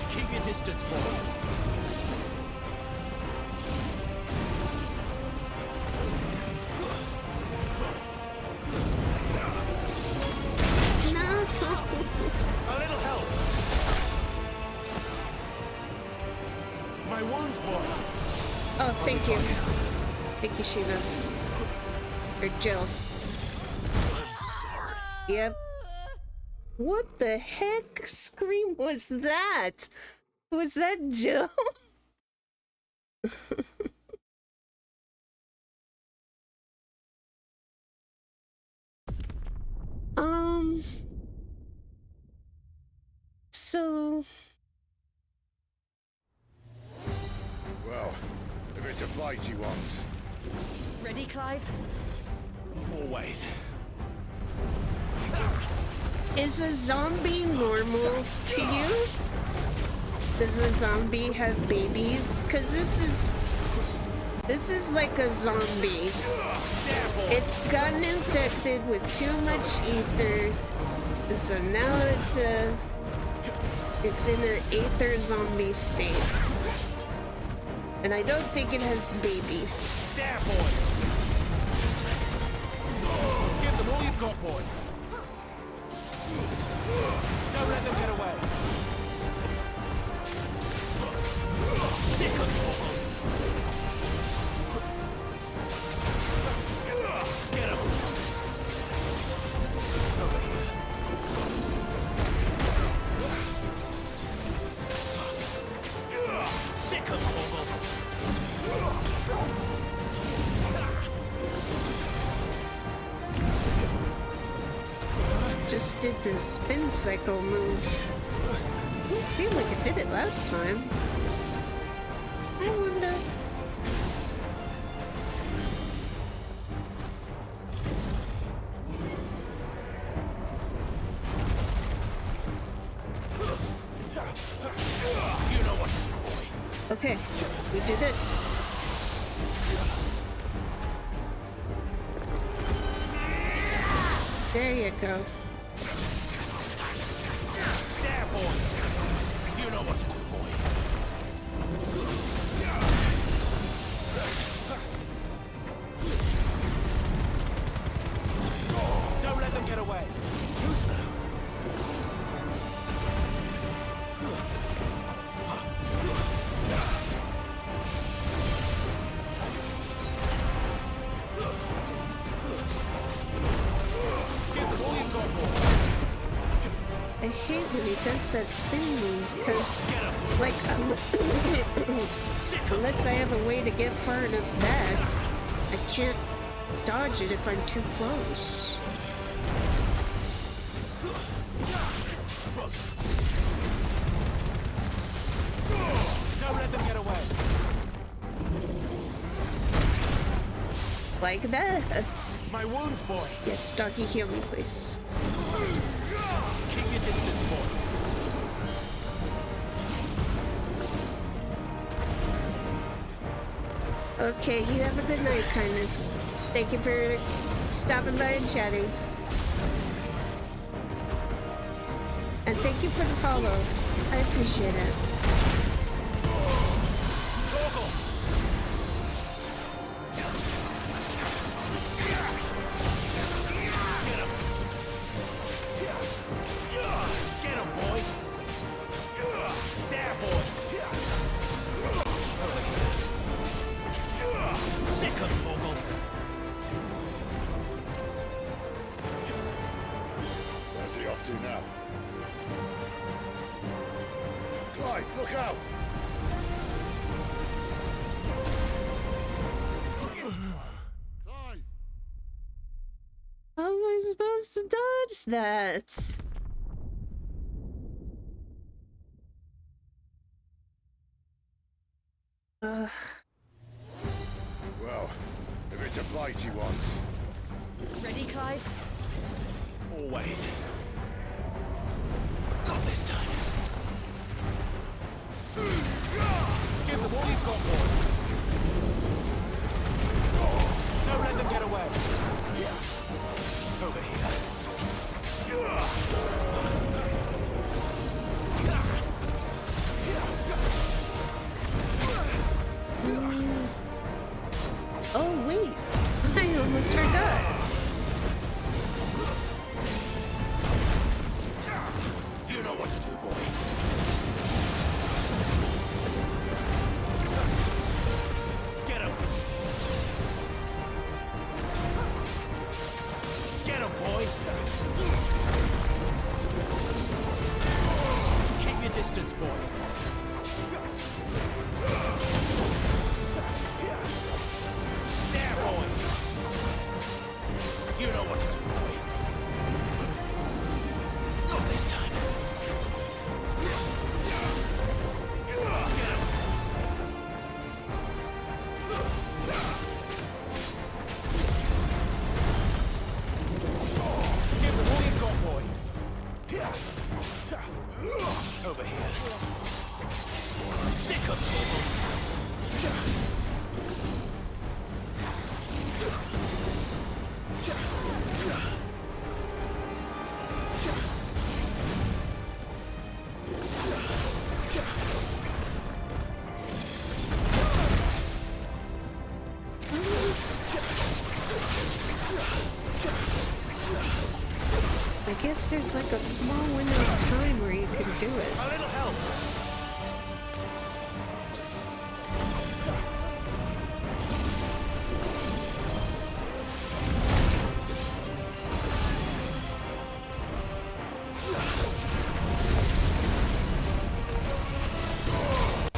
[SPEAKER 13] Keep your distance, boy. A little help. My wounds, boy.
[SPEAKER 1] Oh, thank you. Thank you, Shiva. Or Jill.
[SPEAKER 13] I'm sorry.
[SPEAKER 1] Yep. What the heck scream was that? Was that Jill? So...
[SPEAKER 14] Well, if it's a fight he wants.
[SPEAKER 9] Ready, Clive?
[SPEAKER 13] Always.
[SPEAKER 1] Is a zombie normal to you? Does a zombie have babies? Cause this is like a zombie. It's gotten infected with too much ether, so now it's in an aether zombie state. And I don't think it has babies.
[SPEAKER 13] There, boy. Give them all you've got, boy. Don't let them get away. Sick of trouble. Get him. Over here. Sick of trouble.
[SPEAKER 1] Just did the spin cycle move. I don't feel like it did it last time. I wonder.
[SPEAKER 13] You know what to do, boy.
[SPEAKER 1] Okay, we do this. There you go.
[SPEAKER 13] There, boy. You know what to do, boy. Don't let them get away. Too slow.
[SPEAKER 1] I hate when he does that spin move, because, like, unless I have a way to get far enough back, I can't dodge it if I'm too close.
[SPEAKER 13] Don't let them get away.
[SPEAKER 1] Like that.
[SPEAKER 13] My wounds, boy.
[SPEAKER 1] Yes, doggy, heal me, please.
[SPEAKER 13] Keep your distance, boy.
[SPEAKER 1] Okay, you have a good night, kindness. Thank you for stopping by and chatting. And thank you for the follow. I appreciate it.
[SPEAKER 13] Torgal! Get him, boy! There, boy! Sick of Torgal!
[SPEAKER 15] Where's he off to now? Clive, look out! Clive!
[SPEAKER 1] How am I supposed to dodge that?
[SPEAKER 15] Well, if it's a fight he wants.
[SPEAKER 9] Ready, Clive?
[SPEAKER 13] Always. Not this time. Give them all you've got, boy. Don't let them get away. Over here.
[SPEAKER 1] Oh wait, I almost forgot.
[SPEAKER 13] You know what to do, boy. Get him. Get him, boy. Keep your distance, boy. There, boy. You know what to do, boy. Not this time. Get him. Give them all you've got, boy. Over here. Sick of Torgal.
[SPEAKER 1] I guess there's like a small window of time where you can do it.
[SPEAKER 13] A little help.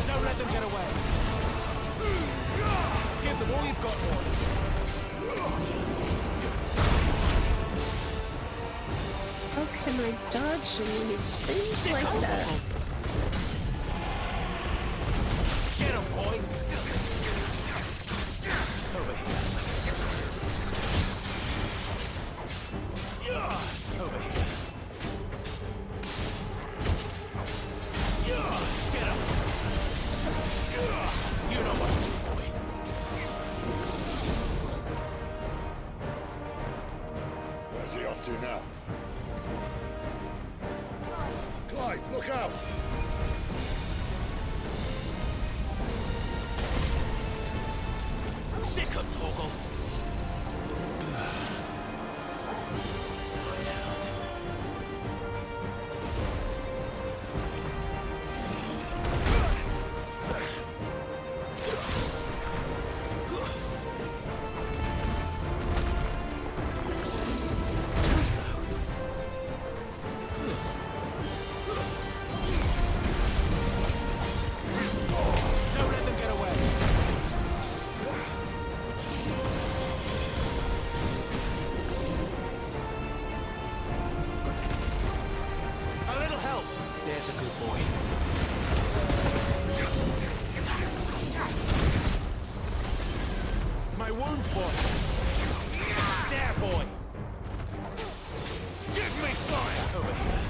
[SPEAKER 13] Don't let them get away. Give them all you've got, boy.
[SPEAKER 1] How can I dodge him when he spins like that?
[SPEAKER 13] Get him, boy. Over here. Over here. Get him. You know what to do, boy.
[SPEAKER 15] Where's he off to now? Clive, look out!
[SPEAKER 13] Sick of Torgal. Too slow. Don't let them get away. A little help. There's a good boy. My wounds, boy. There, boy. Give me fire over here.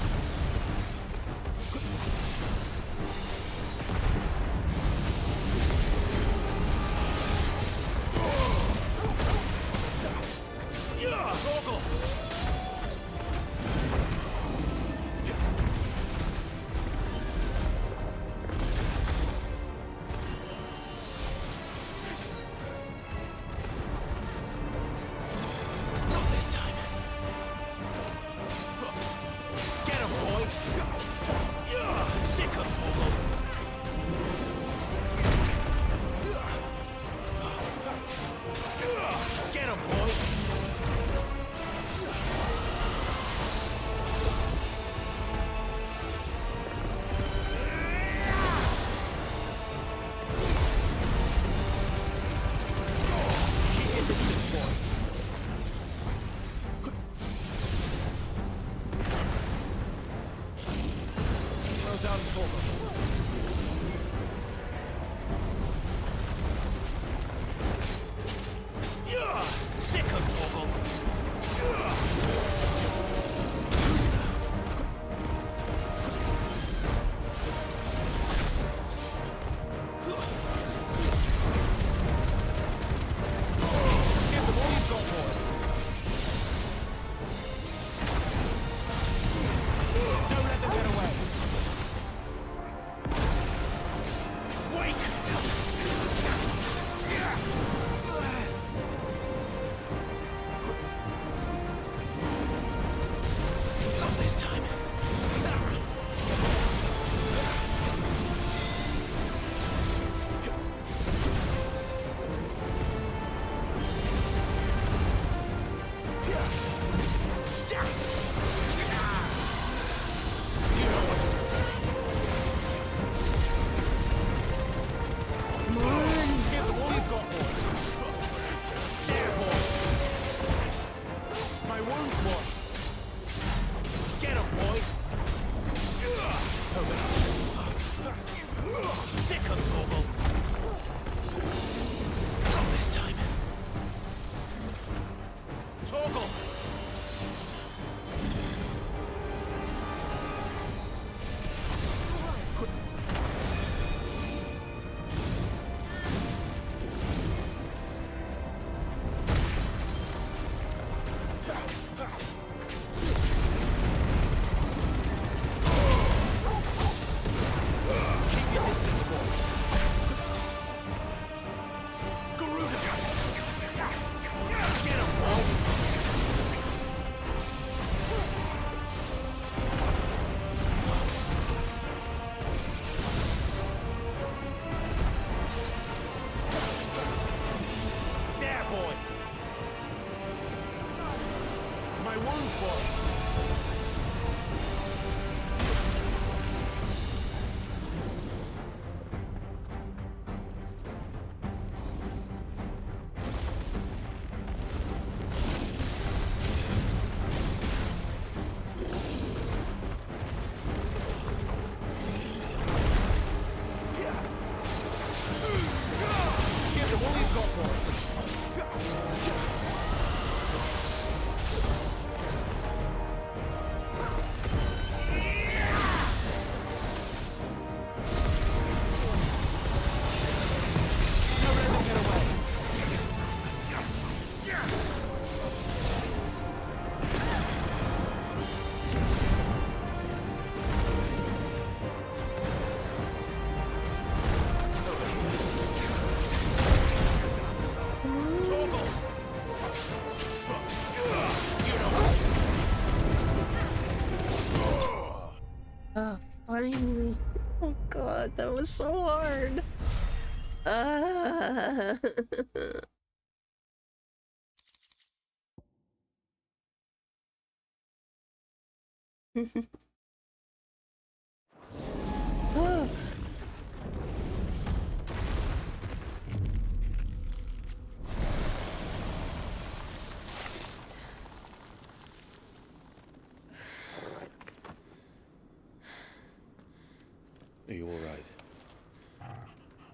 [SPEAKER 10] distance for him.
[SPEAKER 1] Finally. Oh god, that was so hard. Oh.
[SPEAKER 5] Are you all right?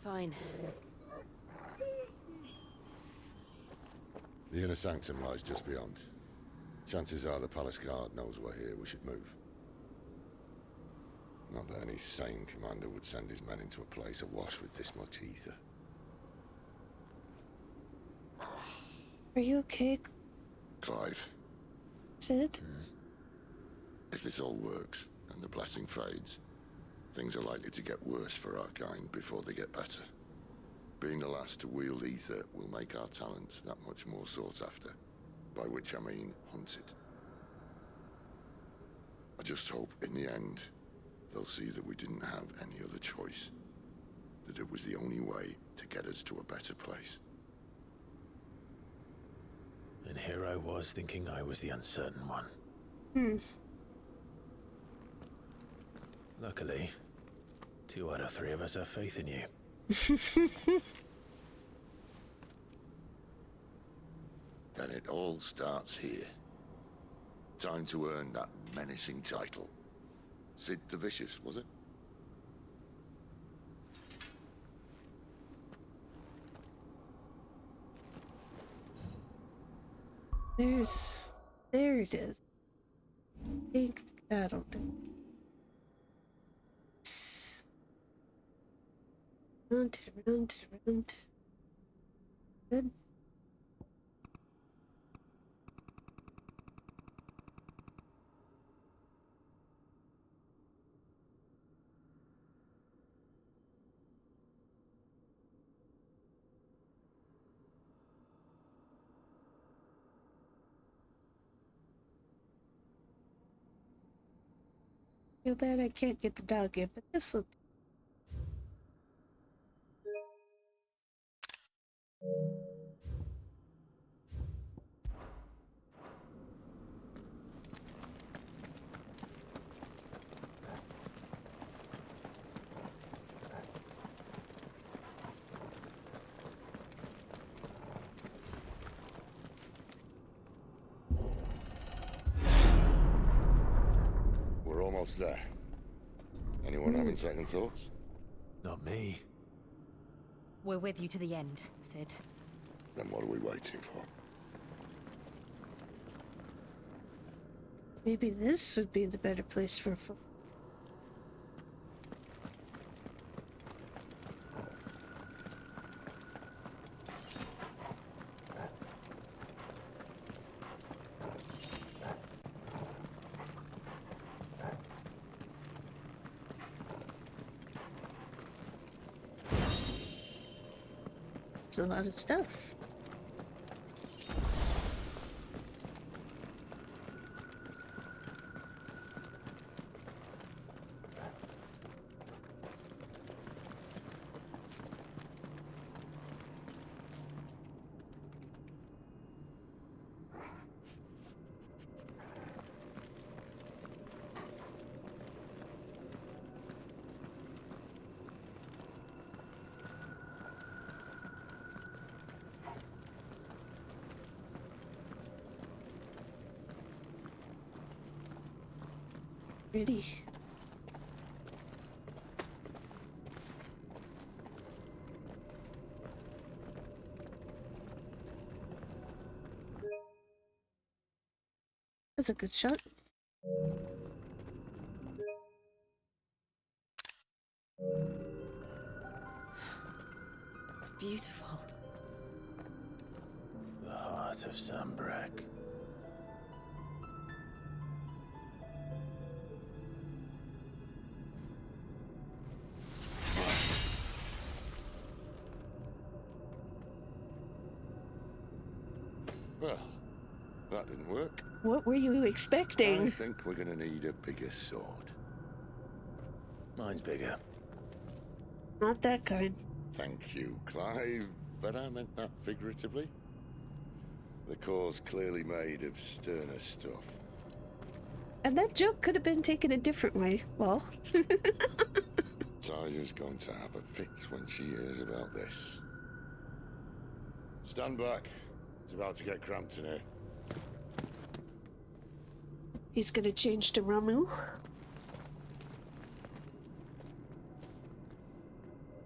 [SPEAKER 6] Fine.
[SPEAKER 14] The inner sanctum lies just beyond. Chances are the palace guard knows we're here. We should move. Not that any sane commander would send his men into a place awash with this much ether.
[SPEAKER 1] Are you okay,
[SPEAKER 14] Clive,
[SPEAKER 1] Sid?
[SPEAKER 14] if this all works and the blessing fades, things are likely to get worse for our kind before they get better. Being the last to wield ether will make our talents that much more sought after, by which I mean hunted. I just hope in the end they'll see that we didn't have any other choice, that it was the only way to get us to a better place.
[SPEAKER 5] And here I was thinking I was the uncertain one. Luckily, 2 out of 3 of us have faith in you.
[SPEAKER 14] Then it all starts here. Time to earn that menacing title. Sid the Vicious, was it?
[SPEAKER 1] There it is. I think that'll do. Round, round, round. Good. Too bad I can't get the dog in, but this'll do.
[SPEAKER 14] We're almost there. Anyone having second thoughts?
[SPEAKER 5] Not me.
[SPEAKER 6] We're with you to the end, Sid.
[SPEAKER 14] Then what are we waiting for?
[SPEAKER 1] Maybe this would be the better place for a foot. A lot of stuff. Pretty. That's a good shot.
[SPEAKER 20] It's beautiful.
[SPEAKER 5] The heart of Sambrak.
[SPEAKER 14] Well, that didn't work.
[SPEAKER 1] What were you expecting?
[SPEAKER 14] I think we're gonna need a bigger sword.
[SPEAKER 5] Mine's bigger.
[SPEAKER 1] Not that kind.
[SPEAKER 14] Thank you, Clive, but I meant that figuratively. The core's clearly made of sterner stuff.
[SPEAKER 1] And that joke could have been taken a different way. Well.
[SPEAKER 14] Taya's going to have a fit when she hears about this. Stand back. It's about to get cramped in here.
[SPEAKER 1] He's gonna change to Ramu.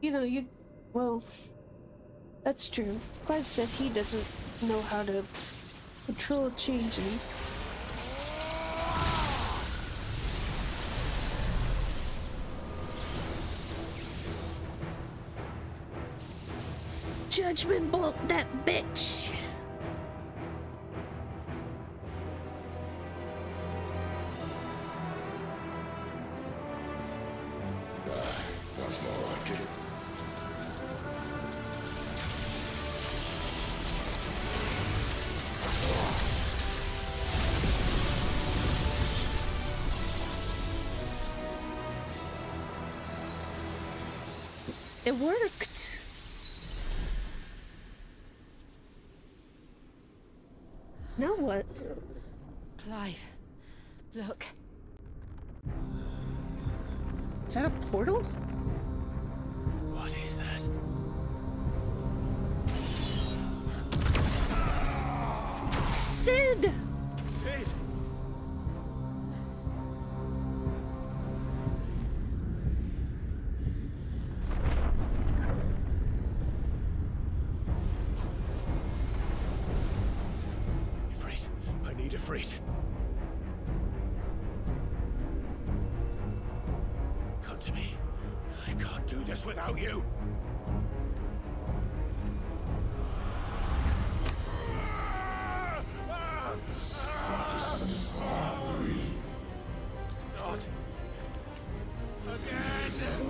[SPEAKER 1] You know, well, that's true. Clive said he doesn't know how to control changing. Judgment bolt that bitch!
[SPEAKER 14] That's more like it.
[SPEAKER 1] It worked. Now what?
[SPEAKER 20] Clive, look.
[SPEAKER 1] Is that a portal?
[SPEAKER 5] What is that?
[SPEAKER 1] Sid!
[SPEAKER 5] Sid! Ifrit, I need Ifrit. Come to me. I can't do this without you. Not again.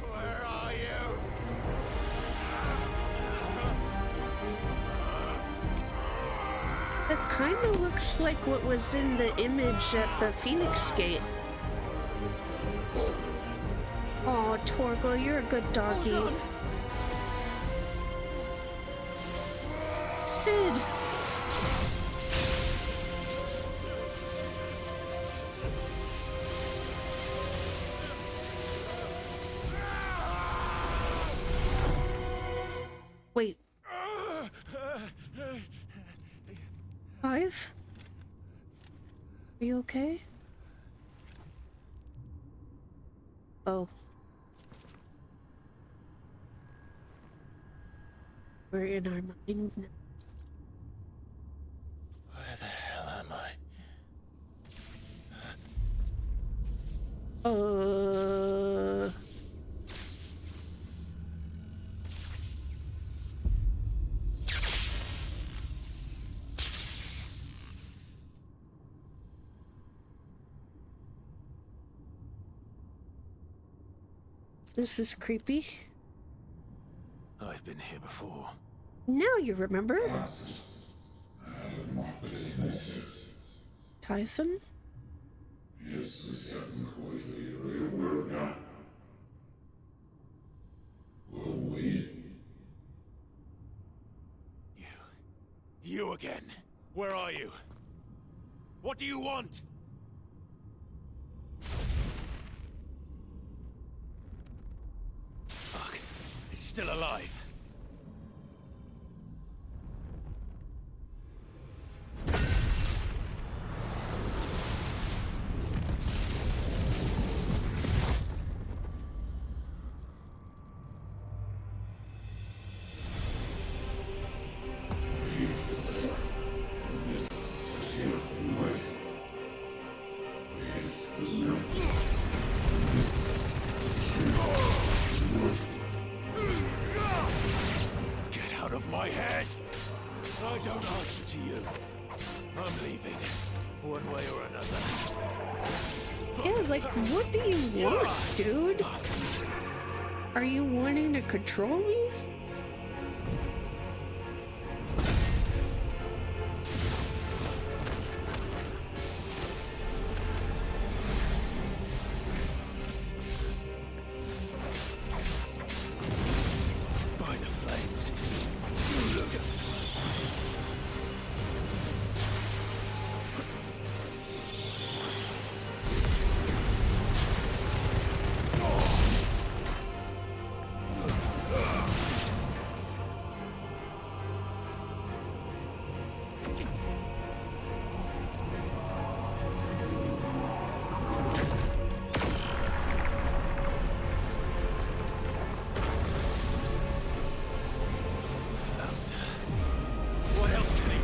[SPEAKER 5] Where are you?
[SPEAKER 1] That kind of looks like what was in the image at the Phoenix Gate. Oh, Torgal, you're a good doggy. Sid! Wait. Clive? Are you okay? Oh. We're in our mind now.
[SPEAKER 5] Where the hell am I?
[SPEAKER 1] This is creepy.
[SPEAKER 5] I've been here before.
[SPEAKER 1] Now you remember. Typhon?
[SPEAKER 5] You again. Where are you? What do you want? Fuck. It's still alive.
[SPEAKER 11] my head. I don't answer to you. I'm leaving, one way or another.
[SPEAKER 1] Yeah, like, what do you want, dude? Are you wanting to control me?
[SPEAKER 11] By the flames. What else can he do?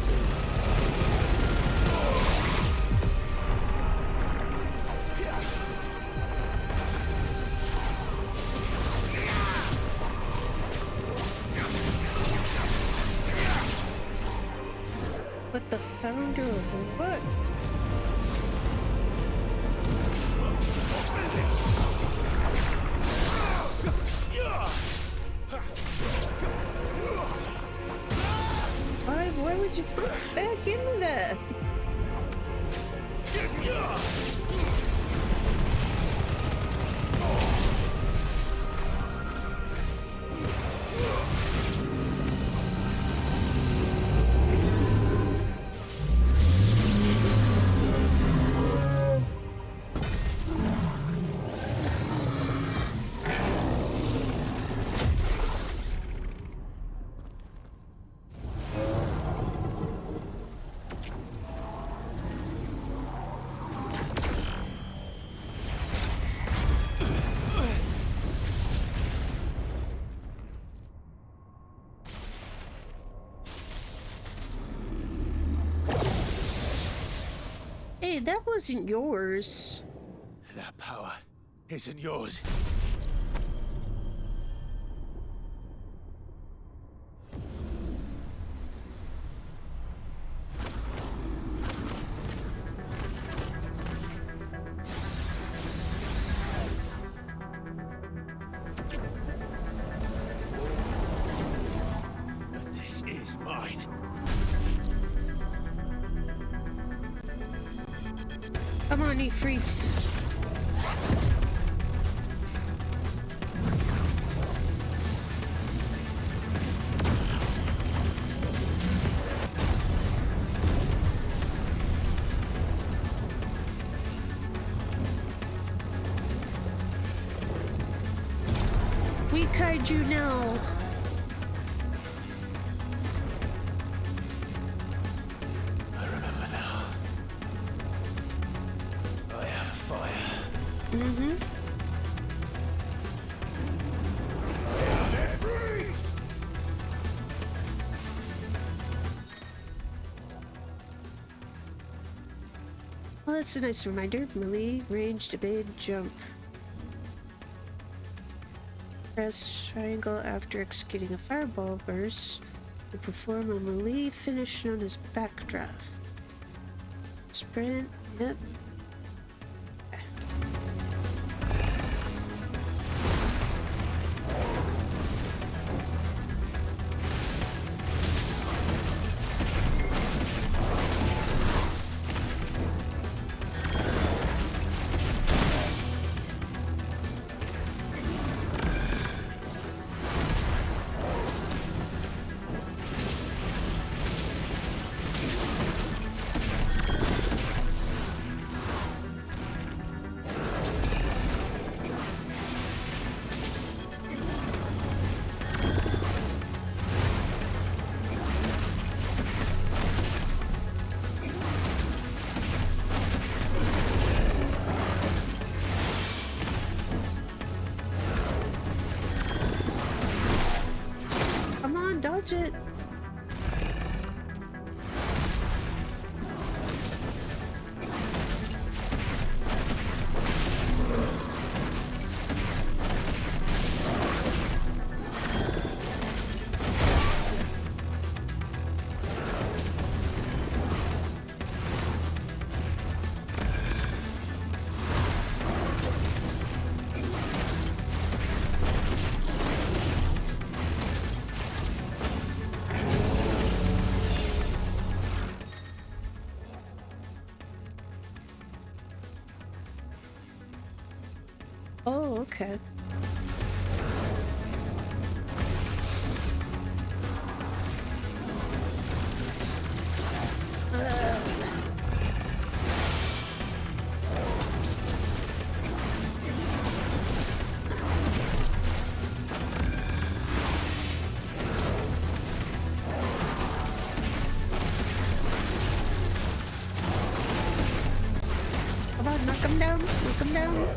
[SPEAKER 1] But the founder of what? Why would you put back into that? Hey, that wasn't yours.
[SPEAKER 11] That power isn't yours. But this is mine.
[SPEAKER 1] Come on, you freaks. We kaiju now.
[SPEAKER 11] I remember now. I have fire.
[SPEAKER 1] Mm-hmm. Well, that's a nice reminder. Melee, ranged, evade, jump. Press triangle after executing a fireball burst to perform a melee finish known as backdraft. Sprint, yep. Dodge it. okay. Come on, knock him down, knock him down.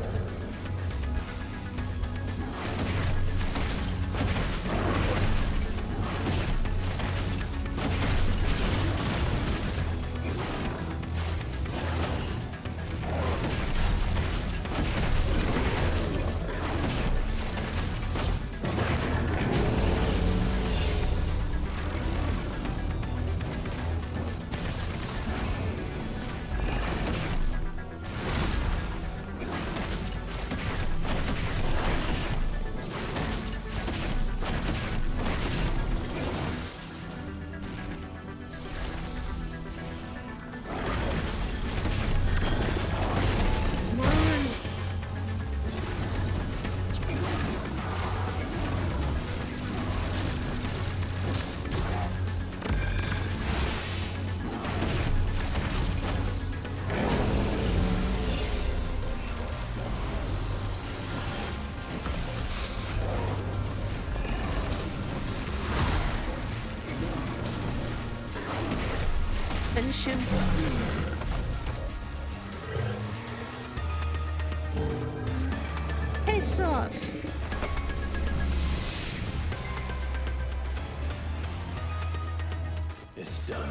[SPEAKER 1] Finish him. Face off.
[SPEAKER 5] It's done.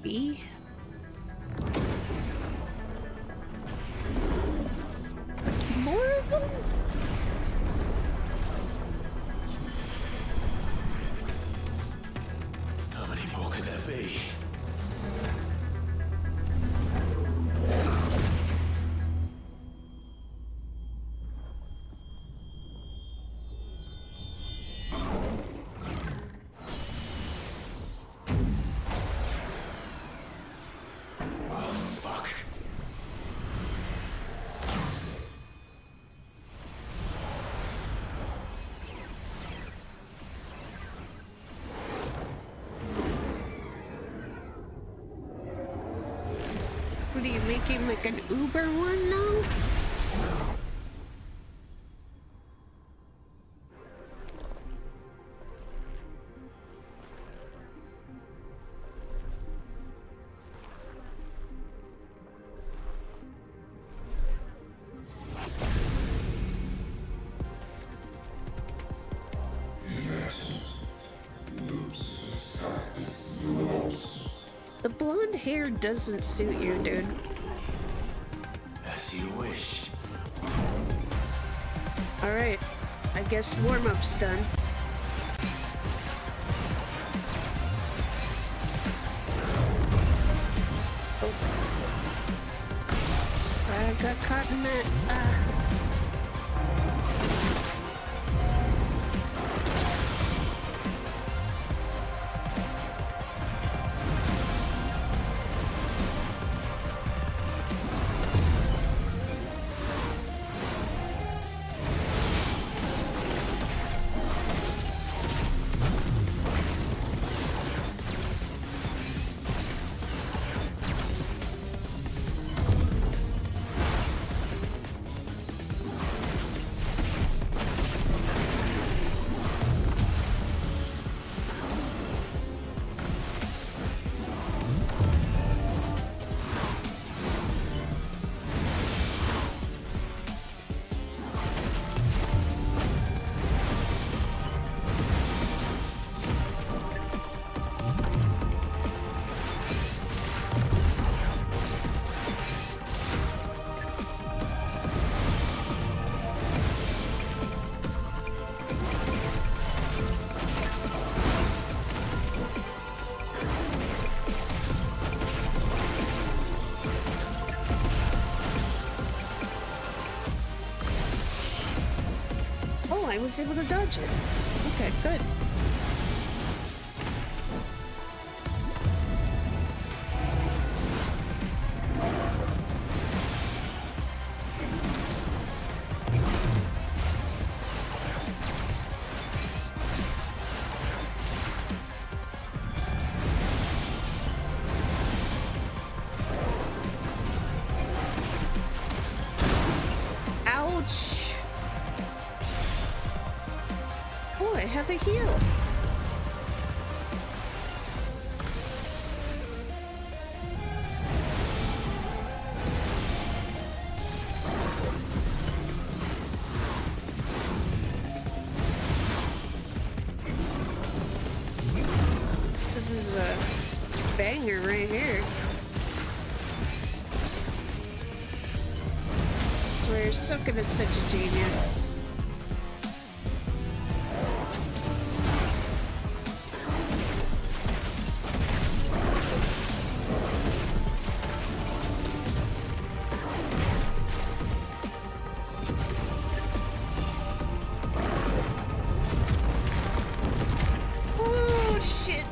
[SPEAKER 1] B. More of them?
[SPEAKER 5] How many more could there be?
[SPEAKER 1] What are you making, like an Uber one now? The blonde hair doesn't suit you, dude.
[SPEAKER 5] As you wish.
[SPEAKER 1] Alright, I guess warm-up's done. Oh. I got caught in that, I was able to dodge it. Okay, good. have a heal. This is a banger right here. I swear, Soken is such a genius. Oh, shit.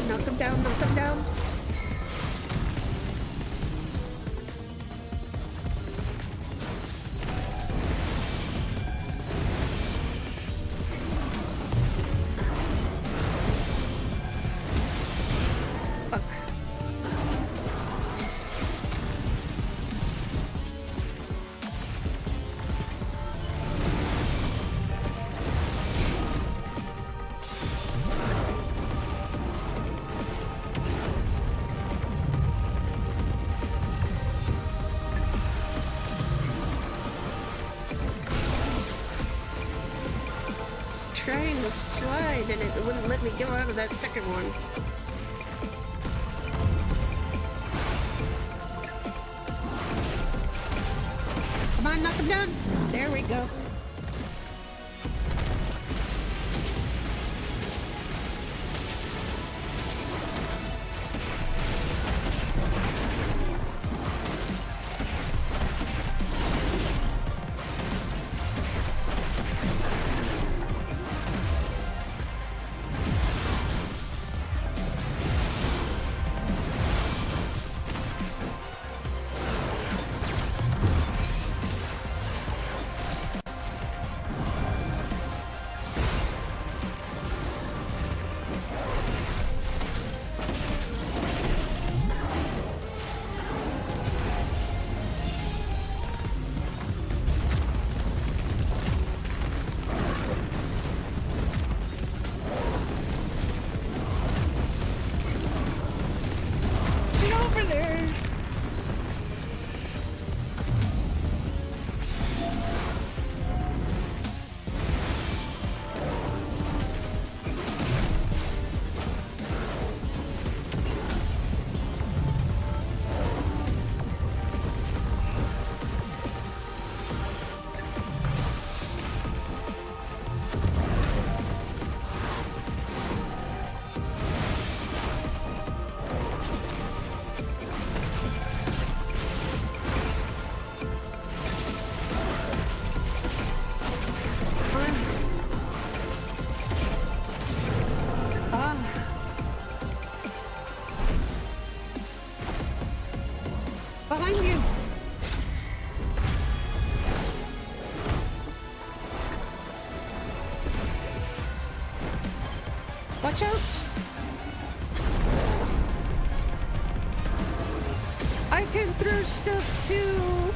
[SPEAKER 1] Knock them down, knock them down. Fuck. Trying to slide and it wouldn't let me go out of that second one. Come on, knock him down. There we go. Behind you! Watch out! I can throw stuff too!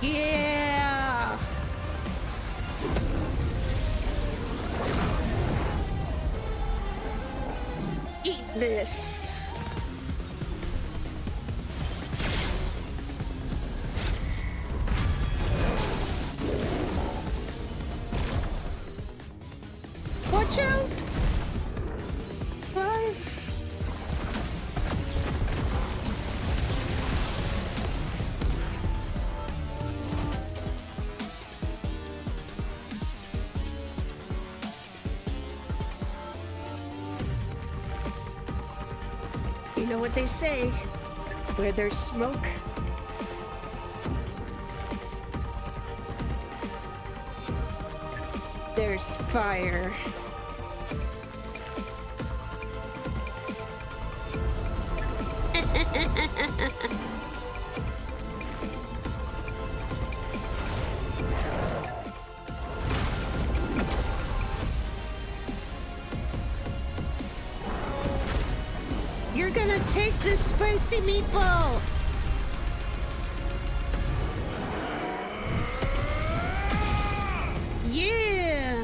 [SPEAKER 1] Yeah! Eat this. Watch out! Clive. You know what they say, where there's smoke, there's fire. You're gonna take this spicy meatball! Yeah!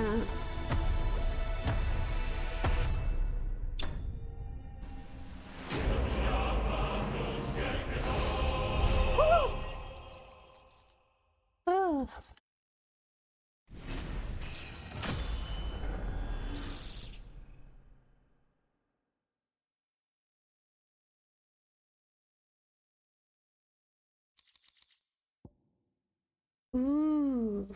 [SPEAKER 1] Woo! Oh. Ooh.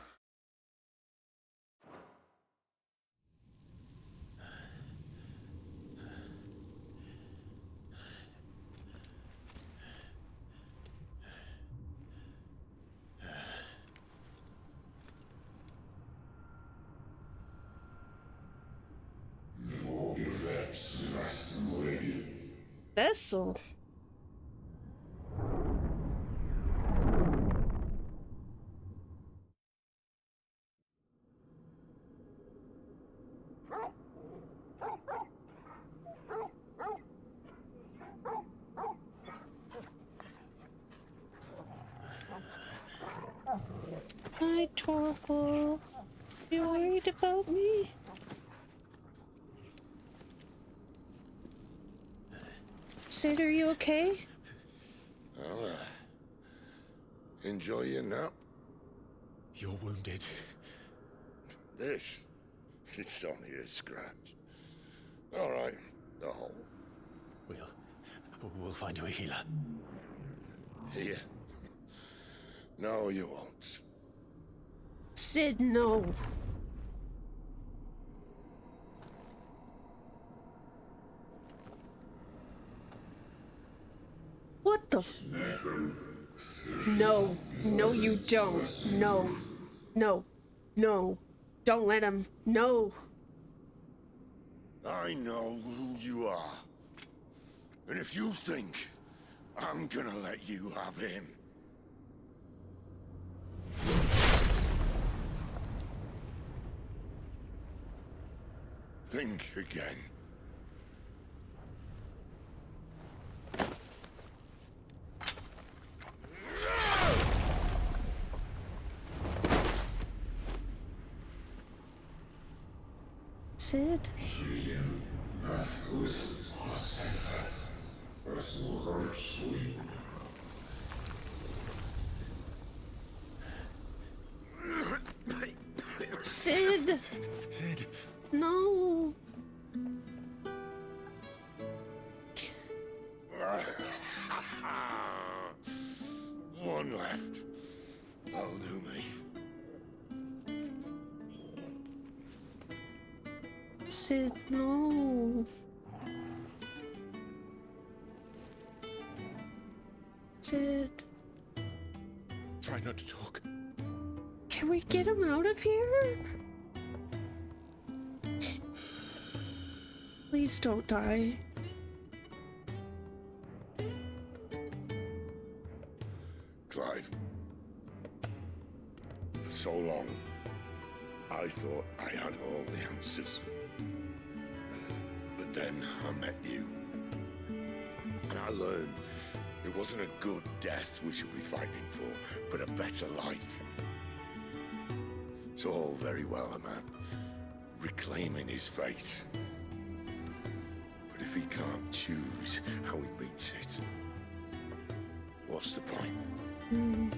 [SPEAKER 1] Vessel. Hi, Torkel. You worried about me? Sid, are you okay?
[SPEAKER 14] Well, enjoy your nap.
[SPEAKER 5] You're wounded.
[SPEAKER 14] This? It's only a scratch. All right, the hole.
[SPEAKER 5] We'll find you a healer.
[SPEAKER 14] Here? No, you won't.
[SPEAKER 1] Sid, no. What the f- No. No, you don't. No. No. No. Don't let him. No.
[SPEAKER 14] I know who you are. And if you think I'm gonna let you have him... think again.
[SPEAKER 1] Sid? Sid?
[SPEAKER 5] Sid?
[SPEAKER 1] No.
[SPEAKER 14] One left. That'll do me.
[SPEAKER 1] Sid, no. Sid.
[SPEAKER 5] Try not to talk.
[SPEAKER 1] Can we get him out of here? Please don't die.
[SPEAKER 14] Clive. For so long, I thought I had all the answers. But then I met you. And I learned it wasn't a good death we should be fighting for, but a better life. It's all very well, a man reclaiming his fate. But if he can't choose how he meets it, what's the point?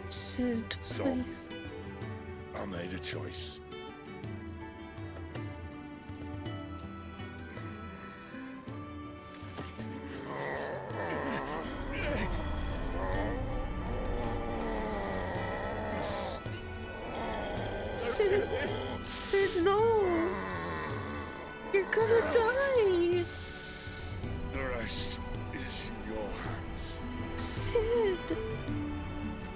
[SPEAKER 1] Sid,
[SPEAKER 14] So,
[SPEAKER 1] please.
[SPEAKER 14] I made a choice.
[SPEAKER 1] Sid, no! You're gonna die!
[SPEAKER 14] The rest is in your hands.
[SPEAKER 1] Sid!
[SPEAKER 14] The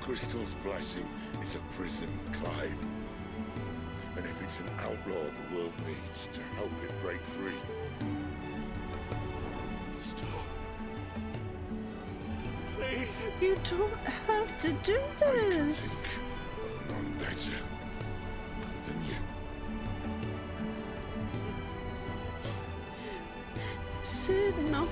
[SPEAKER 14] Crystal's blessing is a prison, Clive. And if it's an outlaw the world needs to help it break free. Stop. Please.
[SPEAKER 1] You don't have to do this!
[SPEAKER 14] None better than you.
[SPEAKER 1] Sid, no.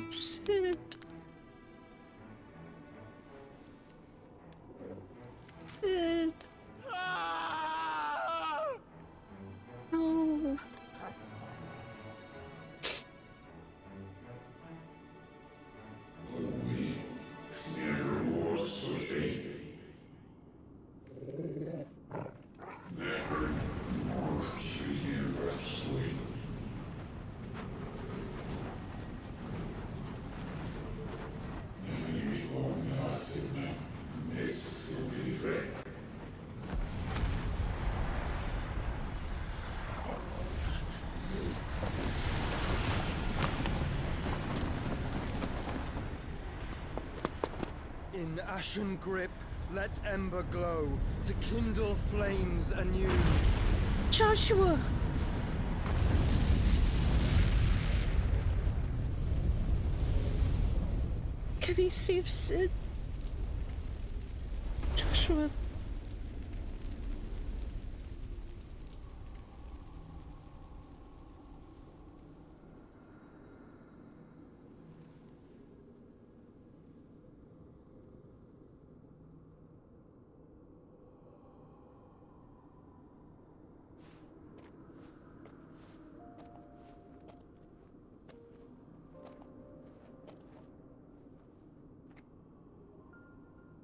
[SPEAKER 1] Sid. Sid. No.
[SPEAKER 16] In ashen grip, let ember glow, to kindle flames anew.
[SPEAKER 1] Joshua! Can he save Sid? Joshua.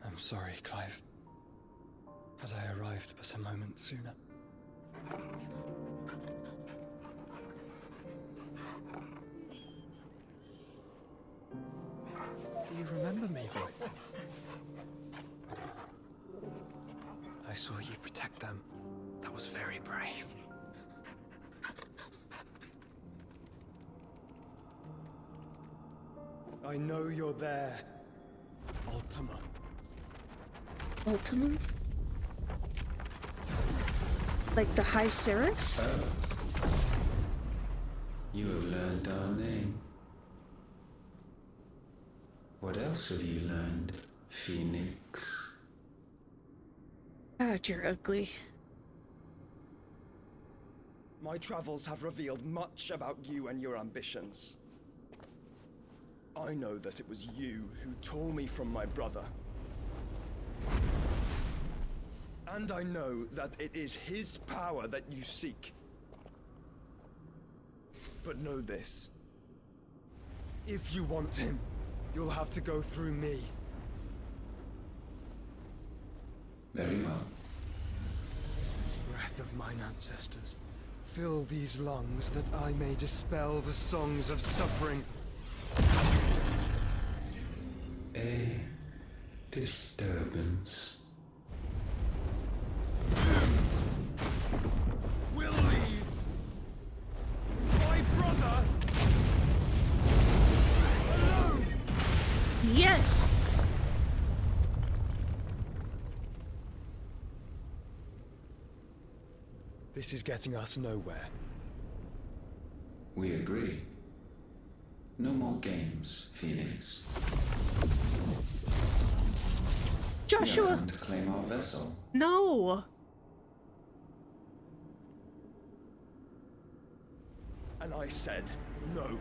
[SPEAKER 16] I'm sorry, Clive. Had I arrived but a moment sooner. Do you remember me, boy? I saw you protect them. That was very brave. I know you're there, Ultima.
[SPEAKER 1] Ultima? Like the High Seraph?
[SPEAKER 18] You have learned our name. What else have you learned, Phoenix?
[SPEAKER 1] God, you're ugly.
[SPEAKER 16] My travels have revealed much about you and your ambitions. I know that it was you who tore me from my brother. And I know that it is his power that you seek. But know this. If you want him, you'll have to go through me.
[SPEAKER 18] Very well.
[SPEAKER 16] Breath of mine ancestors, fill these lungs that I may dispel the songs of suffering.
[SPEAKER 18] A disturbance.
[SPEAKER 16] We'll leave. My brother alone.
[SPEAKER 1] Yes.
[SPEAKER 16] This is getting us nowhere.
[SPEAKER 18] We agree. No more games, Phoenix.
[SPEAKER 1] Joshua!
[SPEAKER 18] We are going to claim our vessel.
[SPEAKER 1] No!
[SPEAKER 16] And I said no.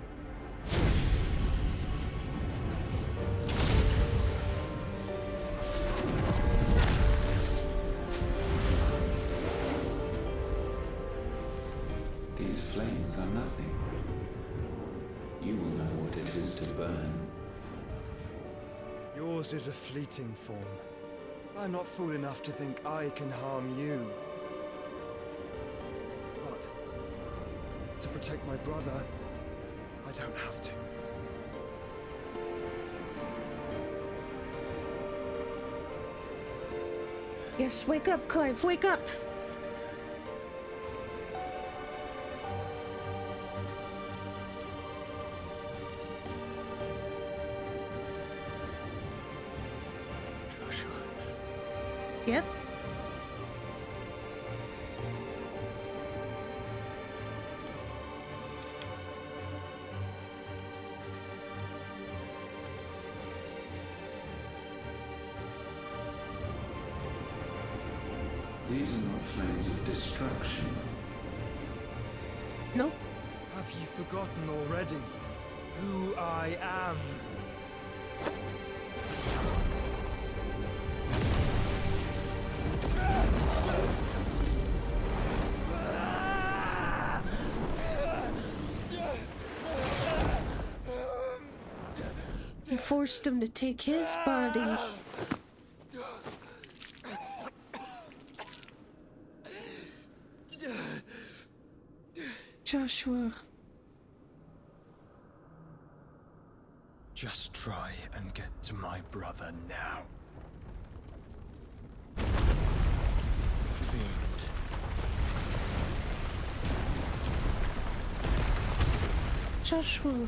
[SPEAKER 18] flames are nothing. You will know what it is to burn.
[SPEAKER 16] Yours is a fleeting form. I'm not fool enough to think I can harm you. But to protect my brother, I don't have to.
[SPEAKER 1] Yes, wake up, Clive, wake up!
[SPEAKER 14] Joshua.
[SPEAKER 1] Yep.
[SPEAKER 18] These are not flames of destruction.
[SPEAKER 1] Nope.
[SPEAKER 16] Have you forgotten already who I am?
[SPEAKER 1] He forced him to take his body. Joshua.
[SPEAKER 16] Just try and get to my brother now. Fiend.
[SPEAKER 1] Joshua.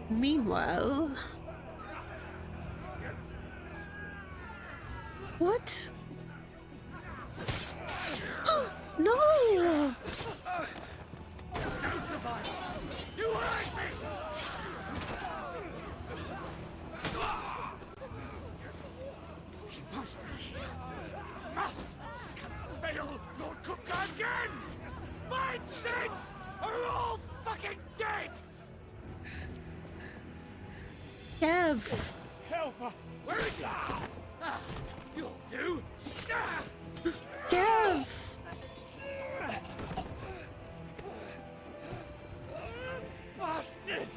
[SPEAKER 1] Meanwhile... What? No!
[SPEAKER 11] You survived! You hurt me! He must be here. Must! Cannot fail Lord Cook again! Find Sid! Are all fucking dead!
[SPEAKER 1] Kev!
[SPEAKER 11] Help us! Where is he? You'll do!
[SPEAKER 1] Kev!
[SPEAKER 11] Bastard!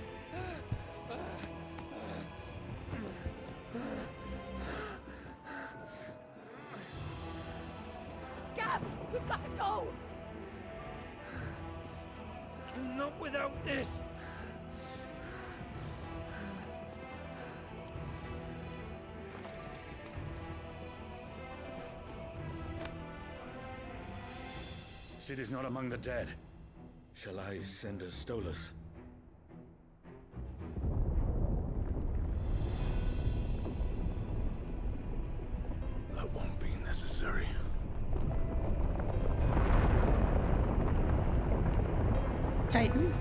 [SPEAKER 9] Gab, we've got to go!
[SPEAKER 11] Not without this!
[SPEAKER 2] Sid is not among the dead. Shall I send a Stolas?
[SPEAKER 5] That won't be necessary.
[SPEAKER 1] Titan?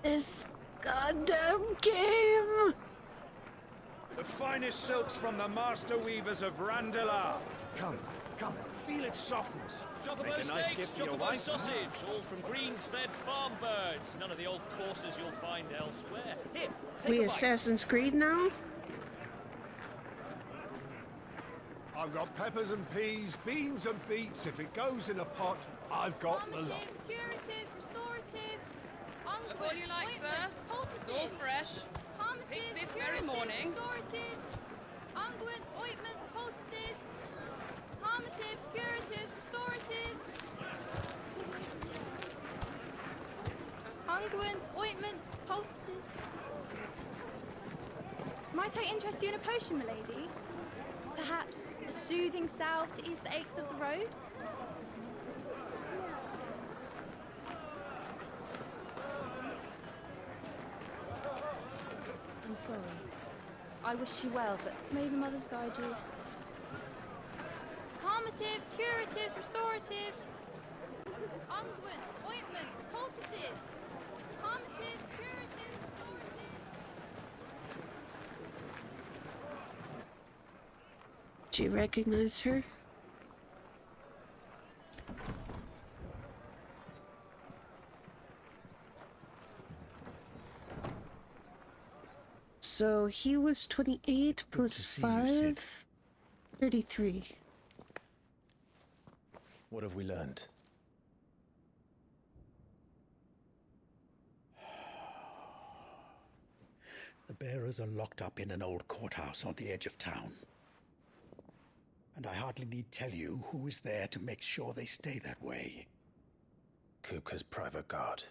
[SPEAKER 1] This goddamn game!
[SPEAKER 10] The finest silks from the master weavers of Randalar. Come, feel its softness.
[SPEAKER 13] Chocobo
[SPEAKER 10] Make a nice
[SPEAKER 13] steaks,
[SPEAKER 10] gift for your
[SPEAKER 13] chocobo
[SPEAKER 10] wife.
[SPEAKER 13] sausage, all from greens-fed farm birds. None of the old courses you'll find elsewhere. Here, take
[SPEAKER 1] We
[SPEAKER 13] a bite.
[SPEAKER 1] Assassin's Creed now?
[SPEAKER 10] I
[SPEAKER 15] I've got peppers and peas, beans and beets. If it goes in a pot, I've got the lot.
[SPEAKER 9] Curatives, restoratives,
[SPEAKER 7] Look all you like, sir. It's all fresh. Picked this very morning.
[SPEAKER 9] Restoratives, unguents, ointments, poultices, harmatives, curatives, restoratives, unguents, ointments, poultices. Might I interest you in a potion, milady? Perhaps a soothing salve to ease the aches of the road? I'm sorry. I wish you well, but may the mothers guide you. Calmatives, curatives, restoratives, unguents, ointments, poultices. Calmatives, curatives, restoratives.
[SPEAKER 1] Do you recognize her? So he was 28 plus 5, 33.
[SPEAKER 5] What have we learned?
[SPEAKER 19] The bearers are locked up in an old courthouse on the edge of town. And I hardly need tell you who is there to make sure they stay that way.
[SPEAKER 5] Kupka's private guard.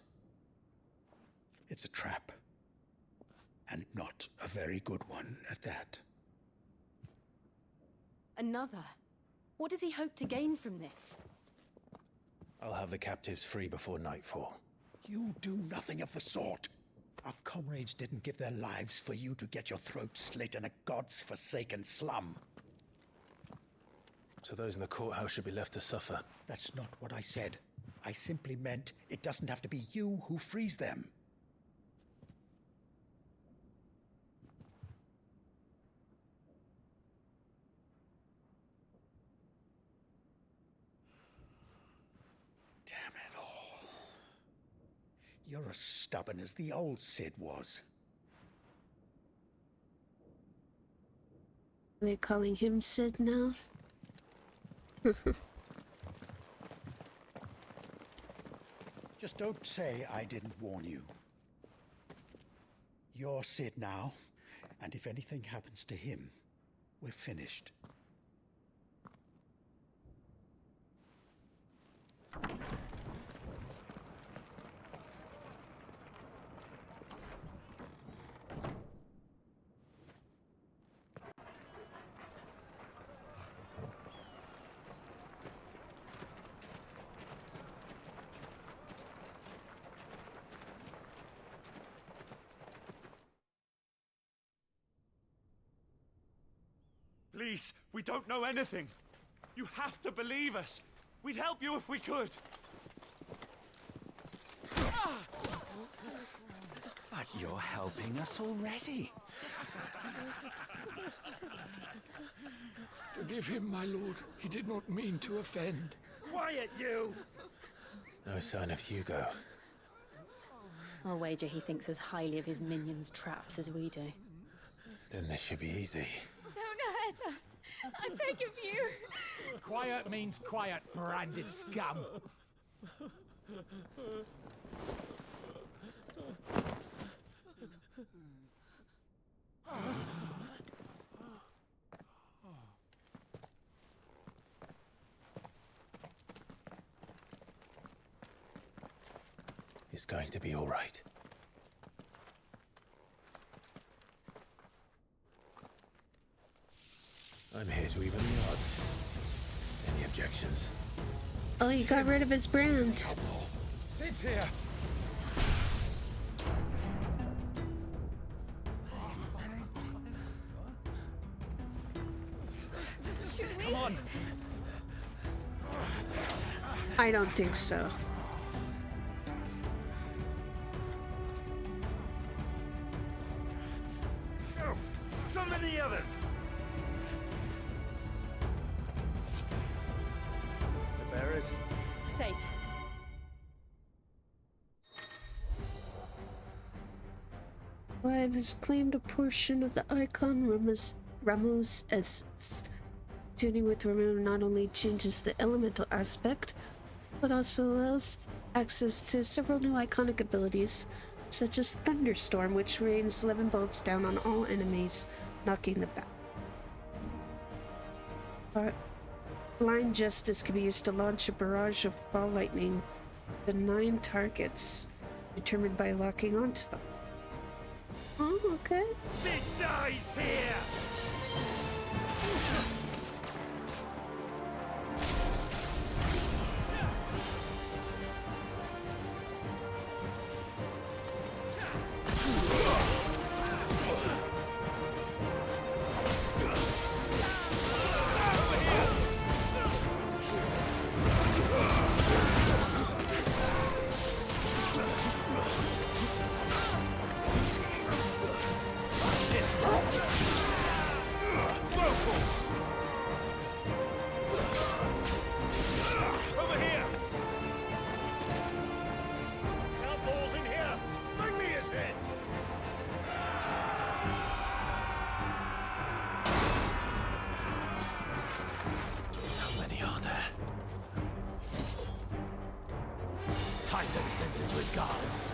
[SPEAKER 19] It's a trap. And not a very good one at that.
[SPEAKER 6] Another? What does he hope to gain from this?
[SPEAKER 5] I'll have the captives free before nightfall.
[SPEAKER 19] You do nothing of the sort. Our comrades didn't give their lives for you to get your throat slit in a god's forsaken slum.
[SPEAKER 5] So those in the courthouse should be left to suffer.
[SPEAKER 19] That's not what I said. I simply meant it doesn't have to be you who frees them. You're as stubborn as the old Cid was.
[SPEAKER 1] Are they calling him Sid now?
[SPEAKER 19] Just don't say I didn't warn you. You're Cid now, and if anything happens to him, we're finished.
[SPEAKER 10] Please, we don't know anything. You have to believe us. We'd help you if we could.
[SPEAKER 23] But you're helping us already.
[SPEAKER 24] Forgive him, my lord. He did not mean to offend.
[SPEAKER 10] Quiet, you!
[SPEAKER 5] No sign of Hugo.
[SPEAKER 6] I'll wager he thinks as highly of his minions' traps as we do.
[SPEAKER 5] Then this should be easy.
[SPEAKER 9] Don't hurt us. I beg of you.
[SPEAKER 13] Quiet means quiet, branded scum.
[SPEAKER 5] It's going to be all right. I'm here to even the odds. Any objections?
[SPEAKER 1] Oh, he got rid of his brand.
[SPEAKER 13] Sid's here.
[SPEAKER 10] Come on.
[SPEAKER 1] I don't think so.
[SPEAKER 10] Go! Summon the others!
[SPEAKER 23] The bearers?
[SPEAKER 6] Safe.
[SPEAKER 1] Clive has claimed a portion of the Icon Ramos essence. Tuning with Remove not only changes the elemental aspect, but also allows access to several new iconic abilities, such as Thunderstorm, which rains 11 bolts down on all enemies, knocking them back. Blind Justice can be used to launch a barrage of ball lightning to 9 targets, determined by locking onto them. Oh, okay.
[SPEAKER 10] Sid dies here!
[SPEAKER 13] Titan sends his regards.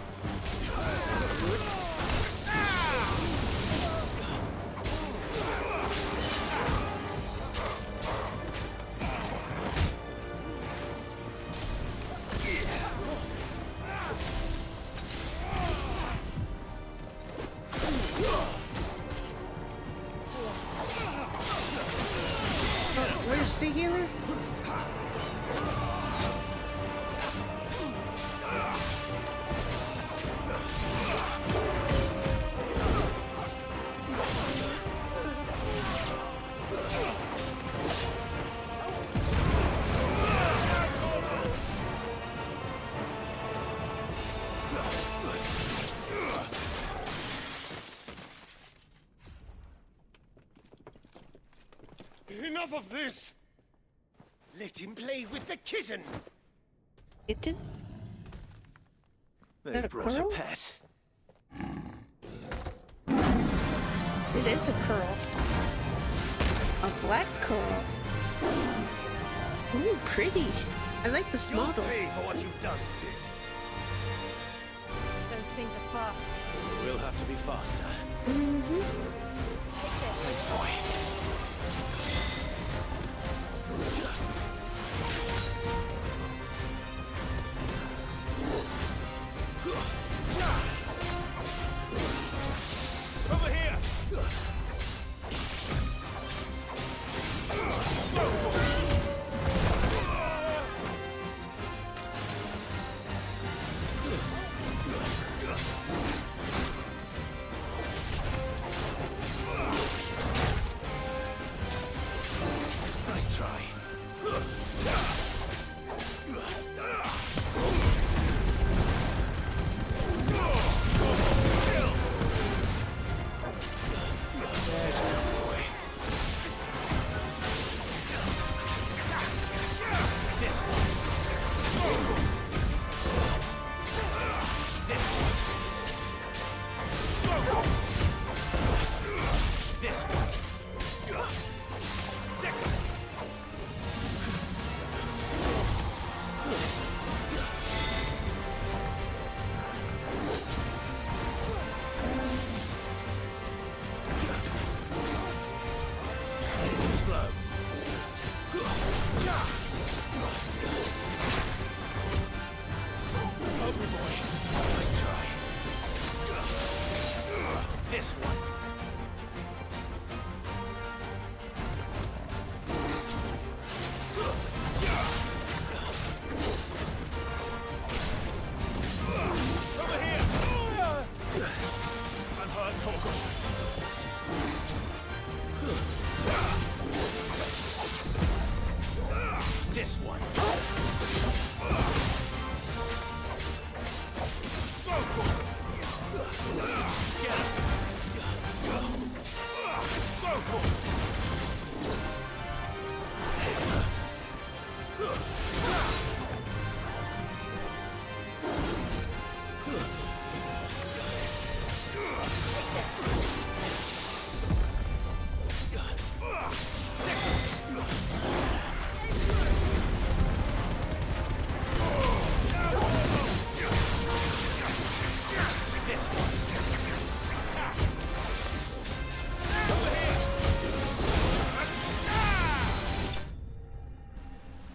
[SPEAKER 1] Where's the healer?
[SPEAKER 10] Enough of this! Let him play with the kitten!
[SPEAKER 1] Kitten?
[SPEAKER 13] They brought a pet.
[SPEAKER 1] It is a curl. A black curl. Ooh, pretty. I like this model.
[SPEAKER 10] You'll pay for what you've done, Sid.
[SPEAKER 6] Those things are fast.
[SPEAKER 13] We'll have to be faster.
[SPEAKER 1] Mm-hmm.
[SPEAKER 13] Thanks, boy.
[SPEAKER 10] Over here!
[SPEAKER 13] Nice try. There's a boy. This one. This one. This one. Second. Slow. Over, boy. Nice try. This one.
[SPEAKER 10] Over here! I'm hurt, Torgal.
[SPEAKER 13] This one. Get him.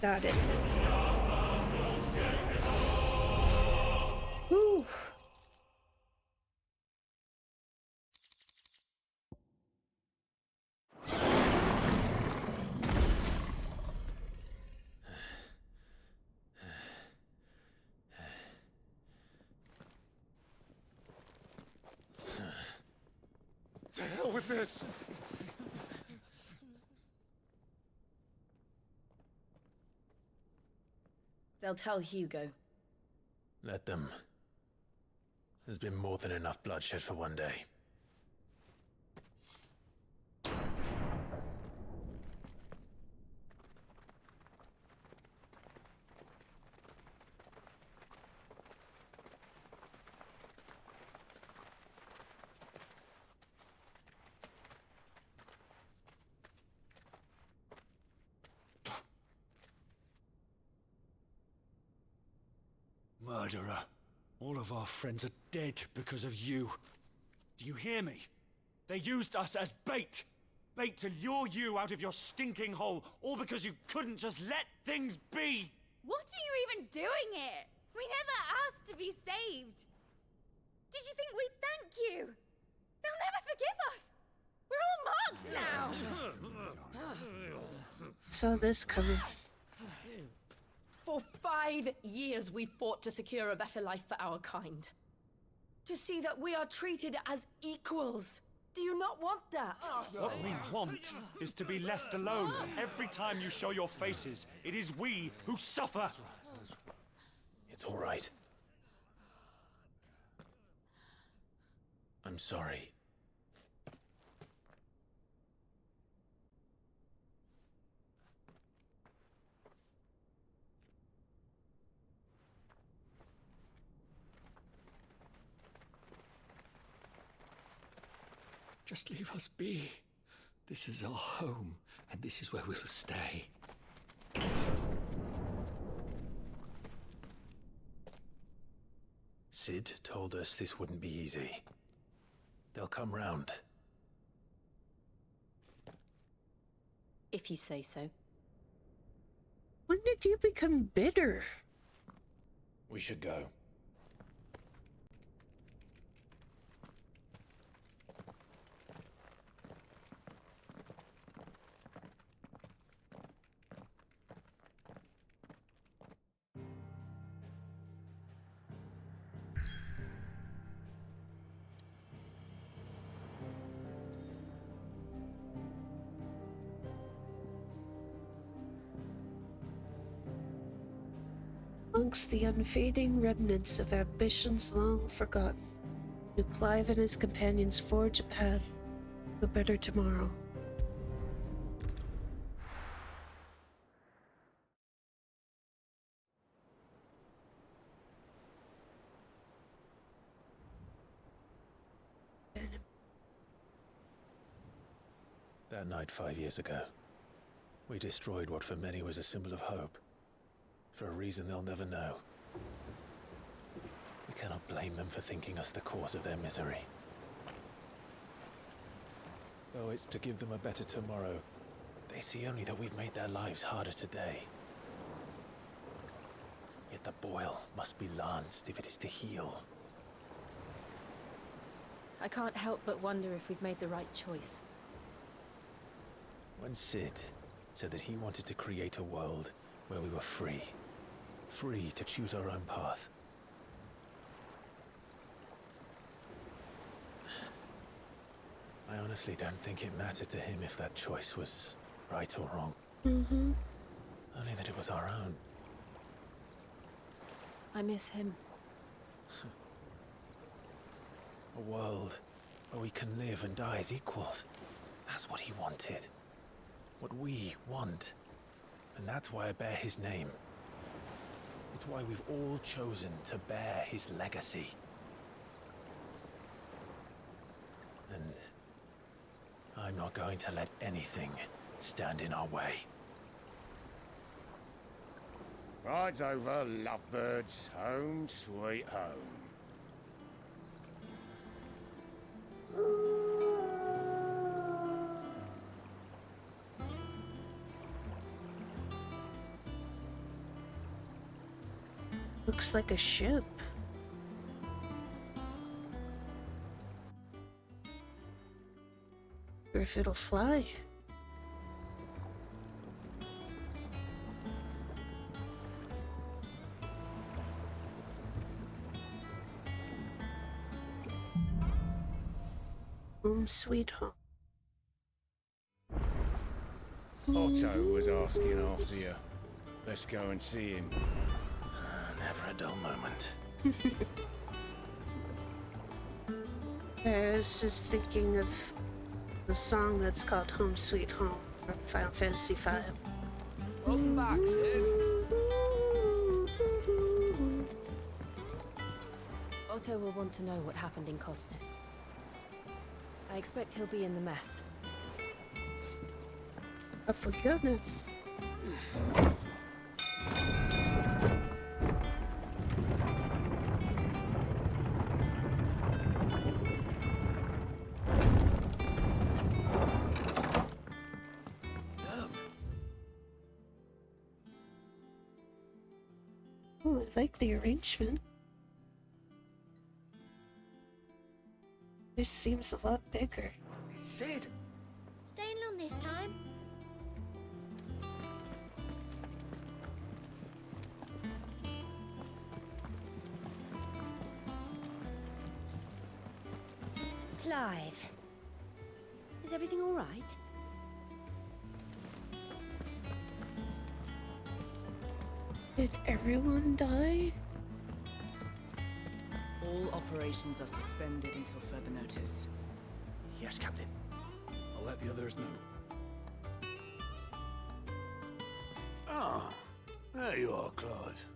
[SPEAKER 1] Got it. Woo.
[SPEAKER 10] To hell with this!
[SPEAKER 20] They'll tell Hugo.
[SPEAKER 5] Let them. There's been more than enough bloodshed for one day.
[SPEAKER 13] Murderer. All of our friends are dead because of you. Do you hear me? They used us as bait. Bait to lure you out of your stinking hole, all because you couldn't just let things be.
[SPEAKER 9] What are you even doing here? We never asked to be saved. Did you think we'd thank you? They'll never forgive us. We're all marked now.
[SPEAKER 1] Saw this coming.
[SPEAKER 20] For 5 years we fought to secure a better life for our kind. To see that we are treated as equals. Do you not want that?
[SPEAKER 13] What we want is to be left alone. Every time you show your faces, it is we who suffer.
[SPEAKER 5] It's all right. I'm sorry.
[SPEAKER 24] Just leave us be. This is our home, and this is where we'll stay.
[SPEAKER 5] Sid told us this wouldn't be easy. They'll come round.
[SPEAKER 6] If you say so.
[SPEAKER 1] When did you become bitter?
[SPEAKER 5] We should go.
[SPEAKER 1] Amongst the unfading remnants of ambitions long forgotten, do Clive and his companions forge a path to a better tomorrow.
[SPEAKER 5] That night 5 years ago, we destroyed what for many was a symbol of hope. For a reason they'll never know. We cannot blame them for thinking us the cause of their misery. Though it's to give them a better tomorrow, they see only that we've made their lives harder today. Yet the boil must be lanced if it is to heal.
[SPEAKER 6] I can't help but wonder if we've made the right choice.
[SPEAKER 5] When Sid said that he wanted to create a world where we were free. Free to choose our own path. I honestly don't think it mattered to him if that choice was right or wrong.
[SPEAKER 1] Mm-hmm.
[SPEAKER 5] Only that it was our own.
[SPEAKER 6] I miss him.
[SPEAKER 5] A world where we can live and die as equals. That's what he wanted. What we want. And that's why I bear his name. It's why we've all chosen to bear his legacy. And I'm not going to let anything stand in our way.
[SPEAKER 11] Rides over, lovebirds. Home, sweet home.
[SPEAKER 1] Looks like a ship. Or if it'll fly. Home sweet home.
[SPEAKER 10] Otto was asking after you. Let's go and see him.
[SPEAKER 2] Never a dull moment.
[SPEAKER 1] I was just thinking of the song that's called Home Sweet Home from Final Fantasy V.
[SPEAKER 6] Welcome back, Sid.
[SPEAKER 12] Otto will want to know what happened in Cosnus. I expect he'll be in the mess.
[SPEAKER 1] Up we go then. Oh, I like the arrangement. This seems a lot bigger.
[SPEAKER 2] Sid!
[SPEAKER 9] Staying long this time?
[SPEAKER 12] Clive. Is everything all right?
[SPEAKER 1] Did everyone die?
[SPEAKER 3] All operations are suspended until further notice.
[SPEAKER 2] Yes, Captain.
[SPEAKER 10] I'll let the others know.
[SPEAKER 5] Ah, there you are, Clive.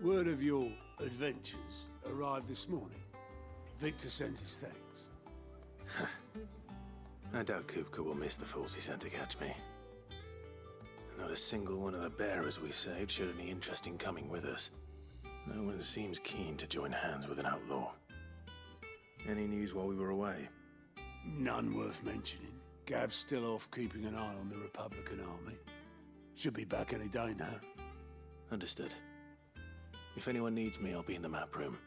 [SPEAKER 5] Word of your adventures arrived this morning. Victor sends his thanks.
[SPEAKER 2] I doubt Kupka will miss the fools he sent to catch me. Not a single one of the bearers we saved showed any interest in coming with us. No one seems keen to join hands with an outlaw. Any news while we were away?
[SPEAKER 5] None worth mentioning. Gav's still off keeping an eye on the Republican army. Should be back any day now.
[SPEAKER 2] Understood. If anyone needs me, I'll be in the map room.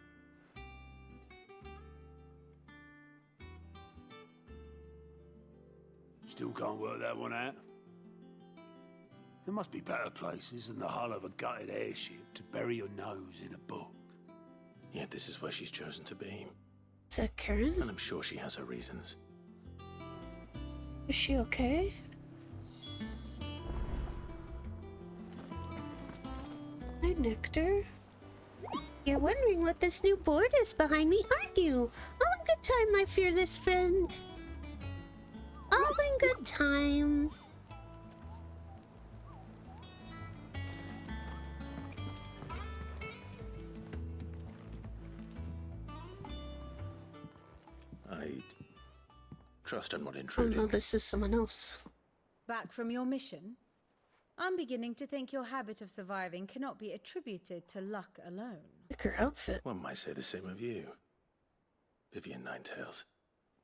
[SPEAKER 5] Still can't work that one out. There must be better places than the hull of a gutted airship to bury your nose in a book.
[SPEAKER 2] Yet this is where she's chosen to be.
[SPEAKER 1] Is that Karen?
[SPEAKER 2] And I'm sure she has her reasons.
[SPEAKER 1] Is she okay? Hi, Nectar. You're wondering what this new board is behind me, aren't you? All in good time, my fearless friend. All in good time.
[SPEAKER 2] I trust I'm not
[SPEAKER 1] Oh
[SPEAKER 2] intruding.
[SPEAKER 1] no, this is someone else.
[SPEAKER 6] Back from your mission? I'm beginning to think your habit of surviving cannot be attributed to luck alone.
[SPEAKER 1] Like her outfit.
[SPEAKER 2] One might say the same of you, Vivian Ninetails.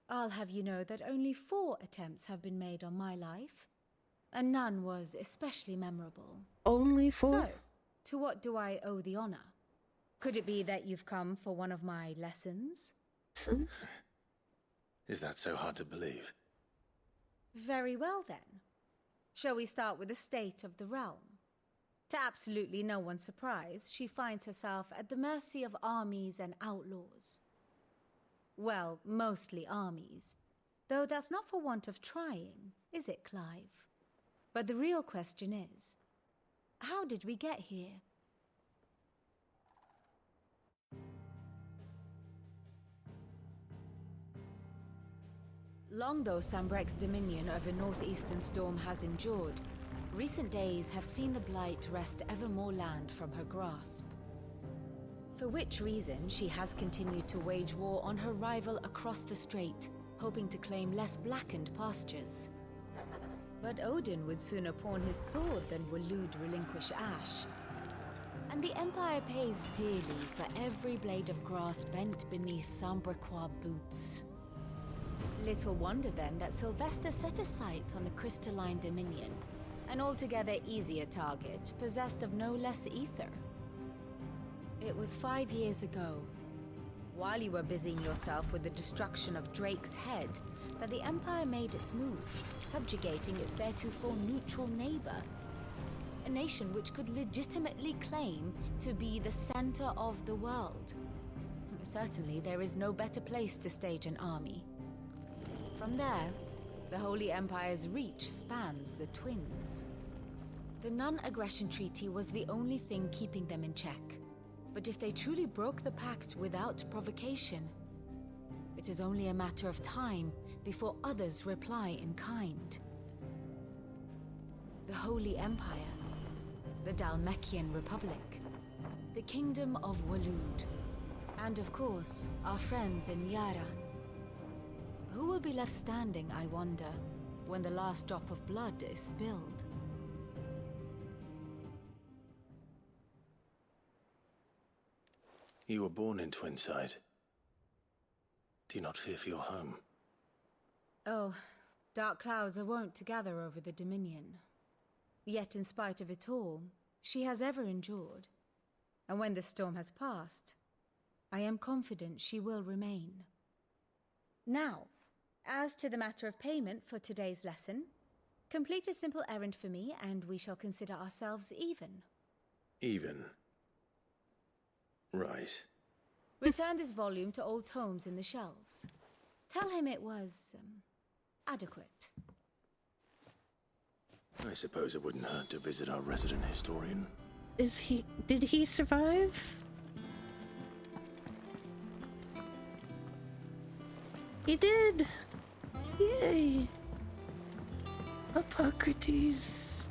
[SPEAKER 6] I'll have you know that only 4 attempts have been made on my life, and none was especially memorable.
[SPEAKER 1] Only 4?
[SPEAKER 6] So, to what do I owe the honor? Could it be that you've come for one of my lessons?
[SPEAKER 1] Lessons?
[SPEAKER 2] Is that so hard to believe?
[SPEAKER 6] Very well then. Shall we start with the state of the realm? To absolutely no one's surprise, she finds herself at the mercy of armies and outlaws. Well, mostly armies. Though that's not for want of trying, is it, Clive? But the real question is, how did we get here? Long though Sambrek's dominion over northeastern Storm has endured, recent days have seen the Blight wrest ever more land from her grasp. For which reason she has continued to wage war on her rival across the strait, hoping to claim less blackened pastures. But Odin would sooner pawn his sword than Waloed relinquish Ash. And the Empire pays dearly for every blade of grass bent beneath Sambrequois boots. Little wonder then that Sylvester set his sights on the crystalline dominion, an altogether easier target, possessed of no less ether. It was 5 years ago, while you were busying yourself with the destruction of Drake's head, that the Empire made its move, subjugating its theretofore neutral neighbor. A nation which could legitimately claim to be the center of the world. Certainly, there is no better place to stage an army. From there, the Holy Empire's reach spans the Twins. The non-aggression treaty was the only thing keeping them in check. But if they truly broke the pact without provocation, it is only a matter of time before others reply in kind. The Holy Empire, the Dhalmekian Republic, the Kingdom of Waloed, and of course, our friends in Yaran. Who will be left standing, I wonder, when the last drop of blood is spilled?
[SPEAKER 2] You were born in Twinside. Do you not fear for your home?
[SPEAKER 6] Oh, dark clouds are wont to gather over the Dominion. Yet in spite of it all, she has ever endured. And when the storm has passed, I am confident she will remain. Now, as to the matter of payment for today's lesson, complete a simple errand for me and we shall consider ourselves even.
[SPEAKER 2] Even? Right.
[SPEAKER 6] Return this volume to old tomes in the shelves. Tell him it was, adequate.
[SPEAKER 2] I suppose it wouldn't hurt to visit our resident historian.
[SPEAKER 1] Did he survive? He did! Yay! Hippocrates.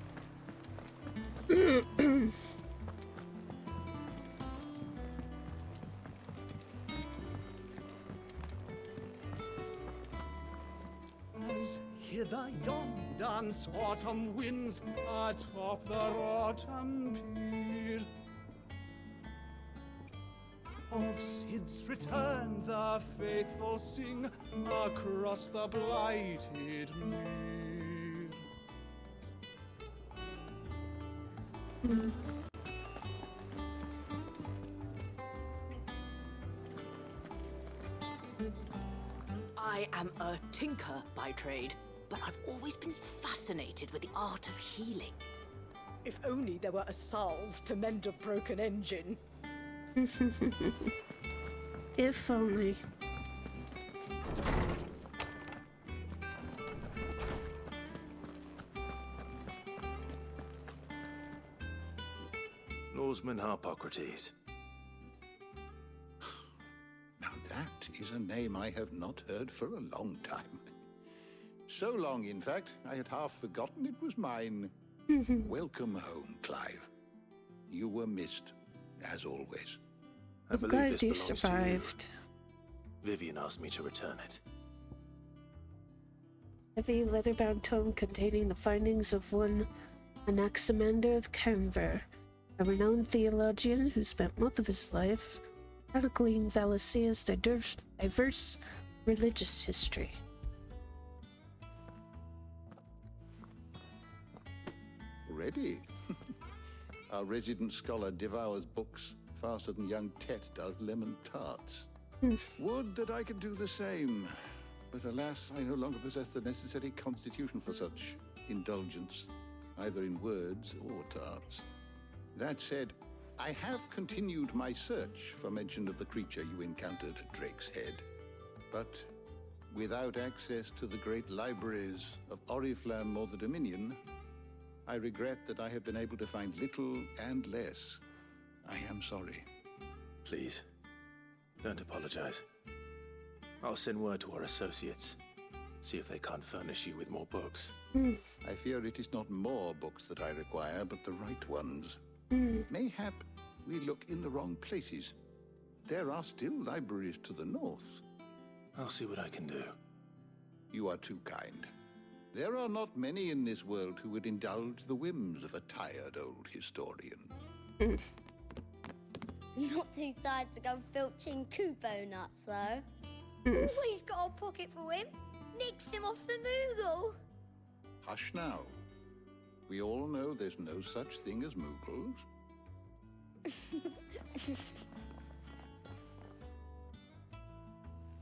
[SPEAKER 8] As hither yon dance autumn winds atop the autumn pier. Of Sid's return the faithful sing across the blighted mere.
[SPEAKER 17] I am a tinker by trade, but I've always been fascinated with the art of healing.
[SPEAKER 20] If only there were a salve to mend a broken engine.
[SPEAKER 1] If only.
[SPEAKER 2] Norseman Hippocrates.
[SPEAKER 14] Now that is a name I have not heard for a long time. So long, in fact, I had half forgotten it was mine. Welcome home, Clive. You were missed, as always.
[SPEAKER 1] I'm glad you survived.
[SPEAKER 2] Vivian asked me to return it.
[SPEAKER 1] Heavy leather-bound tome containing the findings of one Anaximander of Canver, a renowned theologian who spent most of his life chronicling Valisthea's diverse religious history.
[SPEAKER 14] Already? Our resident scholar devours books faster than young Tet does lemon tarts. Would that I could do the same. But alas, I no longer possess the necessary constitution for such indulgence, either in words or tarts. That said, I have continued my search for mention of the creature you encountered at Drake's Head. But without access to the great libraries of Oriflamme or the Dominion, I regret that I have been able to find little and less. I am sorry.
[SPEAKER 2] Please, don't apologize. I'll send word to our associates. See if they can't furnish you with more books.
[SPEAKER 14] I fear it is not more books that I require, but the right ones. Mayhap we look in the wrong places. There are still libraries to the north.
[SPEAKER 2] I'll see what I can do.
[SPEAKER 14] You are too kind. There are not many in this world who would indulge the whims of a tired old historian.
[SPEAKER 21] Not too tired to go filching Kupo nuts, though. Always got a pocket for him. Nicks him off the Moogle.
[SPEAKER 14] Hush now. We all know there's no such thing as Moogles.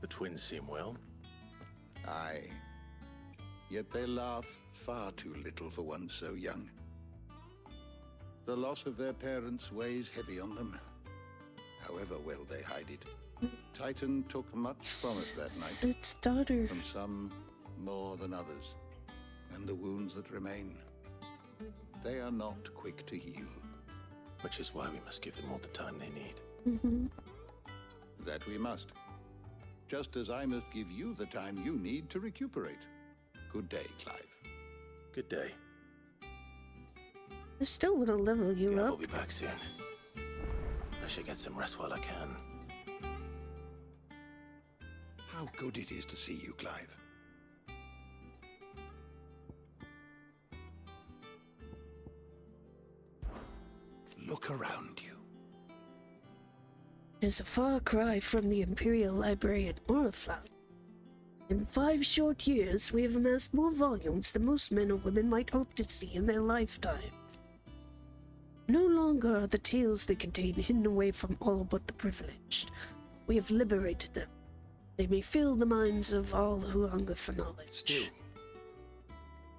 [SPEAKER 2] The twins seem well.
[SPEAKER 4] Aye. Yet they laugh far too little for one so young. The loss of their parents weighs heavy on them, however well they hide it. Titan took much from it that night.
[SPEAKER 1] Its daughter.
[SPEAKER 4] From some more than others. And the wounds that remain, they are not quick to heal.
[SPEAKER 2] Which is why we must give them all the time they need.
[SPEAKER 4] That we must. Just as I must give you the time you need to recuperate. Good day, Clive.
[SPEAKER 2] Good day.
[SPEAKER 1] I still want to level you up.
[SPEAKER 2] I'll be back soon. I should get some rest while I can.
[SPEAKER 4] How good it is to see you, Clive. Look around you.
[SPEAKER 1] It is a far cry from the Imperial Library at Oriflamme. In 5 short years, we have amassed more volumes than most men or women might hope to see in their lifetime. No longer are the tales they contain hidden away from all but the privileged. We have liberated them. They may fill the minds of all who hunger for knowledge.
[SPEAKER 4] Still.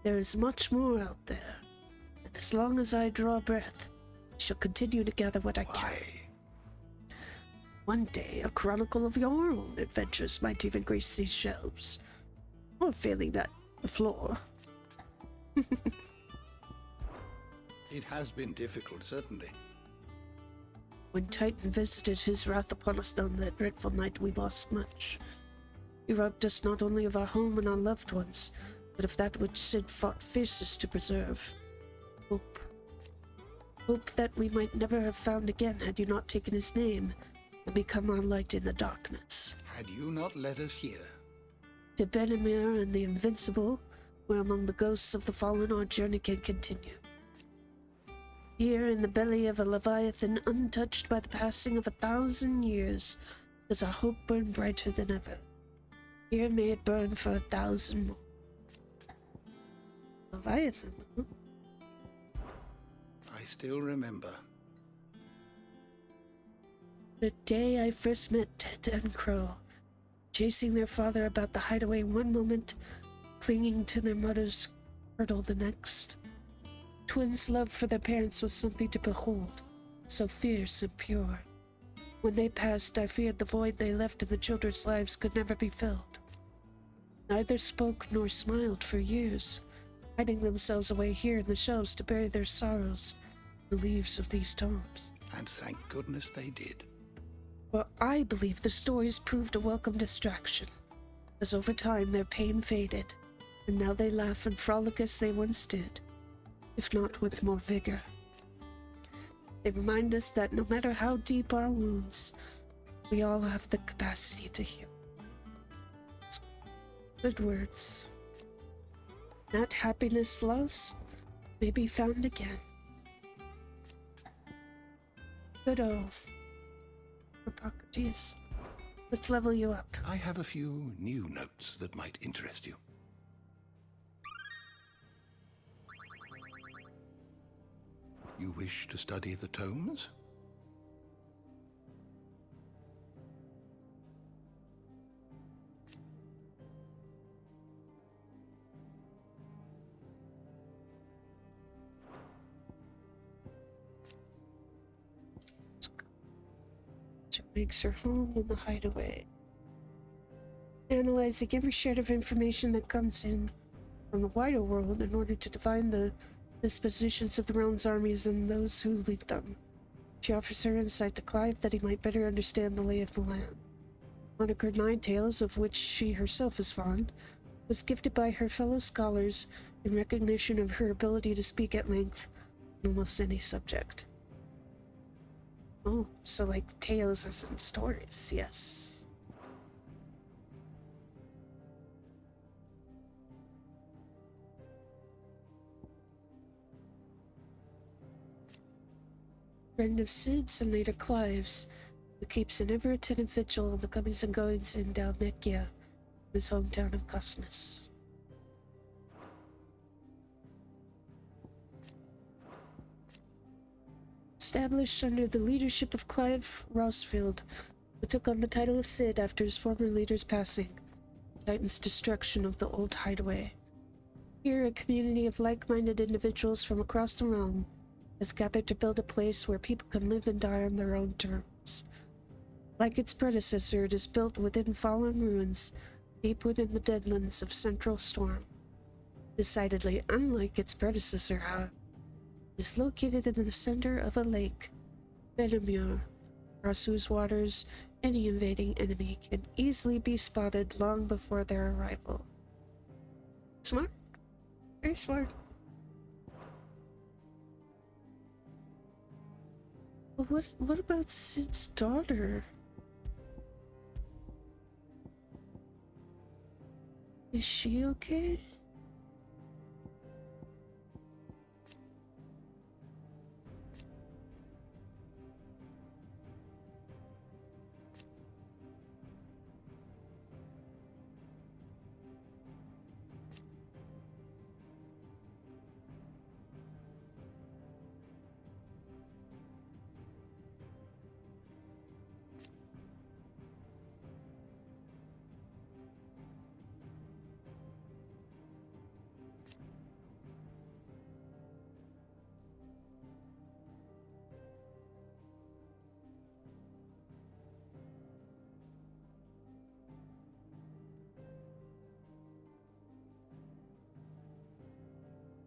[SPEAKER 1] There is much more out there, and as long as I draw breath, I shall continue to gather what I can. One day, a chronicle of your own adventures might even grace these shelves. Or failing that, the floor.
[SPEAKER 4] It has been difficult, certainly.
[SPEAKER 1] When Titan visited his wrath upon us on that dreadful night, we lost much. He robbed us not only of our home and our loved ones, but of that which Sid fought fiercest to preserve. Hope. Hope that we might never have found again had you not taken his name and become our light in the darkness.
[SPEAKER 4] Had you not let us hear?
[SPEAKER 1] To Benamir and the Invincible, where among the ghosts of the fallen our journey can continue. Here in the belly of a Leviathan, untouched by the passing of 1,000 years, does our hope burn brighter than ever. Here may it burn for 1,000 more. Leviathan, huh?
[SPEAKER 4] I still remember.
[SPEAKER 1] The day I first met Ted and Crow, chasing their father about the hideaway one moment, clinging to their mother's girdle the next. Twins' love for their parents was something to behold, so fierce and pure. When they passed, I feared the void they left in the children's lives could never be filled. Neither spoke nor smiled for years, hiding themselves away here in the shelves to bury their sorrows in the leaves of these tomes.
[SPEAKER 4] And thank goodness they did.
[SPEAKER 1] Well, I believe the stories proved a welcome distraction, as over time their pain faded, and now they laugh and frolic as they once did, if not with more vigor. They remind us that no matter how deep our wounds, we all have the capacity to heal. Good words. That happiness lost may be found again. Good old Hippocrates. Let's level you up.
[SPEAKER 4] I have a few new notes that might interest you. You wish to study the tomes?
[SPEAKER 1] She makes her home in the hideaway. Analyzing every shred of information that comes in from the wider world in order to divine the dispositions of the realm's armies and those who lead them. She offers her insight to Clive that he might better understand the lay of the land. Monocred Nine Tales, of which she herself is fond, was gifted by her fellow scholars in recognition of her ability to speak at length on almost any subject. Oh, so like tales as in stories, yes. Friend of Sid's and later Clive's, who keeps an ever-attentive vigil on the comings and goings in Dalmekia, his hometown of Cosnus. Established under the leadership of Clive Rossfield, who took on the title of Cid after his former leader's passing, Titan's destruction of the old hideaway. Here, a community of like-minded individuals from across the realm has gathered to build a place where people can live and die on their own terms. Like its predecessor, it is built within fallen ruins, deep within the deadlands of Central Storm. Decidedly unlike its predecessor, however, it is located in the center of a lake, Benamur, across whose waters any invading enemy can easily be spotted long before their arrival. Smart. Very smart. But what about Sid's daughter? Is she okay?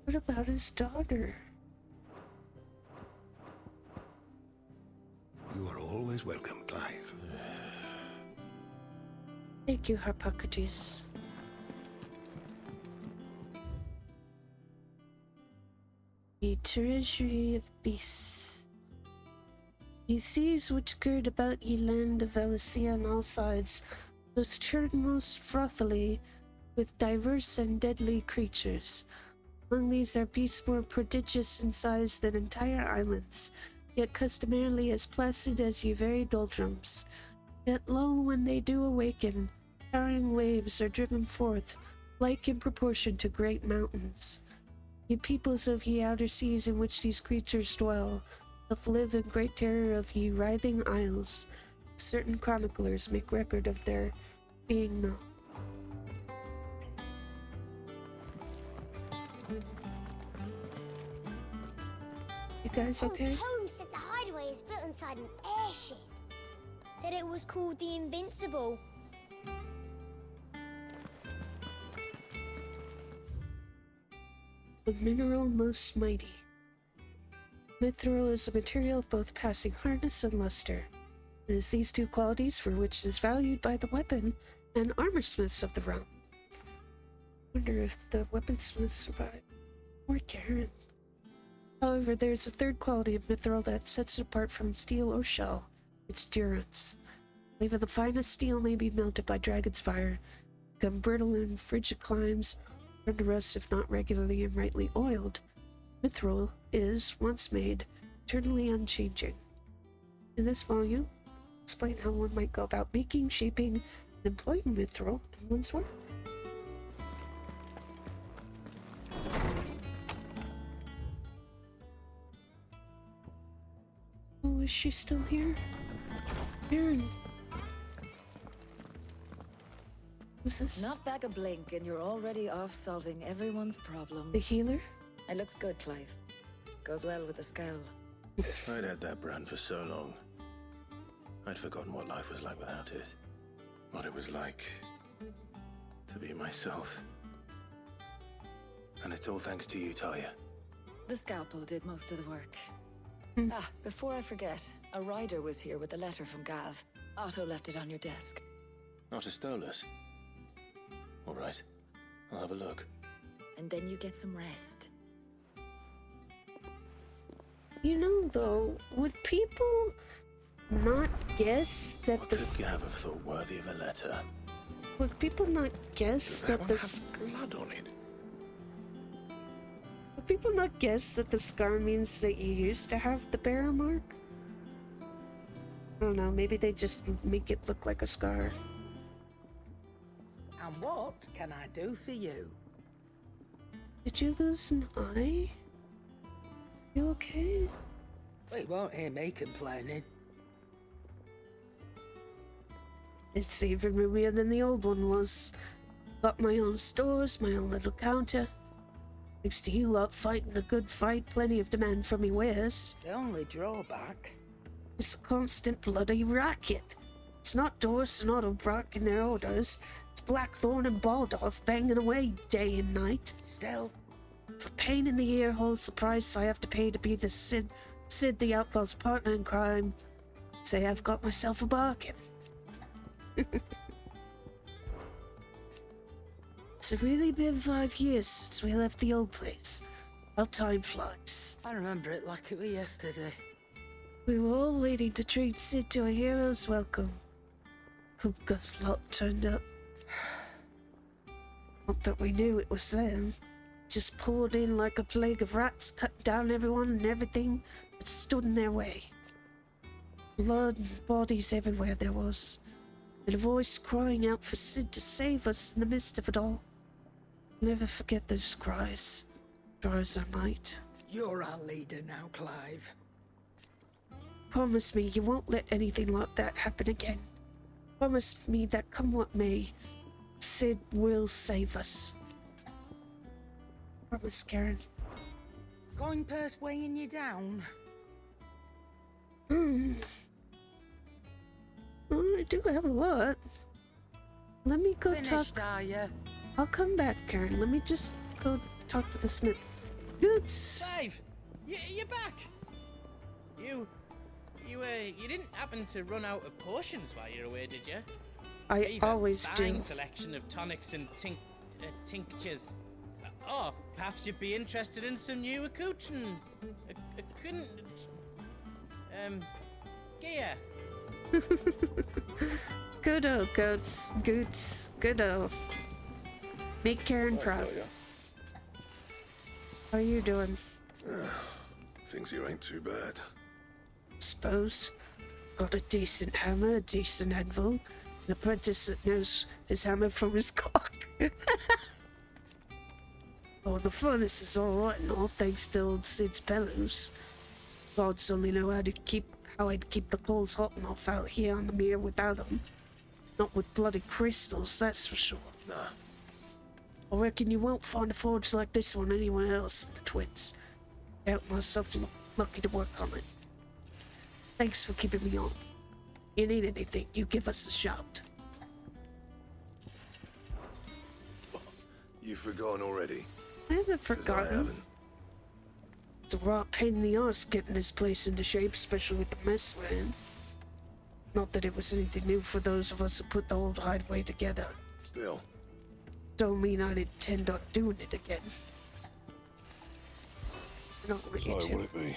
[SPEAKER 1] What about his daughter?
[SPEAKER 4] You are always welcome, Clive.
[SPEAKER 1] Thank you, Harpocrates. The treasury of beasts. Ye seas which gird about ye land of Valisthea on all sides, those churn most frothily with diverse and deadly creatures. Among these are beasts more prodigious in size than entire islands, yet customarily as placid as ye very doldrums. Yet lo, when they do awaken, towering waves are driven forth, like in proportion to great mountains. Ye peoples of ye outer seas in which these creatures dwell, doth live in great terror of ye writhing isles. Certain chroniclers make record of their being known. You guys okay?
[SPEAKER 21] Tom said the hideaway is built inside an airship. Said it was called the Invincible.
[SPEAKER 1] The mineral most mighty. Mithril is a material of both passing hardness and luster. It is these two qualities for which it is valued by the weapon and armorsmiths of the realm. Wonder if the weaponsmiths survive. Or Karen. However, there is a third quality of mithril that sets it apart from steel or shell, its durance. Even the finest steel may be melted by dragon's fire, become brittle in frigid climes, or to rust if not regularly and rightly oiled. Mithril is, once made, eternally unchanging. In this volume, I'll explain how one might go about making, shaping, and employing mithril in one's work. Oh, is she still here? Aaron. What's this?
[SPEAKER 15] Not back a blink and you're already off solving everyone's problems.
[SPEAKER 1] The healer?
[SPEAKER 15] It looks good, Clive. Goes well with the scowl.
[SPEAKER 2] I'd had that brand for so long. I'd forgotten what life was like without it. What it was like to be myself. And it's all thanks to you, Talia.
[SPEAKER 15] The scalpel did most of the work. Before I forget, a rider was here with a letter from Gav. Otto left it on your desk.
[SPEAKER 2] Not a Stolas. All right, I'll have a look.
[SPEAKER 15] And then you get some rest.
[SPEAKER 1] You know, though, would people not guess that
[SPEAKER 2] what
[SPEAKER 1] the...
[SPEAKER 2] could Gav have thought worthy of a letter?
[SPEAKER 1] Would people not guess that the...
[SPEAKER 2] blood on it?
[SPEAKER 1] Would people not guess that the scar means that you used to have the bearer mark? I don't know, maybe they just make it look like a scar.
[SPEAKER 16] And what can I do for you?
[SPEAKER 1] Did you lose an eye? You okay?
[SPEAKER 16] Well, you won't hear me complaining.
[SPEAKER 1] It's even roomier than the old one was. Got my own stores, my own little counter. Thanks to you lot fighting the good fight, plenty of demand for me wares.
[SPEAKER 16] The only drawback...
[SPEAKER 1] It's a constant bloody racket. It's not Doris and Otto barking their orders. It's Blackthorn and Baldorf banging away day and night.
[SPEAKER 16] Still...
[SPEAKER 1] For pain in the ear holds the price I have to pay to be the Sid the Outlaw's partner in crime. Say I've got myself a bargain. It's really been 5 years since we left the old place. How time flies.
[SPEAKER 16] I remember it like it was yesterday.
[SPEAKER 1] We were all waiting to treat Sid to a hero's welcome. Kupka's lot turned up. Not that we knew it was them. Just poured in like a plague of rats, cut down everyone and everything that stood in their way. Blood and bodies everywhere there was, and a voice crying out for Sid to save us in the midst of it all. Never forget those cries, try as I might.
[SPEAKER 16] You're our leader now, Clive.
[SPEAKER 1] Promise me you won't let anything like that happen again. Promise me that come what may, Sid will save us. Promise, Karen.
[SPEAKER 16] Going purse weighing you down?
[SPEAKER 1] Oh, I do have a lot. Let me go
[SPEAKER 16] Finished,
[SPEAKER 1] talk.
[SPEAKER 16] are you?
[SPEAKER 1] I'll come back, Karen. Let me just go talk to the smith. Goots!
[SPEAKER 7] Clive! You're back! You didn't happen to run out of potions while you're away, did you?
[SPEAKER 1] I always do.
[SPEAKER 7] Fine selection of tonics and tinctures. Oh, perhaps you'd be interested in some new accoutrement. Gear.
[SPEAKER 1] Good-o, Goots. Good-o. Make Karen proud. How are you doing?
[SPEAKER 14] Things here ain't too bad.
[SPEAKER 1] Suppose. Got a decent hammer, a decent anvil, an apprentice that knows his hammer from his cock. Oh, the furnace is alright and all, thanks to old Sid's bellows. Gods only know how I'd keep the coals hot enough out here on the mere without them. Not with bloody crystals, that's for sure.
[SPEAKER 14] Nah.
[SPEAKER 1] I reckon you won't find a forge like this one anywhere else in the Twins. Count myself lucky to work on it. Thanks for keeping me on. You need anything, you give us a shout.
[SPEAKER 14] You've forgotten already?
[SPEAKER 1] I haven't forgotten. It's a raw pain in the arse getting this place into shape, especially with the mess we're in. Not that it was anything new for those of us who put the old hideaway together.
[SPEAKER 14] Still.
[SPEAKER 1] Don't mean I'd intend on doing it again. I don't want you to.
[SPEAKER 14] Would it be?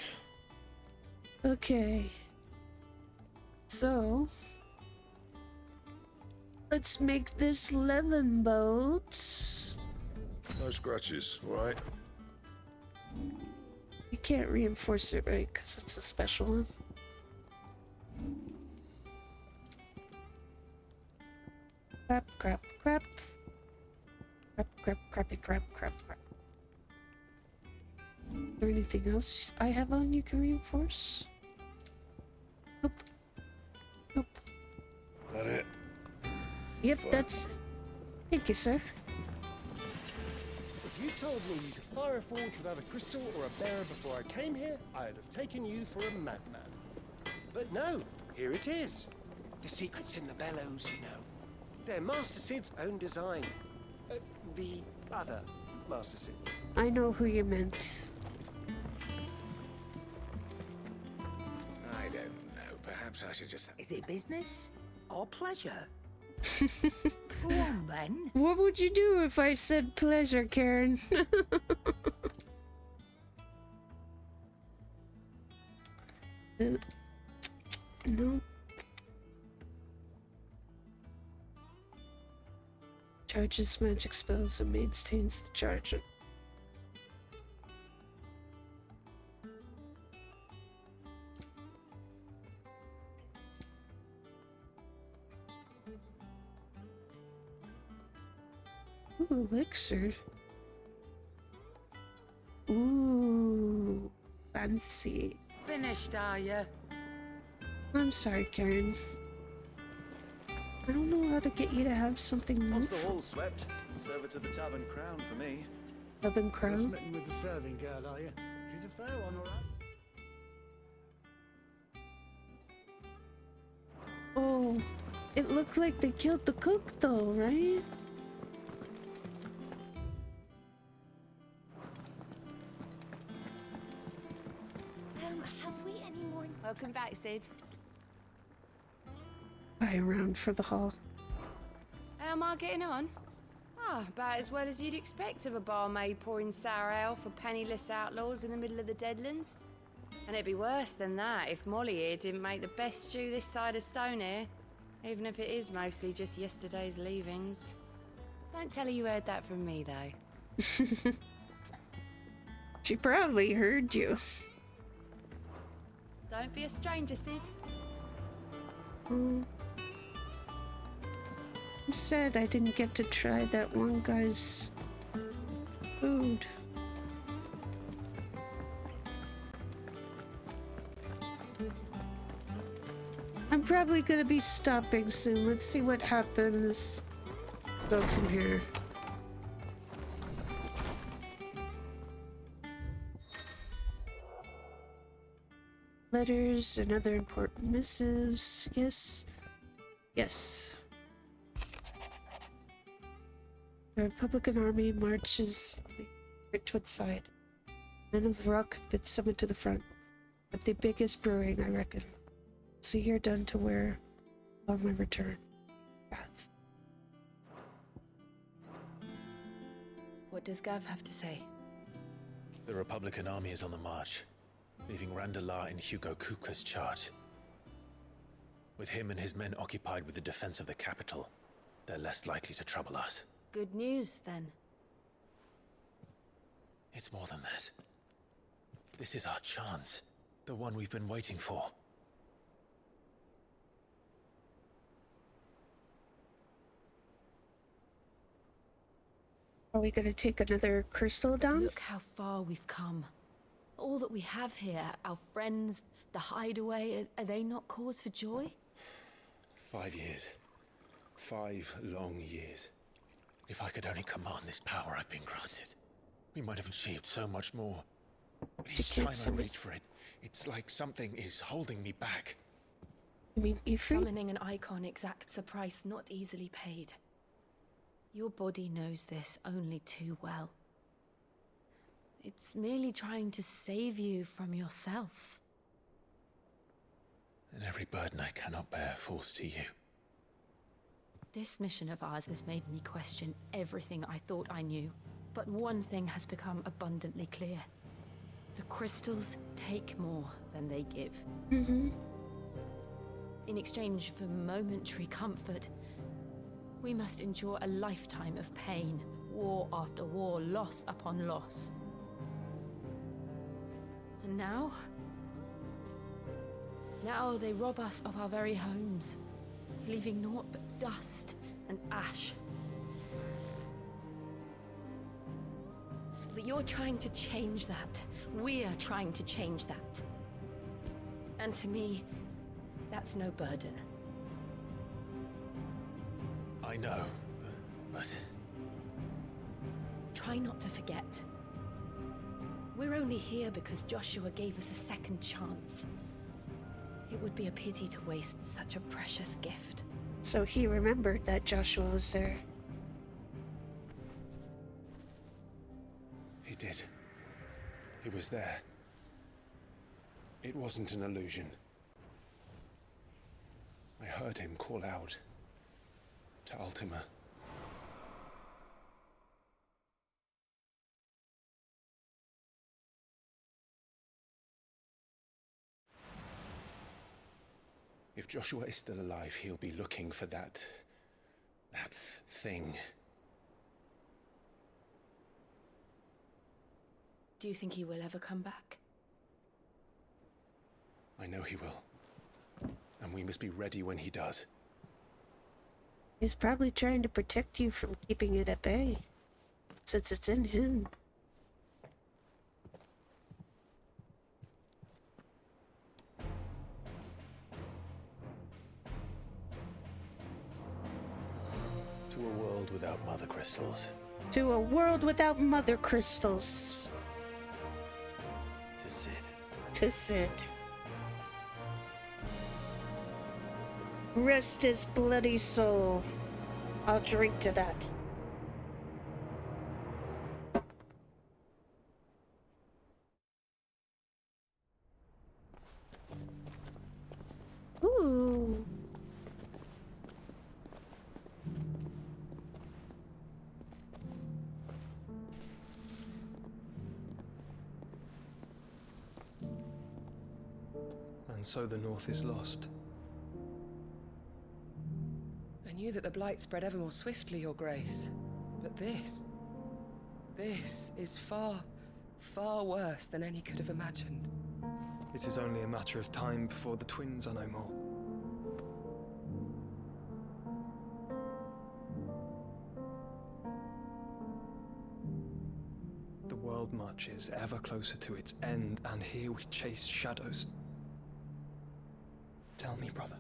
[SPEAKER 1] Okay. So... let's make this lemon boat.
[SPEAKER 14] No scratches, right?
[SPEAKER 1] You can't reinforce it, right? Because it's a special one. Crap. Crappy crap. Is there anything else I have on you can reinforce? Nope.
[SPEAKER 14] That it?
[SPEAKER 1] Yep, that's it. Thank you, sir.
[SPEAKER 18] If you told me you could fire a forge without a crystal or a bearer before I came here, I'd have taken you for a madman. But no, here it is.
[SPEAKER 19] The secret's in the bellows, you know.
[SPEAKER 18] They're Master Sid's own design. The other Master Sid.
[SPEAKER 1] I know who you meant.
[SPEAKER 11] I don't know. Perhaps I should just...
[SPEAKER 16] Is it business or pleasure? Go on, then.
[SPEAKER 1] What would you do if I said pleasure, Karen? No. Charges magic spells and maintains the charge. Ooh, elixir. Ooh, fancy.
[SPEAKER 20] finished, are you?
[SPEAKER 1] I'm sorry, Karen. I don't know how to get you to have something
[SPEAKER 13] Once the
[SPEAKER 1] move.
[SPEAKER 13] hall swept, serve it to the Tavern Crown for me.
[SPEAKER 1] Tavern Crown?
[SPEAKER 22] You're smitten with the serving girl, are you? She's a fair one, all right.
[SPEAKER 1] Oh, it looked like they killed the cook though, right?
[SPEAKER 9] Have we any more? Welcome back, Sid.
[SPEAKER 1] Buy around for the hall.
[SPEAKER 23] How am I getting on? Ah, about as well as you'd expect of a barmaid pouring sour ale for penniless outlaws in the middle of the Deadlands. And it'd be worse than that if Molly here didn't make the best stew this side of Stone even if it is mostly just yesterday's leavings. Don't tell her you heard that from me, though.
[SPEAKER 1] She probably heard you.
[SPEAKER 23] Don't be a stranger, Sid.
[SPEAKER 1] I'm sad I didn't get to try that one guy's food. I'm probably gonna be stopping soon. Let's see what happens. Go from here. Letters and other important missives. Yes. Yes. The Republican Army marches to its side. Men of the Rock have been summoned to the front. But the biggest brewing, I reckon. So you're done to wear on my return. Gav.
[SPEAKER 23] What does Gav have to say?
[SPEAKER 2] The Republican army is on the march, leaving Randalar in Hugo Kuka's charge. With him and his men occupied with the defense of the capital, they're less likely to trouble us.
[SPEAKER 23] Good news, then.
[SPEAKER 2] It's more than that. This is our chance. The one we've been waiting for.
[SPEAKER 1] Are we gonna take another crystal down?
[SPEAKER 23] Look how far we've come. All that we have here, our friends, the hideaway, are they not cause for joy?
[SPEAKER 2] 5 years. 5 long years. If I could only command this power I've been granted, we might have achieved so much more. But each time I reach for it, it's like something is holding me back.
[SPEAKER 1] You mean Ifrit?
[SPEAKER 23] Summoning an icon exacts a price not easily paid. Your body knows this only too well. It's merely trying to save you from yourself.
[SPEAKER 2] And every burden I cannot bear falls to you.
[SPEAKER 23] This mission of ours has made me question everything I thought I knew. But one thing has become abundantly clear. The crystals take more than they give.
[SPEAKER 1] Mm-hmm.
[SPEAKER 23] In exchange for momentary comfort, we must endure a lifetime of pain, war after war, loss upon loss. And now they rob us of our very homes, leaving naught but dust and ash. But you're trying to change that. We're trying to change that. And to me, that's no burden.
[SPEAKER 2] I know, but...
[SPEAKER 23] Try not to forget. We're only here because Joshua gave us a second chance. It would be a pity to waste such a precious gift.
[SPEAKER 1] So he remembered that Joshua was there.
[SPEAKER 2] He did. He was there. It wasn't an illusion. I heard him call out to Ultima. If Joshua is still alive, he'll be looking for that thing.
[SPEAKER 23] Do you think he will ever come back?
[SPEAKER 2] I know he will. And we must be ready when he does.
[SPEAKER 1] He's probably trying to protect you from keeping it at bay, since it's in him.
[SPEAKER 2] world without mother crystals.
[SPEAKER 1] To a world without mother crystals.
[SPEAKER 2] To Sid.
[SPEAKER 1] To Sid. Rest his bloody soul. I'll drink to that. Ooh.
[SPEAKER 8] And so the North is lost.
[SPEAKER 3] I knew that the Blight spread ever more swiftly, Your Grace. But this is far, far worse than any could have imagined.
[SPEAKER 8] It is only a matter of time before the twins are no more. The world marches ever closer to its end, and here we chase shadows. Tell me, brother,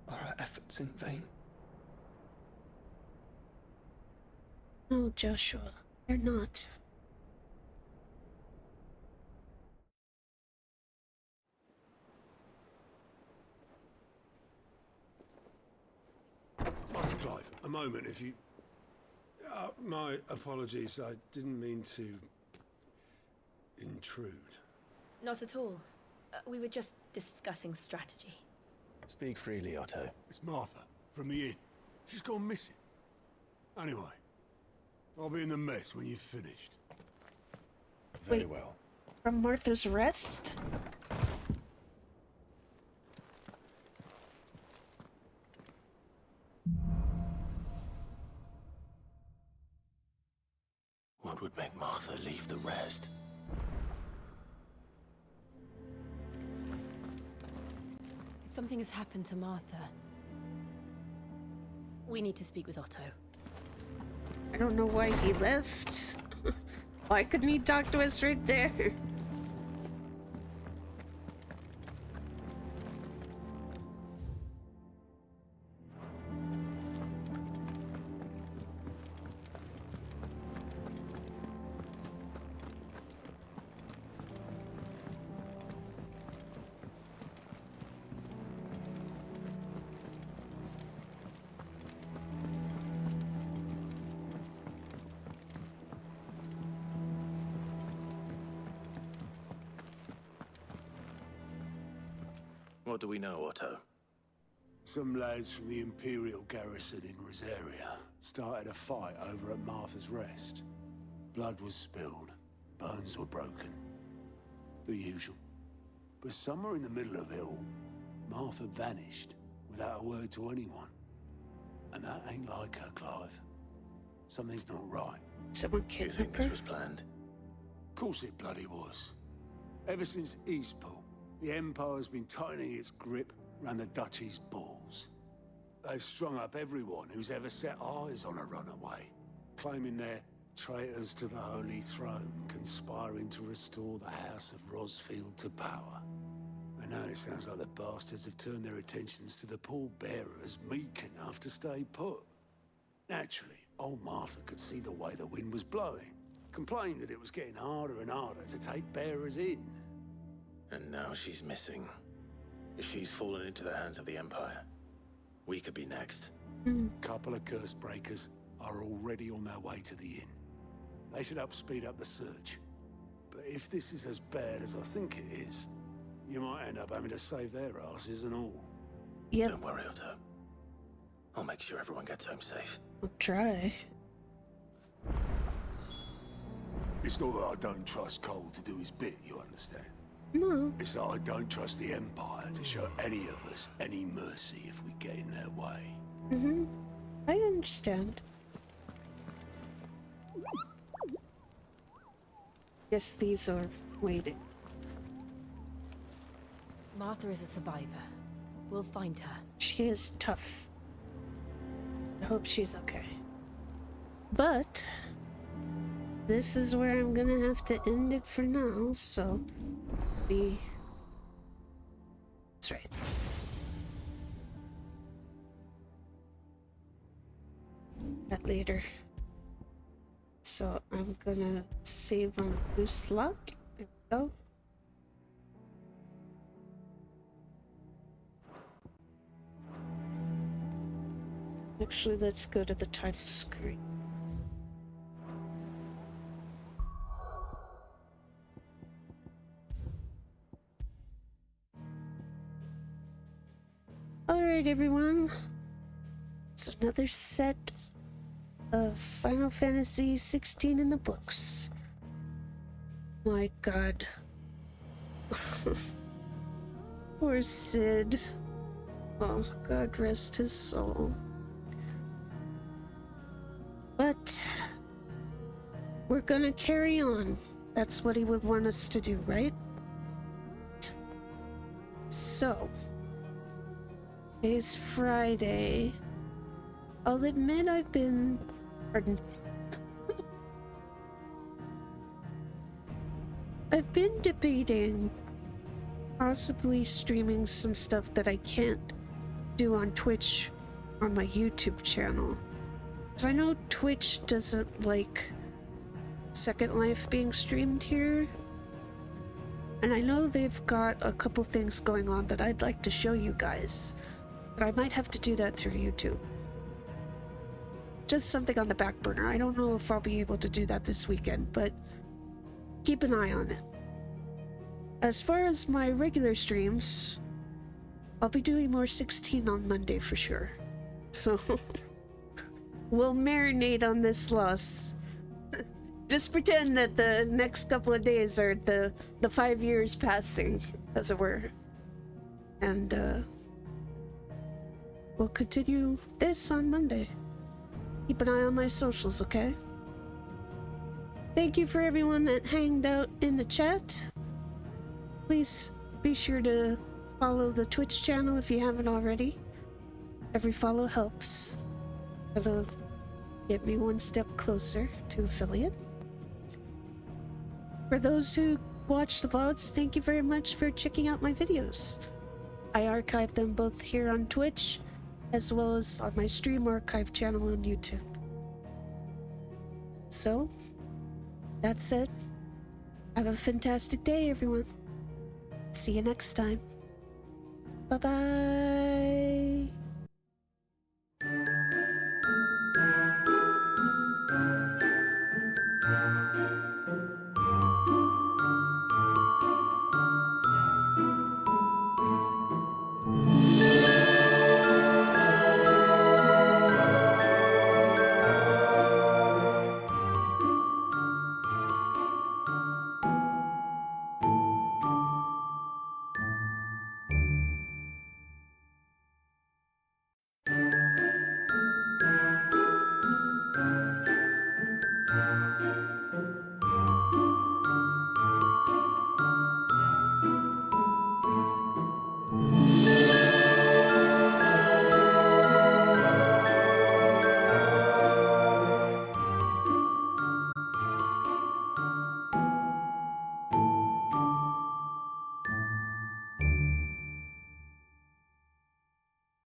[SPEAKER 8] are our efforts in vain?
[SPEAKER 1] No, Joshua, they're not.
[SPEAKER 5] Master Clive, a moment, if you... my apologies, I didn't mean to... intrude.
[SPEAKER 10] Not at all. We were just discussing strategy.
[SPEAKER 2] Speak freely, Otto.
[SPEAKER 5] It's Martha, from the inn. She's gone missing. Anyway, I'll be in the mess when you've finished.
[SPEAKER 2] Very well.
[SPEAKER 1] From Martha's Rest?
[SPEAKER 2] What would make Martha leave the rest?
[SPEAKER 10] If something has happened to Martha, we need to speak with Otto.
[SPEAKER 1] I don't know why he left. Why couldn't he talk to us right there?
[SPEAKER 2] What do we know, Otto?
[SPEAKER 5] Some lads from the Imperial garrison in Rosaria started a fight over at Martha's Rest. Blood was spilled, bones were broken. The usual. But somewhere in the middle of it all, Martha vanished without a word to anyone. And that ain't like her, Clive. Something's not right.
[SPEAKER 1] Someone
[SPEAKER 2] Do you think this was planned?
[SPEAKER 5] Of course it bloody was. Ever since Eastpool, the Empire's been tightening its grip round the Duchy's balls. They've strung up everyone who's ever set eyes on a runaway, claiming they're traitors to the Holy Throne, conspiring to restore the House of Rosfield to power. And now it sounds like the bastards have turned their attentions to the pallbearers meek enough to stay put. Naturally, old Martha could see the way the wind was blowing, complained that it was getting harder and harder to take bearers in.
[SPEAKER 2] And now she's missing. If she's fallen into the hands of the Empire, we could be next.
[SPEAKER 5] Couple of curse breakers are already on their way to the inn. They should help speed up the search. But if this is as bad as I think it is, you might end up having to save their asses and all.
[SPEAKER 1] Yep.
[SPEAKER 2] Don't worry, Otto. I'll make sure everyone gets home safe.
[SPEAKER 1] We'll try.
[SPEAKER 5] It's not that I don't trust Cole to do his bit, you understand?
[SPEAKER 1] No.
[SPEAKER 5] It's that I don't trust the Empire to show any of us any mercy if we get in their way.
[SPEAKER 1] Mm-hmm. I understand. Guess these are waiting.
[SPEAKER 10] Martha is a survivor. We'll find her.
[SPEAKER 1] She is tough. I hope she's okay. But this is where I'm gonna have to end it for now, so that's right. later. So I'm gonna save on a new slot. There we go. Actually, let's go to the title screen. Alright, everyone. It's another set of Final Fantasy XVI in the books. My god. Poor Sid. Oh, God rest his soul. But we're gonna carry on. That's what he would want us to do, right? So, today's Friday. I'll admit I've been... Pardon. I've been debating possibly streaming some stuff that I can't do on Twitch on my YouTube channel. Because I know Twitch doesn't like Second Life being streamed here. And I know they've got a couple things going on that I'd like to show you guys. But I might have to do that through YouTube. Just something on the back burner. I don't know if I'll be able to do that this weekend, but keep an eye on it. As far as my regular streams, I'll be doing more 16 on Monday for sure. So we'll marinate on this loss. Just pretend that the next couple of days are the 5 years passing, as it were. And we'll continue this on Monday. Keep an eye on my socials, okay? Thank you for everyone that hanged out in the chat. Please be sure to follow the Twitch channel if you haven't already. Every follow helps. It'll get me one step closer to affiliate. For those who watch the VODs, thank you very much for checking out my videos. I archive them both here on Twitch, as well as on my stream archive channel on YouTube. So, that said, have a fantastic day, everyone. See you next time. Bye-bye.